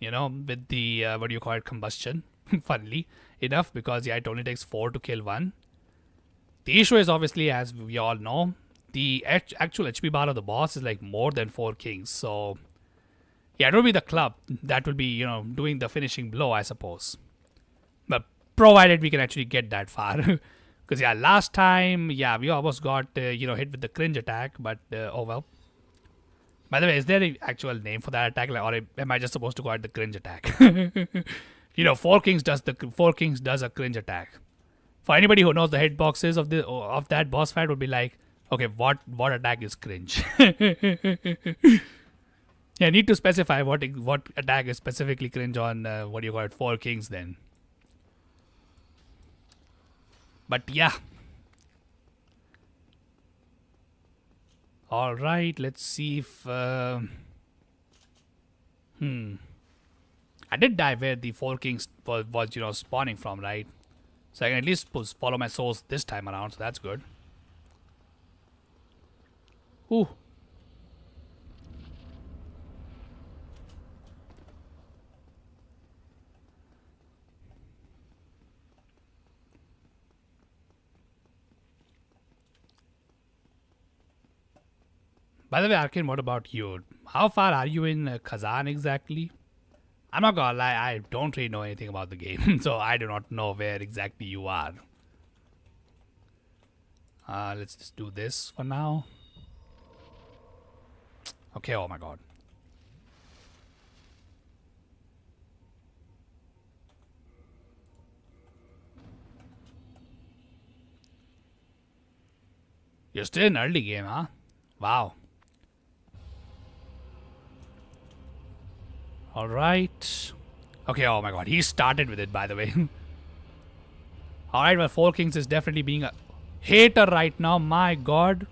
with the, what do you call it, combustion. Funnily enough, because yeah, it only takes 4 to kill 1. The issue is obviously, as we all know, the actual HP bar of the boss is like more than 4 kings. So yeah, it will be the club that will be, doing the finishing blow, I suppose. But provided we can actually get that far. Because yeah, last time, yeah, we almost got, hit with the cringe attack, but oh well. By the way, is there an actual name for that attack, or am I just supposed to call it the cringe attack? 4 kings does a cringe attack. For anybody who knows the hitboxes of that boss fight, would be like, okay, what attack is cringe? Yeah, I need to specify what attack is specifically cringe on, what do you call it, 4 kings then. But yeah. Alright, let's see if... I did die where the 4 kings was spawning from, right? So I can at least follow my souls this time around, so that's good. Ooh. By the way, Arkin, what about you? How far are you in Kazan exactly? I'm not gonna lie, I don't really know anything about the game, so I do not know where exactly you are. Let's just do this for now. Okay, oh my god. You're still in early game, huh? Wow. Alright. Okay, oh my god. He started with it, by the way. Alright, well, Four Kings is definitely being a hater right now. My god.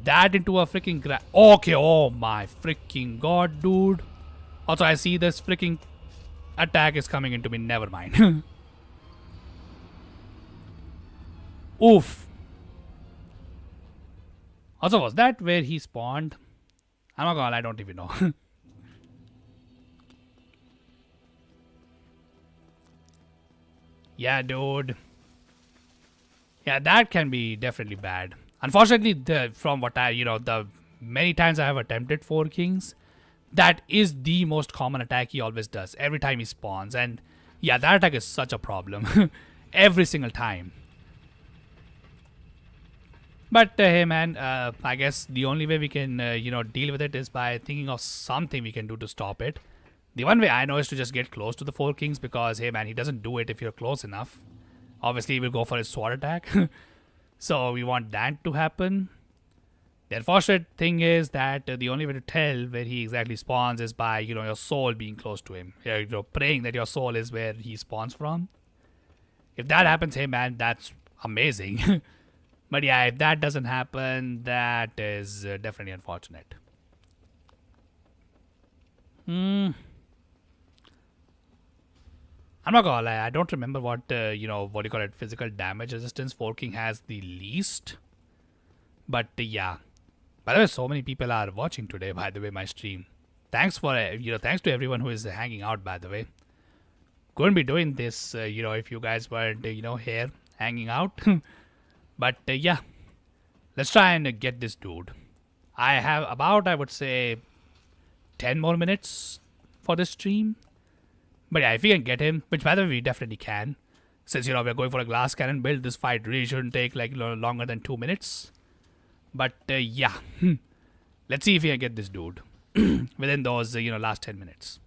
That into a freaking okay, oh my freaking god, dude. Also, I see this freaking attack is coming into me. Never mind. Oof. Also, was that where he spawned? I'm not gonna lie, I don't even know. Yeah, dude. Yeah, that can be definitely bad. Unfortunately, from what I, the many times I have attempted Four Kings, that is the most common attack he always does every time he spawns. And yeah, that attack is such a problem every single time. But hey, man, I guess the only way we can, deal with it is by thinking of something we can do to stop it. The one way I know is to just get close to the Four Kings because, hey, man, he doesn't do it if you're close enough. Obviously, he will go for his sword attack. So we want that to happen. The unfortunate thing is that the only way to tell where he exactly spawns is by, your soul being close to him. Praying that your soul is where he spawns from. If that happens, hey, man, that's amazing. But yeah, if that doesn't happen, that is definitely unfortunate. I'm not gonna lie, I don't remember what, what do you call it, physical damage resistance Four King has the least. But yeah. By the way, so many people are watching today, by the way, my stream. Thanks for, thanks to everyone who is hanging out, by the way. Couldn't be doing this, if you guys weren't, here hanging out. But yeah, let's try and get this dude. I have about, I would say, 10 more minutes for this stream. But yeah, if we can get him, which by the way we definitely can, since we're going for a glass cannon build, this fight really shouldn't take like longer than 2 minutes. But yeah, let's see if we can get this dude within those last 10 minutes.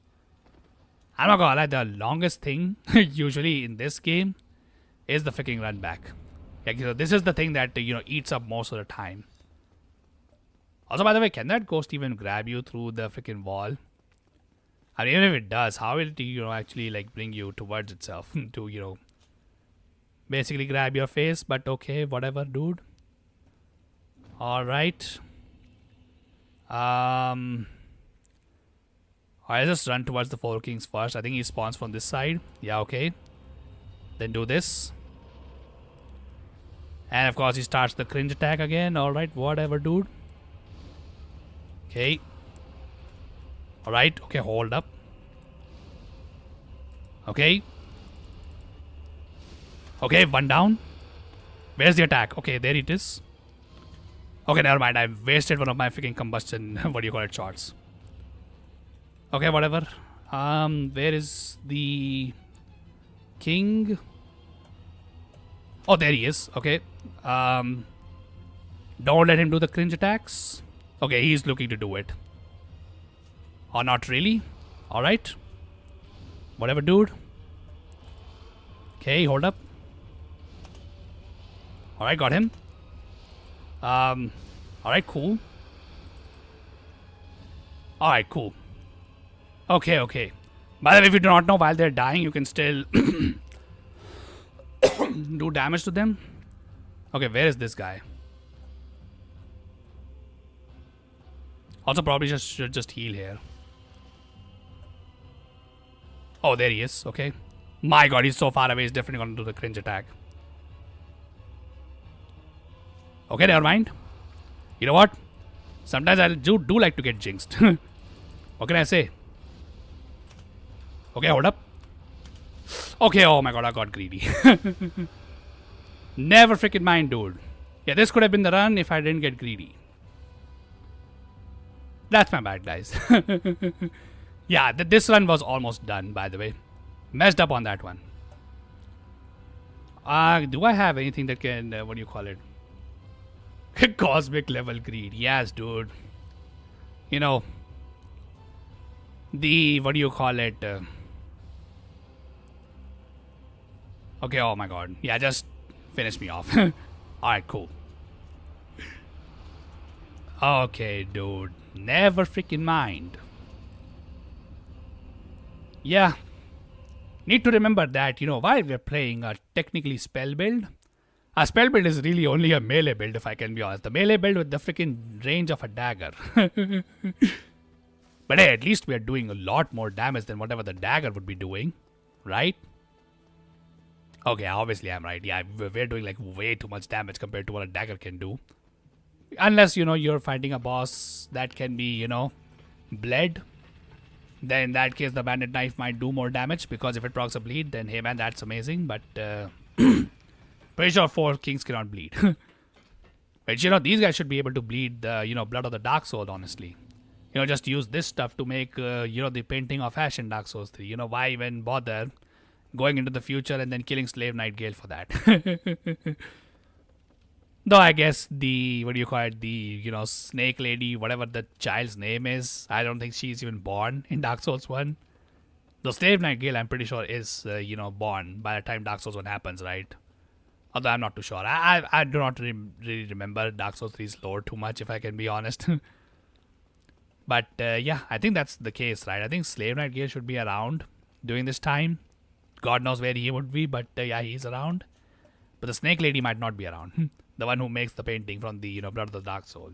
I'm not gonna lie, the longest thing usually in this game is the freaking run back. Yeah, this is the thing that eats up most of the time. Also, by the way, can that ghost even grab you through the freaking wall? I mean, even if it does, how will it actually like bring you towards itself to basically grab your face? But okay, whatever, dude. All right. I just run towards the Four Kings first. I think he spawns from this side. Yeah, okay. Then do this. And of course, he starts the cringe attack again. All right, whatever, dude. Okay. Alright, okay, hold up. Okay. Okay, one down. Where's the attack? Okay, there it is. Okay, never mind. I wasted one of my freaking combustion, what do you call it, shots. Okay, whatever. Where is the king? Oh, there he is. Okay. Don't let him do the cringe attacks. Okay, he's looking to do it. Or not really. Alright. Whatever, dude. Okay, hold up. Alright, got him. Alright, cool. Alright, cool. Okay, okay. By the way, if you do not know, while they're dying, you can still do damage to them. Okay, where is this guy? Also, probably should just heal here. Oh, there he is. Okay. My god, he's so far away. He's definitely going to do the cringe attack. Okay, never mind. You know what? Sometimes I do like to get jinxed. What can I say? Okay, hold up. Okay, oh my god, I got greedy. Never freaking mind, dude. Yeah, this could have been the run if I didn't get greedy. That's my bad, guys. Yeah, this run was almost done, by the way. Messed up on that one. Do I have anything that can, what do you call it? Cosmic level greed. Yes, dude. You know, the, what do you call it? Okay, oh my god. Yeah, just finish me off. Alright, cool. Okay, dude. Never freaking mind. Yeah. Need to remember that, while we're playing a technically spell build, a spell build is really only a melee build, if I can be honest. The melee build with the freaking range of a dagger. But hey, at least we are doing a lot more damage than whatever the dagger would be doing, right? Okay, obviously I'm right. Yeah, we're doing like way too much damage compared to what a dagger can do. Unless, you're fighting a boss that can be, bled. Then in that case, the bandit knife might do more damage because if it procs a bleed, then hey man, that's amazing. But pretty sure 4 kings cannot bleed. Which, these guys should be able to bleed the, blood of the Dark Soul, honestly. Just use this stuff to make, the painting of Ash in Dark Souls 3. Why even bother going into the future and then killing Slave Knight Gale for that? Though I guess the, snake lady, whatever the child's name is, I don't think she's even born in Dark Souls 1. The Slave Knight Gale, I'm pretty sure, is, born by the time Dark Souls 1 happens, right? Although I'm not too sure. I do not really remember Dark Souls 3's lore too much, if I can be honest. But yeah, I think that's the case, right? I think Slave Knight Gale should be around during this time. God knows where he would be, but yeah, he's around. But the Snake Lady might not be around. The one who makes the painting from the, Blood of the Dark Soul.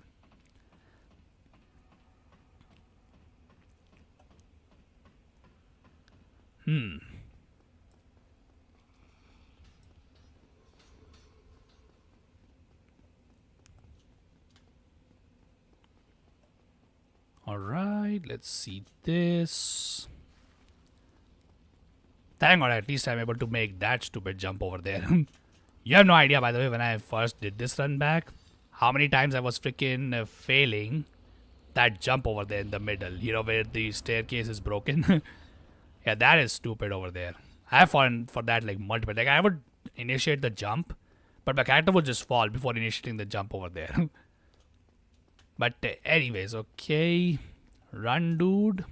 Alright, let's see this. Thank God, at least I'm able to make that stupid jump over there. You have no idea, by the way, when I first did this run back, how many times I was freaking failing that jump over there in the middle, where the staircase is broken. Yeah, that is stupid over there. I have fallen for that like multiple. Like I would initiate the jump, but my character would just fall before initiating the jump over there. But anyways, okay. Run, dude.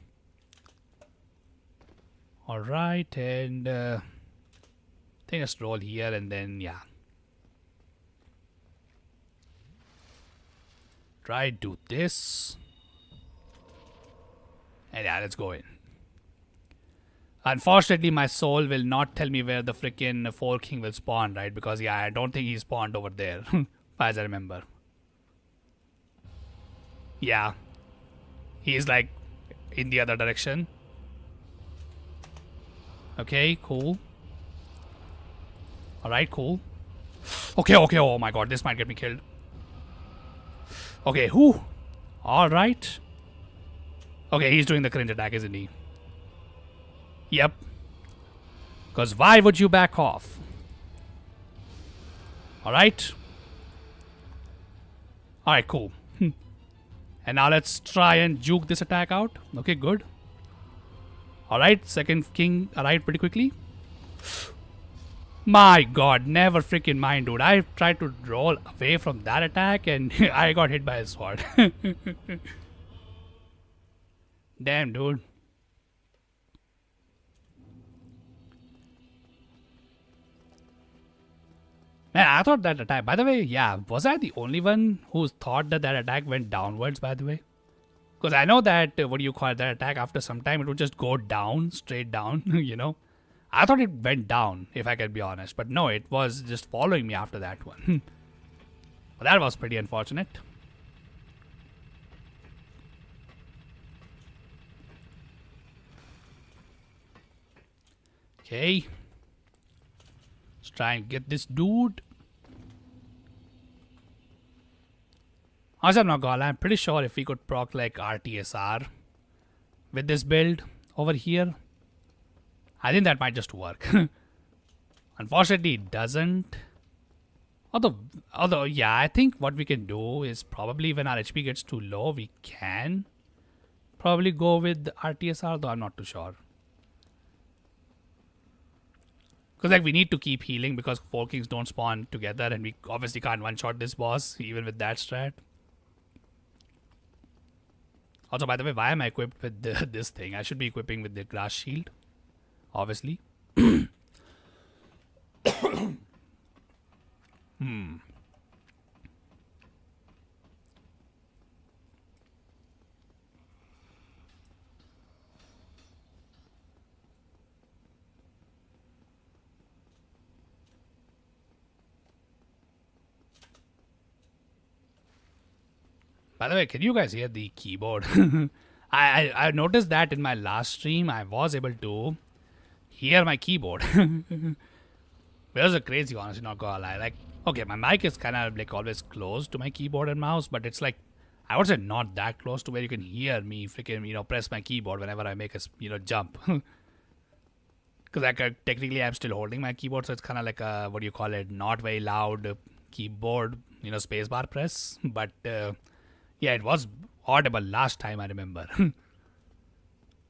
Alright, and I think just roll here and then, yeah. Try do this. And yeah, let's go in. Unfortunately, my soul will not tell me where the freaking 4 king will spawn, right? Because yeah, I don't think he spawned over there, as I remember. Yeah. He's like in the other direction. Okay, cool. Alright, cool. Okay, oh my god, this might get me killed. Okay, whoo. Alright. Okay, he's doing the cringe attack, isn't he? Yep. Because why would you back off? Alright. Alright, cool. And now let's try and juke this attack out. Okay, good. Alright, second king arrived pretty quickly. My god, never freaking mind, dude. I tried to roll away from that attack and I got hit by a sword. Damn, dude. Man, I thought that attack, by the way, yeah, was I the only one who thought that that attack went downwards, by the way? Because I know that, what do you call it, that attack after some time, it would just go down, straight down, I thought it went down, if I can be honest. But no, it was just following me after that one. But that was pretty unfortunate. Okay. Let's try and get this dude. I'm not gonna lie, I'm pretty sure if we could proc like RTSR with this build over here, I think that might just work. Unfortunately, it doesn't. Although, yeah, I think what we can do is probably when our HP gets too low, we can probably go with RTSR, though I'm not too sure. Because like we need to keep healing because 4 kings don't spawn together and we obviously can't one-shot this boss even with that strat. Also, by the way, why am I equipped with this thing? I should be equipping with the glass shield. Obviously. By the way, can you guys hear the keyboard? I noticed that in my last stream, I was able to hear my keyboard. It was a crazy, honestly, not gonna lie. Like, okay, my mic is kind of like always close to my keyboard and mouse, but it's like, I would say not that close to where you can hear me freaking, press my keyboard whenever I make a, jump. Because like technically I'm still holding my keyboard, so it's kind of like a, what do you call it, not very loud keyboard, spacebar press. But yeah, it was audible last time, I remember.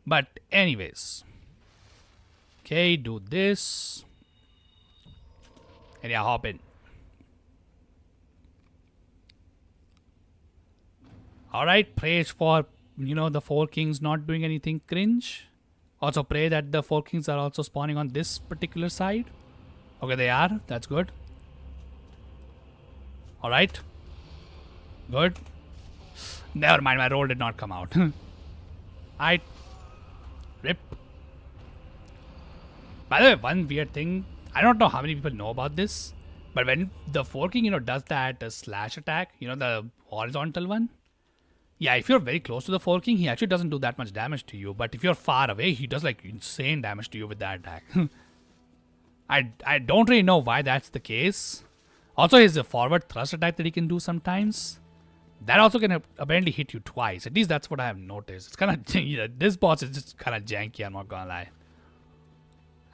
But anyways, okay, do this, and yeah, hop in. All right, praise for the four kings not doing anything cringe. Also pray that the four kings are also spawning on this particular side. Okay, they are. That's good. All right. Good. Never mind, my roll did not come out. Alright. Rip. By the way, one weird thing, I don't know how many people know about this, but when the four king, does that slash attack, the horizontal one. Yeah, if you're very close to the four king, he actually doesn't do that much damage to you. But if you're far away, he does like insane damage to you with that attack. I don't really know why that's the case. Also, his forward thrust attack that he can do sometimes, that also can apparently hit you twice. At least that's what I have noticed. It's kind of this boss is just kind of janky. I'm not gonna lie.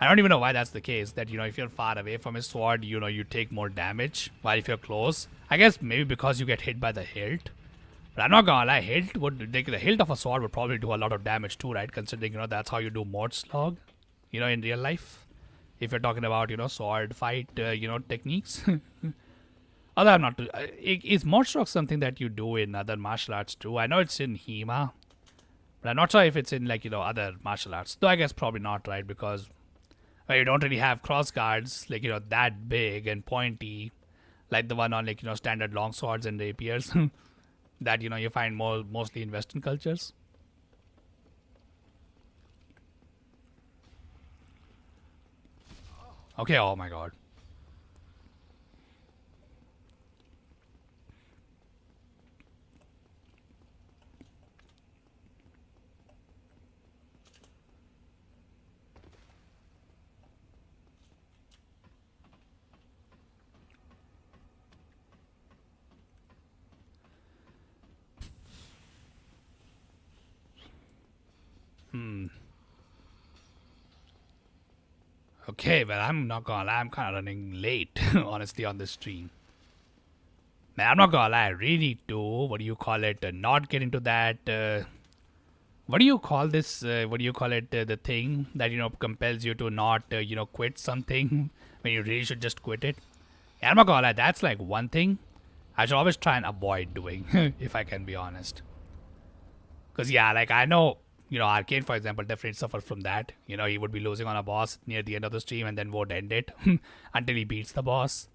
I don't even know why that's the case. That if you're far away from his sword, you take more damage. While if you're close, I guess maybe because you get hit by the hilt. But I'm not gonna lie, the hilt of a sword would probably do a lot of damage too, right? Considering that's how you do Mort slog, in real life. If you're talking about sword fight, techniques. Although I'm not too, is Mort slog something that you do in other martial arts too? I know it's in HEMA, but I'm not sure if it's in like other martial arts. Though I guess probably not, right? Because you don't really have cross guards like that big and pointy, like the one on like standard long swords and rapiers. That you find mostly in Western cultures. Okay, oh my god. Okay, well, I'm not gonna lie, I'm kind of running late, honestly, on this stream. Man, I'm not gonna lie, I really need to, what do you call it, not get into that, what do you call this, the thing that, compels you to not, quit something when you really should just quit it. Yeah, I'm not gonna lie, that's like one thing I should always try and avoid doing, if I can be honest. Because, yeah, like, I know, Arcane, for example, definitely suffered from that. He would be losing on a boss near the end of the stream and then would end it until he beats the boss.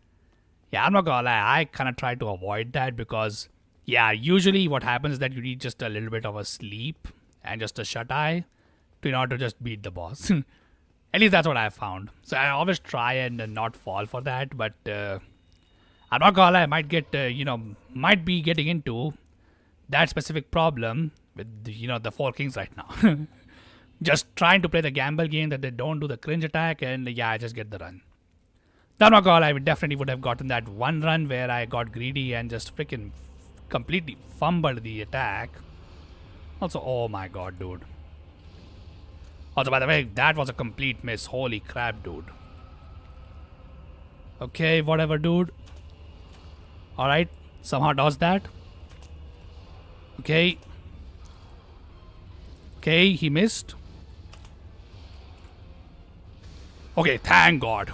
Yeah, I'm not gonna lie, I kind of try to avoid that because, yeah, usually what happens is that you need just a little bit of a sleep and just a shut eye in order to just beat the boss. At least that's what I've found. So I always try and not fall for that, but I'm not gonna lie, I might get, might be getting into that specific problem with the four kings right now. Just trying to play the gamble game that they don't do the cringe attack, and yeah, I just get the run. I'm not gonna lie, I definitely would have gotten that one run where I got greedy and just freaking completely fumbled the attack. Also, oh my god, dude. Also, by the way, that was a complete miss. Holy crap, dude. Okay, whatever, dude. Alright, somehow does that. Okay. Okay, he missed. Okay, thank God.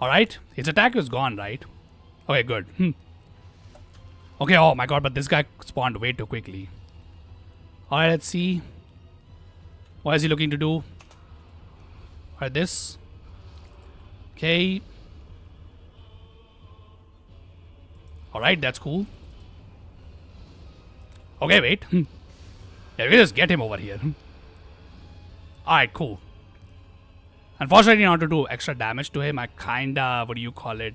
Alright, his attack is gone, right? Okay, good. Okay, oh my god, but this guy spawned way too quickly. Alright, let's see. What is he looking to do? Alright, this. Okay. Alright, that's cool. Okay, wait. Yeah, we just get him over here. Alright, cool. Unfortunately, in order to do extra damage to him, I kinda, what do you call it?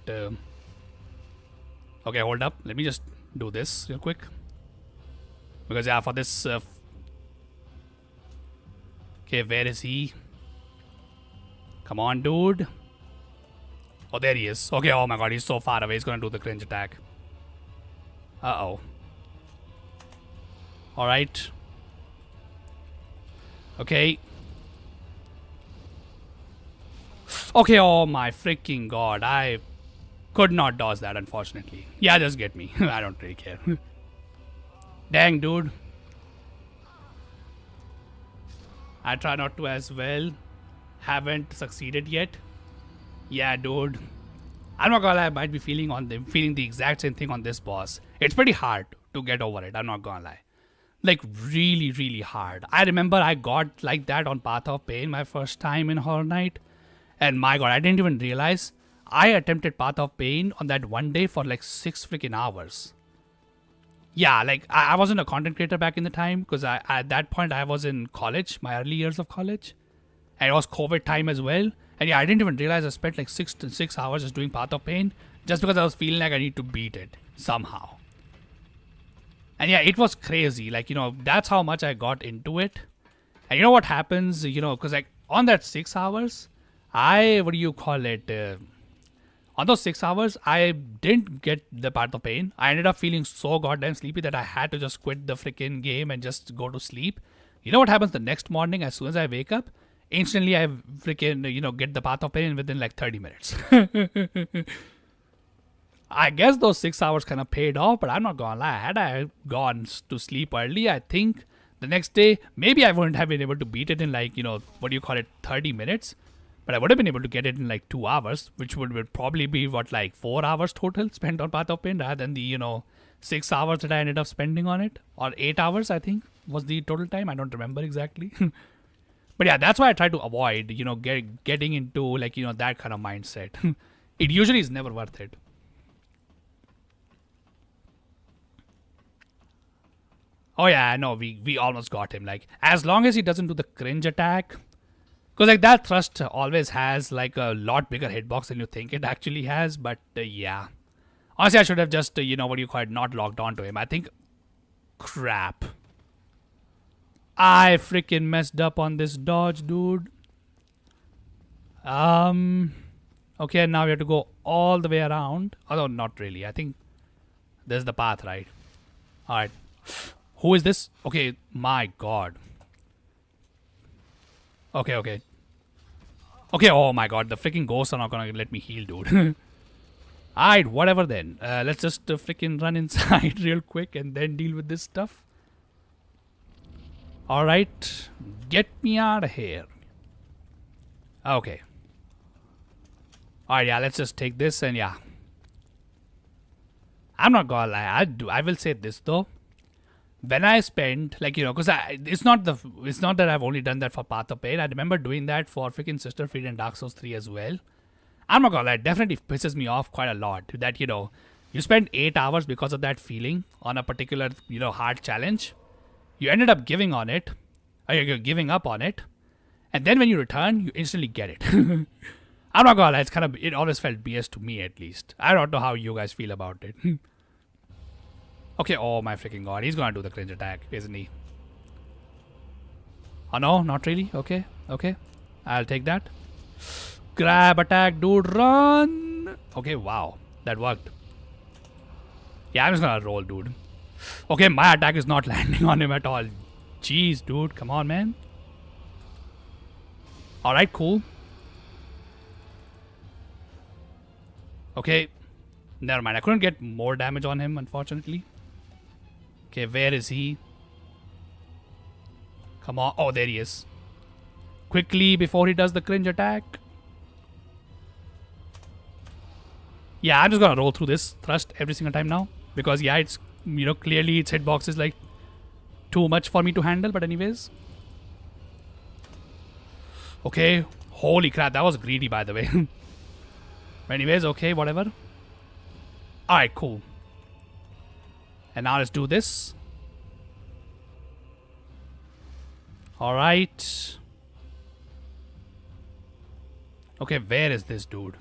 Okay, hold up. Let me just do this real quick. Because yeah, for this... okay, where is he? Come on, dude. Oh, there he is. Okay, oh my god, he's so far away. He's gonna do the cringe attack. Uh-oh. Alright. Okay. Okay, oh my freaking god. I could not dodge that, unfortunately. Yeah, just get me. I don't really care. Dang, dude. I try not to as well. Haven't succeeded yet. Yeah, dude. I'm not gonna lie, I might be feeling the exact same thing on this boss. It's pretty hard to get over it, I'm not gonna lie. Like really, really hard. I remember I got like that on Path of Pain my first time in Horror Night. And my god, I didn't even realize I attempted Path of Pain on that one day for like 6 freaking hours. Yeah, like I wasn't a content creator back in the time because at that point I was in college, my early years of college. And it was COVID time as well. And yeah, I didn't even realize I spent like 6 hours just doing Path of Pain just because I was feeling like I need to beat it somehow. And yeah, it was crazy. Like, that's how much I got into it. And you know what happens, because like on that 6 hours, on those 6 hours, I didn't get the Path of Pain. I ended up feeling so goddamn sleepy that I had to just quit the freaking game and just go to sleep. You know what happens the next morning as soon as I wake up? Instantly, I freaking, get the Path of Pain within like 30 minutes. I guess those 6 hours kind of paid off, but I'm not gonna lie. Had I gone to sleep early, I think the next day, maybe I wouldn't have been able to beat it in like, 30 minutes. But I would have been able to get it in like 2 hours, which would probably be like 4 hours total spent on Path of Pain rather than the, 6 hours that I ended up spending on it. Or 8 hours, I think, was the total time. I don't remember exactly. But yeah, that's why I try to avoid, getting into like, that kind of mindset. It usually is never worth it. Oh yeah, no, we almost got him. Like, as long as he doesn't do the cringe attack. Because like that thrust always has like a lot bigger hitbox than you think it actually has. But yeah. Honestly, I should have just, not locked onto him. I think, crap. I freaking messed up on this dodge, dude. Okay, now we have to go all the way around. Although, not really. I think there's the path, right? Alright. Who is this? Okay, my god. Okay. Okay, oh my god. The freaking ghosts are not gonna let me heal, dude. Alright, whatever then. Let's just freaking run inside real quick and then deal with this stuff. Alright. Get me out of here. Okay. Alright, yeah, let's just take this and yeah. I'm not gonna lie. I will say this though. When I spent, like, because it's not that I've only done that for Path of Pain. I remember doing that for freaking Sister Freed and Dark Souls 3 as well. I'm not gonna lie, it definitely pisses me off quite a lot that, you spend 8 hours because of that feeling on a particular, hard challenge. You ended up giving on it, or you're giving up on it, and then when you return, you instantly get it. I'm not gonna lie, it always felt BS to me at least. I don't know how you guys feel about it. Okay, oh my freaking god, he's gonna do the cringe attack, isn't he? Oh no, not really. Okay, I'll take that. Grab attack, dude, run! Okay, wow, that worked. Yeah, I'm just gonna roll, dude. Okay, my attack is not landing on him at all. Jeez, dude, come on, man. Alright, cool. Okay, never mind. I couldn't get more damage on him, unfortunately. Okay, where is he? Come on. Oh, there he is. Quickly, before he does the cringe attack. Yeah, I'm just gonna roll through this thrust every single time now. Because, yeah, it's, clearly its hitbox is like too much for me to handle. But anyways. Okay. Holy crap, that was greedy, by the way. Anyways, okay, whatever. Alright, cool. And now let's do this. Alright. Okay, where is this dude?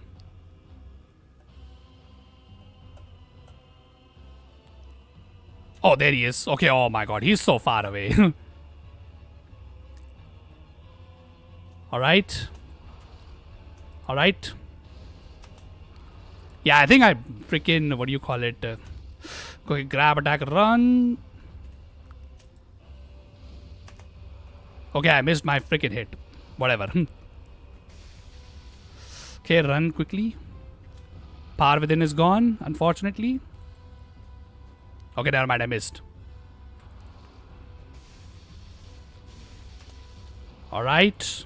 Oh, there he is. Okay, oh my god, he's so far away. Alright. Alright. Yeah, I think I freaking, what do you call it? Go grab, attack, run. Okay, I missed my freaking hit. Whatever. Okay, run quickly. Power within is gone, unfortunately. Okay, never mind, I missed. Alright.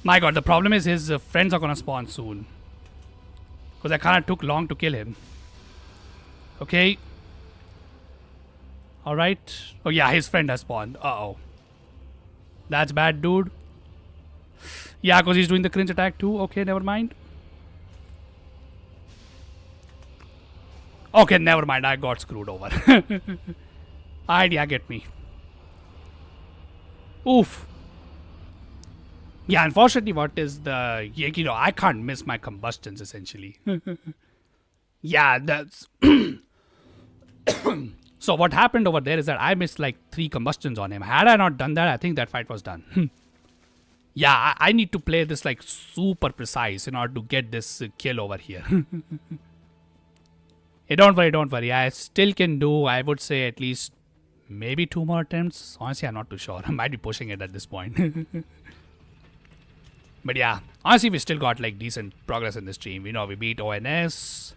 My god, the problem is his friends are gonna spawn soon. Because I kinda took long to kill him. Okay. Alright. Oh yeah, his friend has spawned. Uh-oh. That's bad, dude. Yeah, because he's doing the cringe attack too. Okay, never mind. Okay, never mind. I got screwed over. Alright, yeah, get me. Oof. Yeah, unfortunately, what is the... You know, I can't miss my combustions, essentially. Yeah, that's... So what happened over there is that I missed like 3 combustions on him. Had I not done that, I think that fight was done. Yeah, I need to play this like super precise in order to get this kill over here. Hey, don't worry. I still can do, I would say, at least maybe 2 more attempts. Honestly, I'm not too sure. I might be pushing it at this point. But yeah, honestly, we still got like decent progress in this stream. You know, we beat ONS,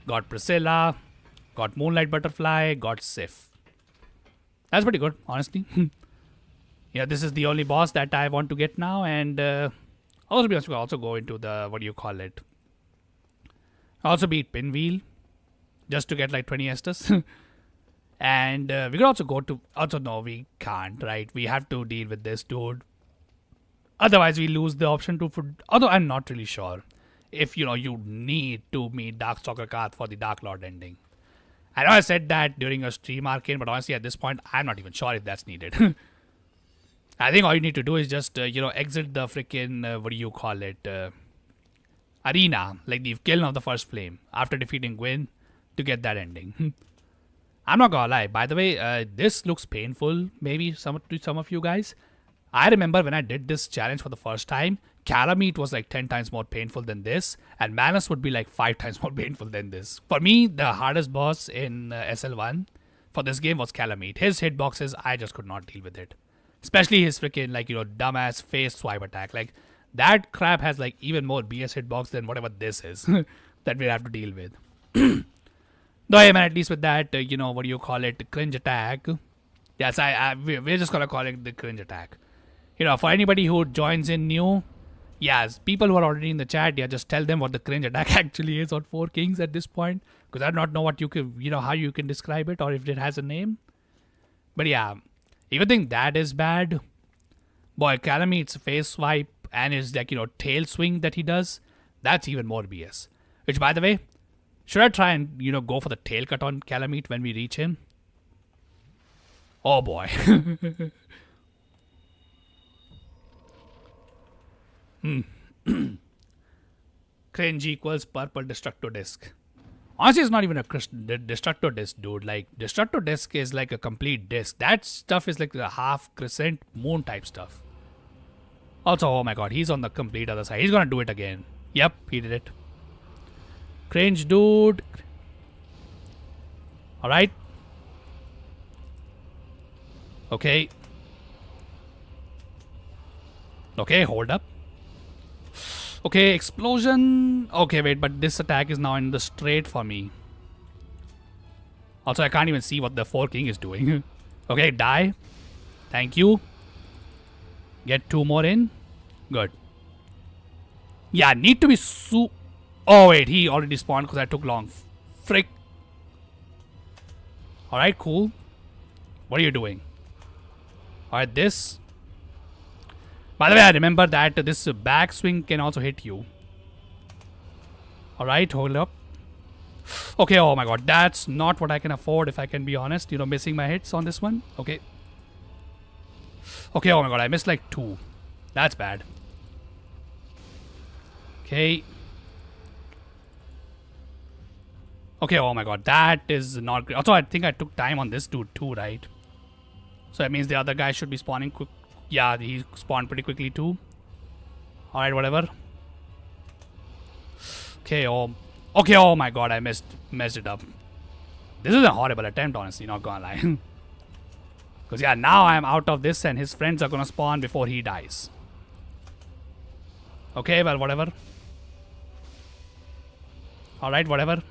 got Priscilla, got Moonlight Butterfly, got Sif. That's pretty good, honestly. Yeah, this is the only boss that I want to get now. And also, be honest, we also go into the, what do you call it? Also beat Pinwheel, just to get like 20 Estus. And we could also go to, also no, we can't, right? We have to deal with this dude. Otherwise, we lose the option to, although I'm not really sure if, you know, you need to meet Darkstalker Kath for the Dark Lord ending. I know I said that during a stream, Arcane, but honestly, at this point, I'm not even sure if that's needed. I think all you need to do is just, you know, exit the freaking, what do you call it, arena, like the kiln of the first flame, after defeating Gwyn, to get that ending. I'm not gonna lie, by the way, this looks painful, maybe to some of you guys. I remember when I did this challenge for the first time, Calamite was like 10 times more painful than this, and Manus would be like 5 times more painful than this. For me, the hardest boss in SL1 for this game was Calamite. His hitboxes, I just could not deal with it. Especially his freaking, like, you know, dumbass face swipe attack. Like, that crap has like even more BS hitbox than whatever this is that we have to deal with. Though, I mean, at least with that, you know, what do you call it, cringe attack. Yes, we're just gonna call it the cringe attack. You know, for anybody who joins in new, yes, people who are already in the chat, yeah, just tell them what the cringe attack actually is on 4 Kings at this point. Because I do not know what you can, you know, how you can describe it or if it has a name. But yeah, if you think that is bad, boy, Calamite's face swipe and his, like, you know, tail swing that he does, that's even more BS. Which, by the way, should I try and, you know, go for the tail cut on Calamite when we reach him? Oh boy. Cringe equals purple destructo disc. Honestly, it's not even a destructo disc, dude. Like, destructo disc is like a complete disc. That stuff is like the half crescent moon type stuff. Also, oh my god, he's on the complete other side. He's gonna do it again. Yep, he did it. Cringe, dude. Alright. Okay. Okay, hold up. Okay, explosion. Okay, wait, but this attack is now in the straight for me. Also, I can't even see what the 4 King is doing. Okay, die. Thank you. Get 2 more in. Good. Yeah, need to be Oh, wait, he already spawned because I took long. Frick. Alright, cool. What are you doing? Alright, this. By the way, I remember that this backswing can also hit you. Alright, hold up. Okay, oh my god, that's not what I can afford if I can be honest. You know, missing my hits on this one. Okay. Okay, oh my god, I missed like 2. That's bad. Okay. Okay, oh my god, that is not great. Also, I think I took time on this dude too, right? So that means the other guy should be spawning quick. Yeah, he spawned pretty quickly too. Alright, whatever. Okay, oh my god, I messed it up. This is a horrible attempt, honestly, not gonna lie. Because yeah, now I'm out of this and his friends are gonna spawn before he dies. Okay, well, whatever. Alright, whatever.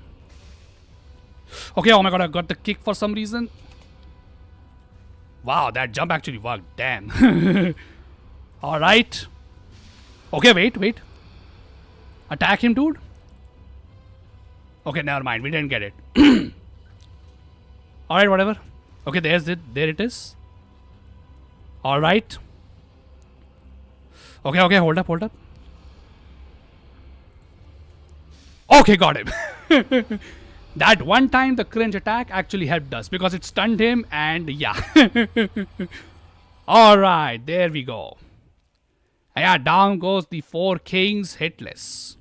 Okay, oh my god, I got the kick for some reason. Wow, that jump actually worked. Damn. Alright. Okay, wait. Attack him, dude. Okay, never mind. We didn't get it. Alright, whatever. Okay, there's it. There it is. Alright. Okay, hold up. Okay, got him. That one time the cringe attack actually helped us because it stunned him and yeah. Alright, there we go. And yeah, down goes the 4 kings hitless.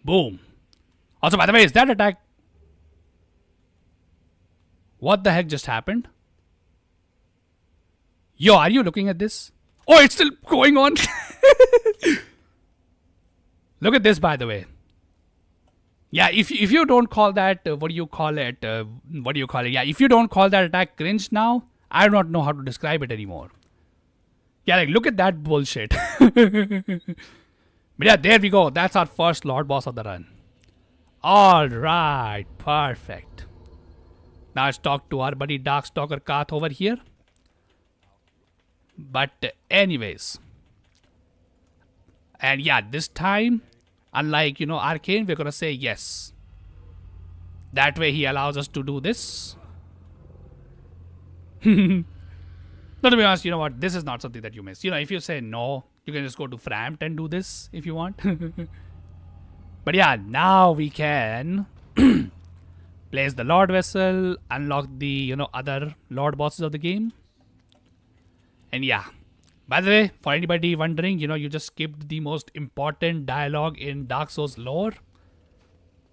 Boom. Also, by the way, is that attack... What the heck just happened? Yo, are you looking at this? Oh, it's still going on. Look at this, by the way. Yeah, if you don't call that, what do you call it? Yeah, if you don't call that attack cringe now, I do not know how to describe it anymore. Yeah, like, look at that bullshit. But yeah, there we go. That's our first Lord Boss of the run. Alright, perfect. Now let's talk to our buddy Darkstalker Kath over here. But anyways. And yeah, this time, unlike, Arcane, we're gonna say yes. That way he allows us to do this. Not to be honest, you know what? This is not something that you miss. If you say no, you can just go to Framt and do this if you want. But yeah, now we can place the Lord Vessel, unlock the, other Lord bosses of the game. And yeah. By the way, for anybody wondering, you just skipped the most important dialogue in Dark Souls lore.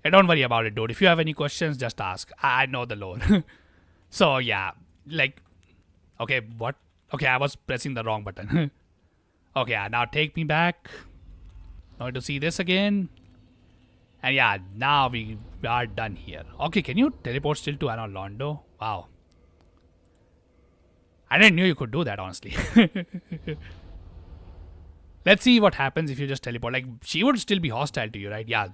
And don't worry about it, dude. If you have any questions, just ask. I know the lore. So yeah, like, okay, what? Okay, I was pressing the wrong button. Okay, now take me back. Now to see this again. And yeah, now we are done here. Okay, can you teleport still to Anor Londo? Wow. I didn't know you could do that, honestly. Let's see what happens if you just teleport. Like, she would still be hostile to you, right? Yeah.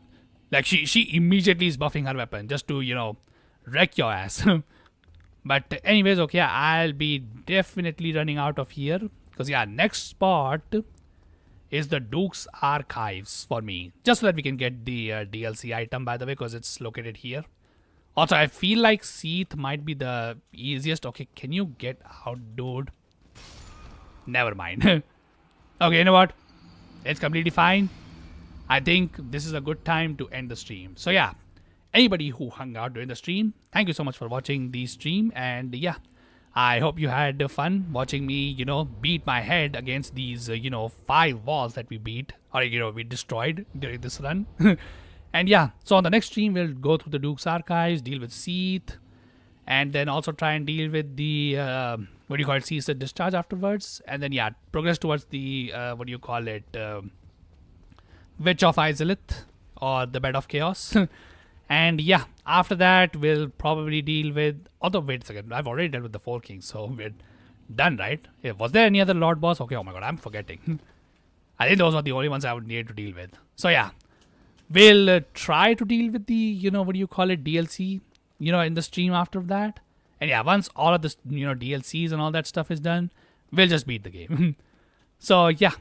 Like, she immediately is buffing her weapon just to, wreck your ass. But anyways, okay, I'll be definitely running out of here. Because, yeah, next spot is the Duke's Archives for me. Just so that we can get the DLC item, by the way, because it's located here. Also, I feel like Seath might be the easiest. Okay, can you get out, dude? Never mind. Okay, you know what? It's completely fine. I think this is a good time to end the stream. So yeah, anybody who hung out during the stream, thank you so much for watching the stream. And yeah, I hope you had fun watching me, beat my head against these, 5 walls that we beat. Or, we destroyed during this run. And yeah, so on the next stream, we'll go through the Duke's Archives, deal with Seath, and then also try and deal with the, Ceased Discharge afterwards. And then, yeah, progress towards the, Witch of Izalith, or the Bed of Chaos. And yeah, after that, we'll probably deal with, although wait a second, I've already dealt with the 4 Kings, so we're done, right? Yeah, was there any other Lord Boss? Okay, oh my god, I'm forgetting. I think those are the only ones I would need to deal with. So yeah. We'll try to deal with the, DLC, in the stream after that. And yeah, once all of this, DLCs and all that stuff is done, we'll just beat the game. So yeah,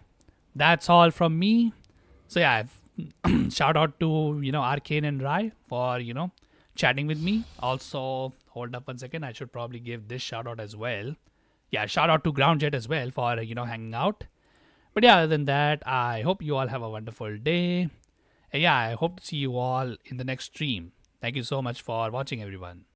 that's all from me. So yeah, shout out to, Arcane and Rai for, chatting with me. Also, hold up 1 second. I should probably give this shout out as well. Yeah, shout out to Groundjet as well for, hanging out. But yeah, other than that, I hope you all have a wonderful day. And yeah, I hope to see you all in the next stream. Thank you so much for watching, everyone.